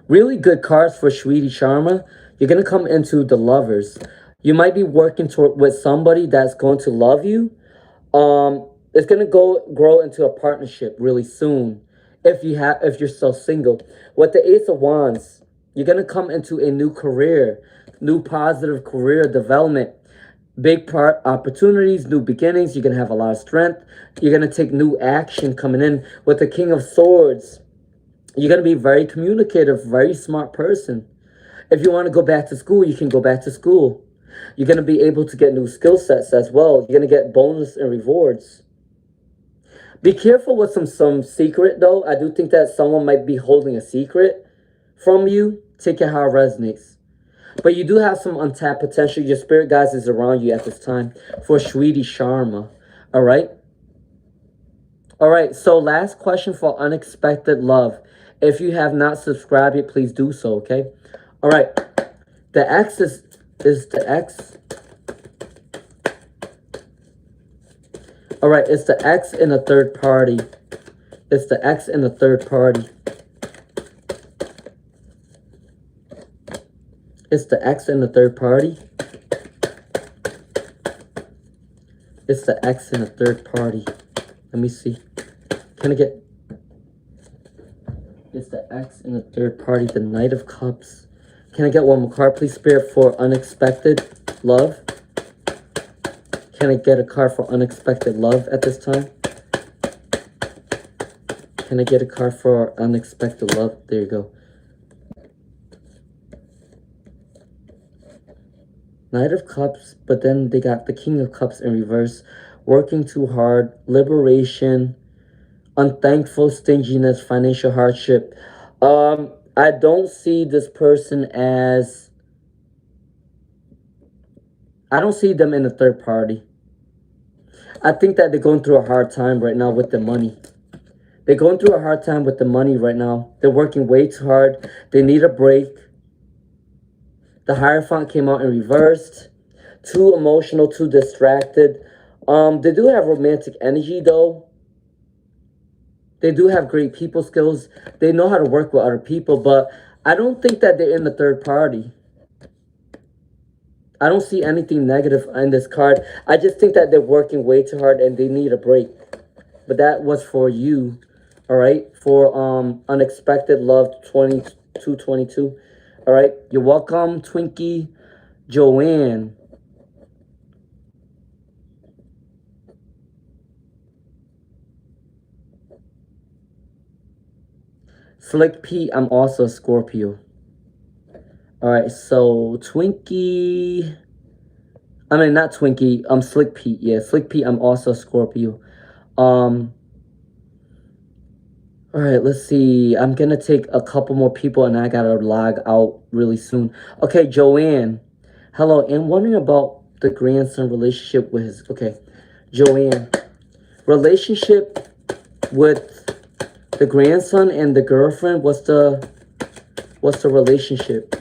Speaker 1: Really good cards for Sweetie Sharma. You're going to come into the lovers. You might be working with somebody that's going to love you. It's going to grow into a partnership really soon. If you're still single. With the Ace of Wands, you're going to come into a new career, new positive career development. Big part opportunities, new beginnings. You're going to have a lot of strength. You're going to take new action coming in. With the King of Swords, you're going to be very communicative, very smart person. If you want to go back to school, you can go back to school. You're going to be able to get new skill sets as well. You're going to get bonus and rewards. Be careful with some secret, though. I do think that someone might be holding a secret from you. Take it how it resonates. But you do have some untapped potential. Your spirit guides is around you at this time for Sweetie Sharma. All right? All right, so last question for Unexpected Love. If you have not subscribed yet, please do so, okay? All right. The X is the X. All right, it's the X in a third party. It's the X in a third party. It's the X in the third party. It's the X in the third party. Let me see. Can I get... It's the X in the third party. The Knight of Cups. Can I get one more card, please, Spirit, for Unexpected Love? Can I get a card for Unexpected Love at this time? Can I get a card for Unexpected Love? There you go. Knight of Cups, but then they got the King of Cups in reverse. Working too hard, liberation, unthankful, stinginess, financial hardship. I don't see this person as... I don't see them in a third party. I think that they're going through a hard time right now with the money. They're going through a hard time with the money right now. They're working way too hard. They need a break. The Hierophant came out in reversed. Too emotional, too distracted. They do have romantic energy, though. They do have great people skills. They know how to work with other people, but I don't think that they're in the third party. I don't see anything negative in this card. I just think that they're working way too hard and they need a break. But that was for you, all right? For Unexpected Love 2222. All right, you're welcome, Twinkie Joanne. Slick Pete, I'm also a Scorpio. All right, so Twinkie... I mean, not Twinkie, Slick Pete. Yeah, Slick Pete, I'm also a Scorpio. All right, let's see. I'm going to take a couple more people and I got to log out really soon. Okay, Joanne. Hello, and wondering about the grandson relationship with his... Okay, Joanne. Relationship with the grandson and the girlfriend. What's the relationship?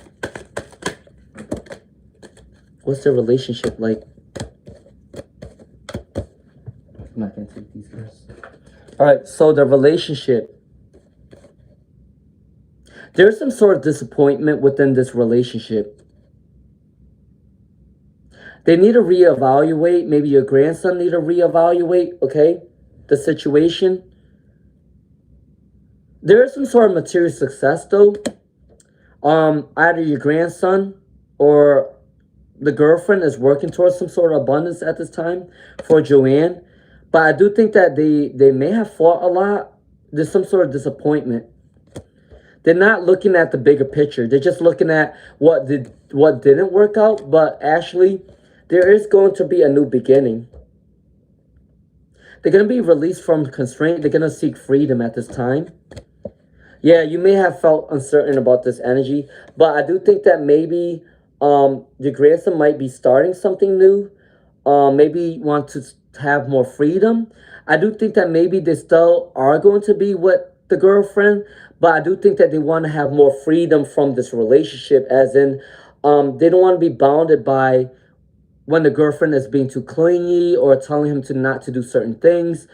Speaker 1: What's the relationship like? I'm not going to take these first. All right, so the relationship. There's some sort of disappointment within this relationship. They need to reevaluate. Maybe your grandson need to reevaluate, okay, the situation. There is some sort of material success, though. Either your grandson or the girlfriend is working towards some sort of abundance at this time for Joanne. But I do think that they may have fought a lot there's some sort of disappointment. They're not looking at the bigger picture. They're just looking at what didn't work out. But actually, there is going to be a new beginning. They're going to be released from constraint. They're going to seek freedom at this time. Yeah, you may have felt uncertain about this energy, but I do think that maybe your grandson might be starting something new. Maybe want to have more freedom. I do think that maybe they still are going to be with the girlfriend, but I do think that they want to have more freedom from this relationship, as in they don't want to be bounded by when the girlfriend is being too clingy or telling him to not to do certain things.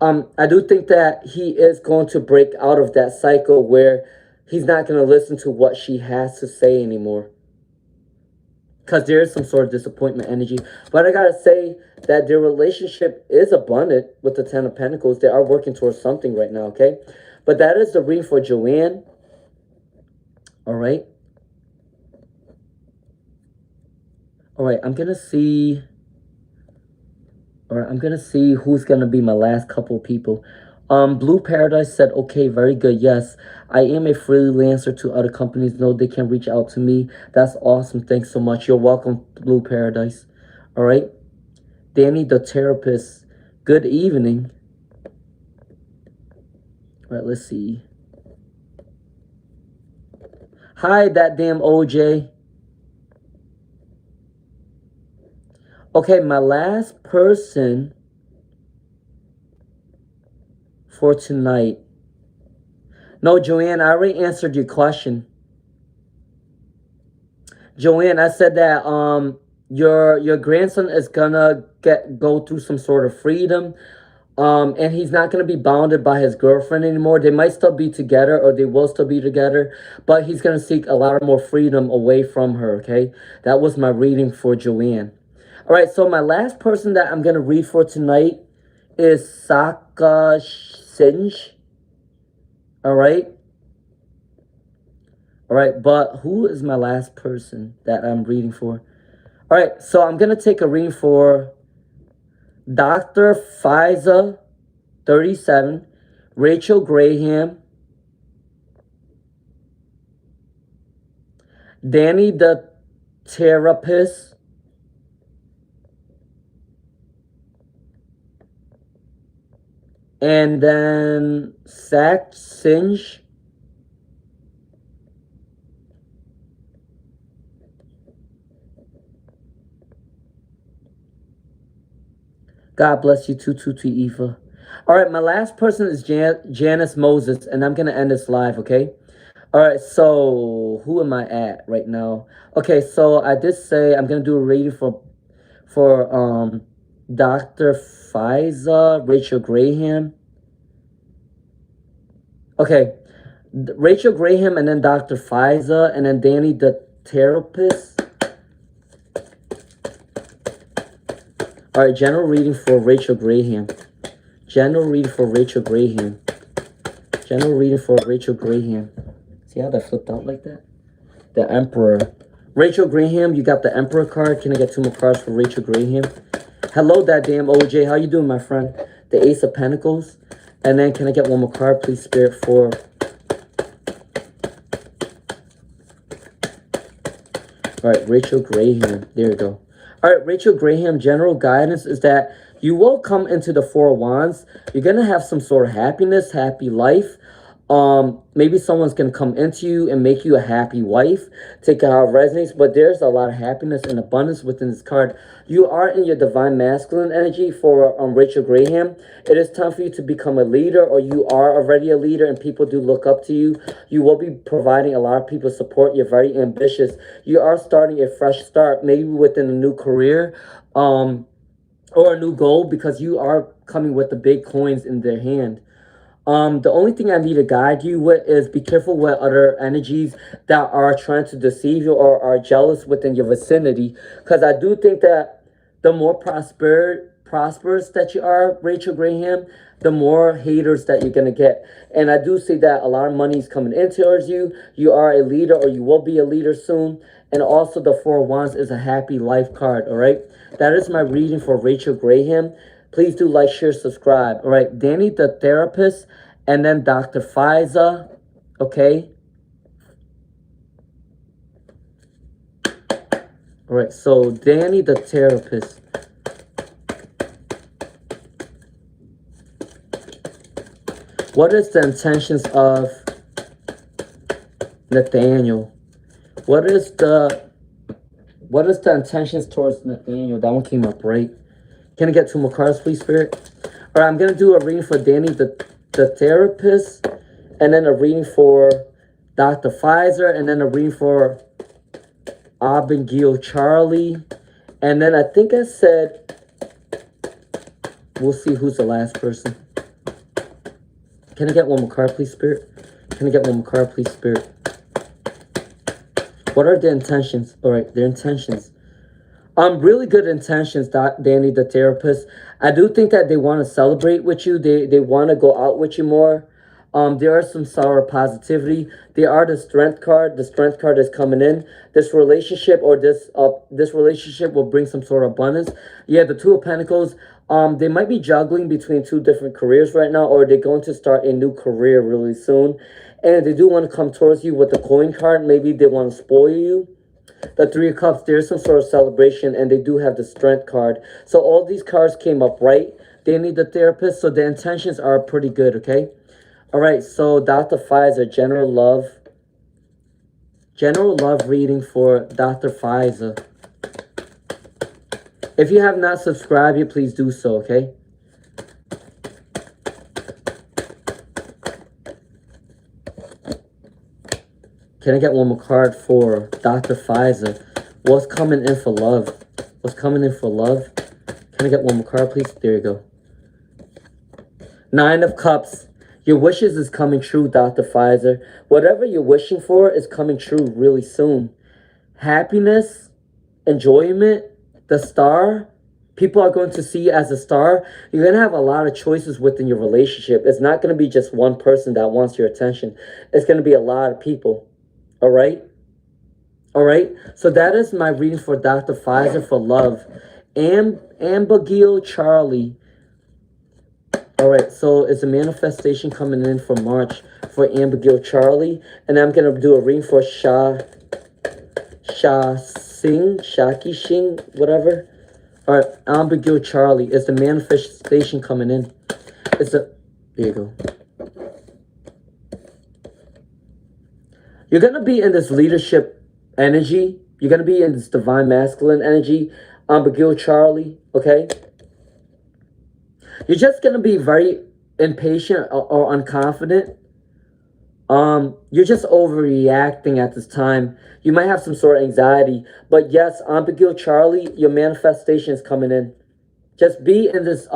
Speaker 1: I do think that he is going to break out of that cycle where he's not going to listen to what she has to say anymore, because there is some sort of disappointment energy. But I gotta say that their relationship is abundant with the Ten of Pentacles. They are working towards something right now, okay? But that is the reading for Joanne. All right. All right, I'm gonna see. All right, I'm gonna see who's gonna be my last couple people. Blue Paradise said, okay, very good. Yes, I am a freelancer to other companies. No, they can reach out to me. That's awesome. Thanks so much. You're welcome, Blue Paradise. All right. Danny, the therapist. Good evening. All right, let's see. Hi, that damn OJ. Okay, my last person for tonight. No, Joanne, I already answered your question. Joanne, I said that your grandson is gonna go through some sort of freedom. And he's not going to be bounded by his girlfriend anymore. They might still be together, or they will still be together, but he's going to seek a lot more freedom away from her, okay? That was my reading for Joanne. All right, so my last person that I'm going to read for tonight is Saka Sinj. All right? All right, but who is my last person that I'm reading for? All right, so I'm going to take a reading for Dr. Fiza, 37, Rachel Graham, Danny the therapist, and then Sak Sinj. God bless you too, Eva. All right, my last person is Janice Moses, and I'm going to end this live, okay? All right, so who am I at right now? Okay, so I did say I'm going to do a reading for Dr. Fiza, Rachel Graham. Okay, Rachel Graham, and then Dr. Fiza, and then Danny the therapist. All right, general reading for Rachel Graham. General reading for Rachel Graham. General reading for Rachel Graham. See how that flipped out like that? The Emperor. Rachel Graham, you got the Emperor card. Can I get 2 more cards for Rachel Graham? Hello, that damn OJ. How you doing, my friend? The Ace of Pentacles. And then can I get 1 more card, please, Spirit, for... All right, Rachel Graham. There you go. All right, Rachel Graham, general guidance is that you will come into the 4 of Wands. You're going to have some sort of happiness, happy life. Maybe someone's going to come into you and make you a happy wife. Take it how it resonates. But there's a lot of happiness and abundance within this card. You are in your divine masculine energy for Rachel Graham. It is time for you to become a leader, or you are already a leader and people do look up to you. You will be providing a lot of people support. You're very ambitious. You are starting a fresh start, maybe within a new career or a new goal, because you are coming with the big coins in their hand. The only thing I need to guide you with is be careful with other energies that are trying to deceive you or are jealous within your vicinity. Because I do think that the more prosperous that you are, Rachel Graham, the more haters that you're going to get. And I do see that a lot of money is coming in towards you. You are a leader, or you will be a leader soon. And also the 4 of Wands is a happy life card, all right? That is my reading for Rachel Graham. Please do like, share, subscribe. All right, Danny the therapist and then Dr. Faiza, okay? All right, so Danny the therapist. What is the intentions of Nathaniel? What is the intentions towards Nathaniel? That one came up, right? Can I get 2 more cards, please, Spirit? All right, I'm going to do a reading for Danny, the therapist, and then a reading for Dr. Pfizer, and then a reading for Abigail Charlie. And then I think I said, we'll see who's the last person. Can I get 1 more card, please, Spirit? Can I get 1 more card, please, Spirit? What are the intentions? All right, their intentions. Really good intentions, Danny the therapist. I do think that they want to celebrate with you. They want to go out with you more. There are some sour positivity. They are the strength card. The strength card is coming in. This relationship or this relationship will bring some sort of abundance. Yeah, the 2 of Pentacles. They might be juggling between 2 different careers right now, or they're going to start a new career really soon. And they do want to come towards you with the coin card. Maybe they want to spoil you. The 3 of Cups, there's some sort of celebration, and they do have the Strength card. So all these cards came up right. They need the therapist, so the intentions are pretty good, okay? All right, so Dr. Pfizer, general love reading for Dr. Pfizer. If you have not subscribed yet, please do so, okay? Can I get 1 more card for Dr. Pfizer? What's coming in for love? What's coming in for love? Can I get 1 more card, please? There you go. 9 of Cups. Your wishes is coming true, Dr. Pfizer. Whatever you're wishing for is coming true really soon. Happiness, enjoyment, the star. People are going to see you as a star. You're going to have a lot of choices within your relationship. It's not going to be just one person that wants your attention. It's going to be a lot of people. All right? All right? So that is my reading for Dr. Pfizer for love. Abigail Charlie. All right, so it's a manifestation coming in for March for Abigail Charlie. And I'm going to do a reading for Shaki Singh, whatever. All right, Abigail Charlie. It's the manifestation coming in. There you go. You're going to be in this leadership energy. You're going to be in this divine masculine energy. Abigail Charlie, okay? You're just going to be very impatient or unconfident. You're just overreacting at this time. You might have some sort of anxiety. But yes, Abigail Charlie, your manifestation is coming in. Just be in this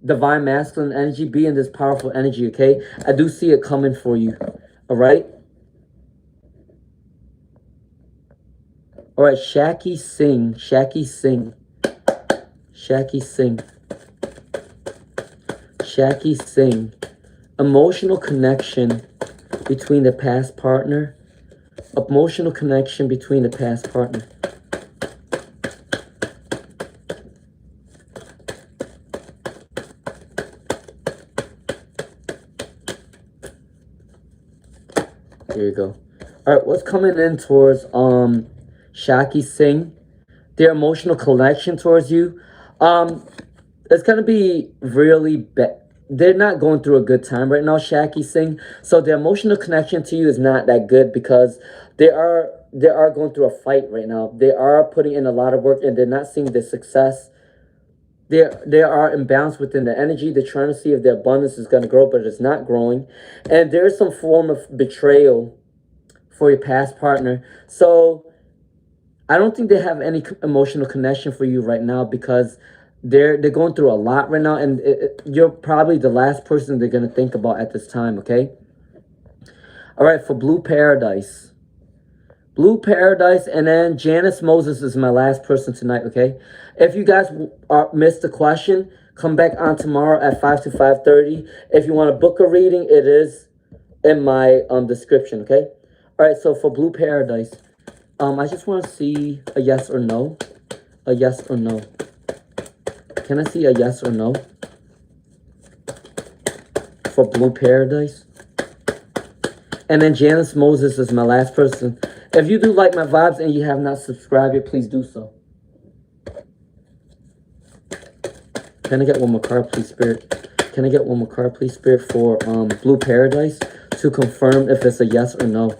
Speaker 1: divine masculine energy. Be in this powerful energy, okay? I do see it coming for you, all right? All right, Shaki Singh. Shaki Singh. Shaki Singh. Shaki Singh. Emotional connection between the past partner. Emotional connection between the past partner. There you go. All right, what's coming in towards Shaki Singh? Their emotional connection towards you. It's going to be really bad. They're not going through a good time right now, Shaki Singh. So the emotional connection to you is not that good because they are going through a fight right now. They are putting in a lot of work and they're not seeing the success. They are imbalanced within the energy. They're trying to see if their abundance is going to grow, but it's not growing. And there is some form of betrayal for your past partner. So I don't think they have any emotional connection for you right now because they're going through a lot right now, and you're probably the last person they're going to think about at this time, okay? All right, for Blue Paradise. Blue Paradise, and then Janice Moses is my last person tonight, okay? If you guys missed the question, come back on tomorrow at 5 to 5:30. If you want to book a reading, it is in my description, okay? All right, so for Blue Paradise, I just want to see a yes or no. A yes or no. Can I see a yes or no? for Blue Paradise. And then Janice Moses is my last person. If you do like my vibes and you have not subscribed yet, please do so. Can I get one more card, please, Spirit? Can I get one more card, please, Spirit, for Blue Paradise to confirm if it's a yes or no?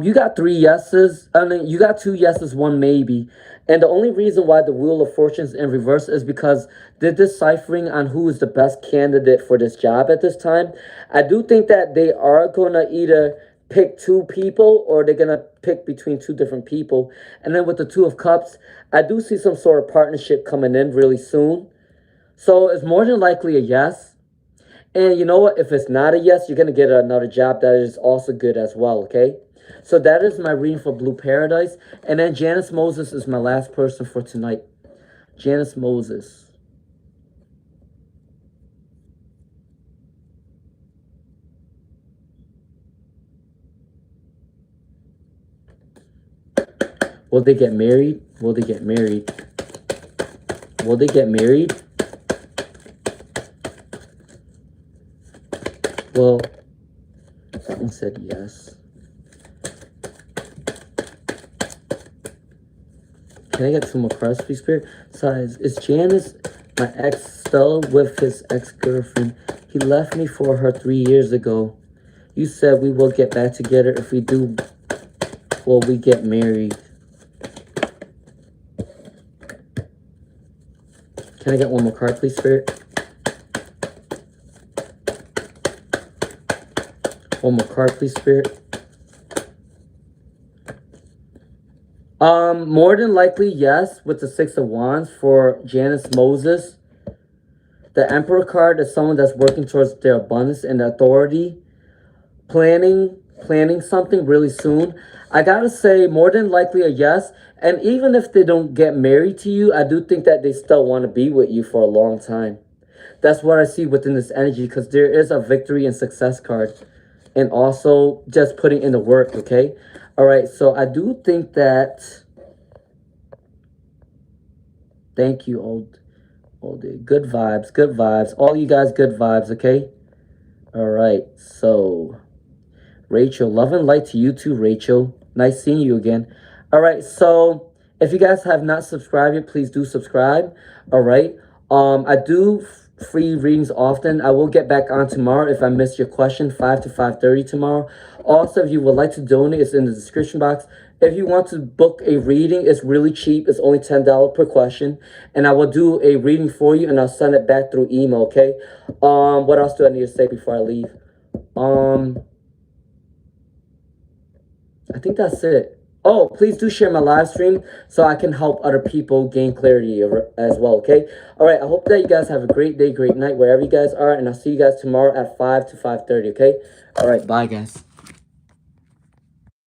Speaker 1: You got 3 yeses. I mean, you got 2 yeses, 1 maybe. And the only reason why the Wheel of Fortune is in reverse is because they're deciphering on who is the best candidate for this job at this time. I do think that they are going to either pick 2 people or they're going to pick between 2 different people. And then with the 2 of Cups, I do see some sort of partnership coming in really soon. So it's more than likely a yes. And you know what? If it's not a yes, you're going to get another job that is also good as well, okay? So that is my reading for Blue Paradise. And then Janice Moses is my last person for tonight. Janice Moses. Will they get married? Will they get married? Will they get married? Well, someone said yes. Can I get 2 more cards, please, Spirit? Size. Is Janice, my ex, still with his ex-girlfriend? He left me for her 3 years ago. You said we will get back together. If we do, will we get married? Can I get 1 more card, please, Spirit? 1 more card, please, Spirit. More than likely, yes, with the 6 of Wands for Janice Moses. The Emperor card is someone that's working towards their abundance and authority. Planning something really soon. I gotta say, more than likely a yes. And even if they don't get married to you, I do think that they still want to be with you for a long time. That's what I see within this energy, because there is a victory and success card. And also just putting in the work, okay? All right, so I do think that... Thank you, old day. Good vibes, good vibes. All you guys, good vibes, okay? All right, so... Rachel, love and light to you too, Rachel. Nice seeing you again. All right, so if you guys have not subscribed yet, please do subscribe. All right. I do free readings often. I will get back on tomorrow if I missed your question, 5 to 5:30 tomorrow. Also, if you would like to donate, it's in the description box. If you want to book a reading, it's really cheap. It's only $10 per question. And I will do a reading for you and I'll send it back through email, okay? What else do I need to say before I leave? I think that's it. Oh, please do share my live stream so I can help other people gain clarity as well, okay? All right, I hope that you guys have a great day, great night, wherever you guys are, and I'll see you guys tomorrow at 5 to 5:30, okay? All right, bye, guys.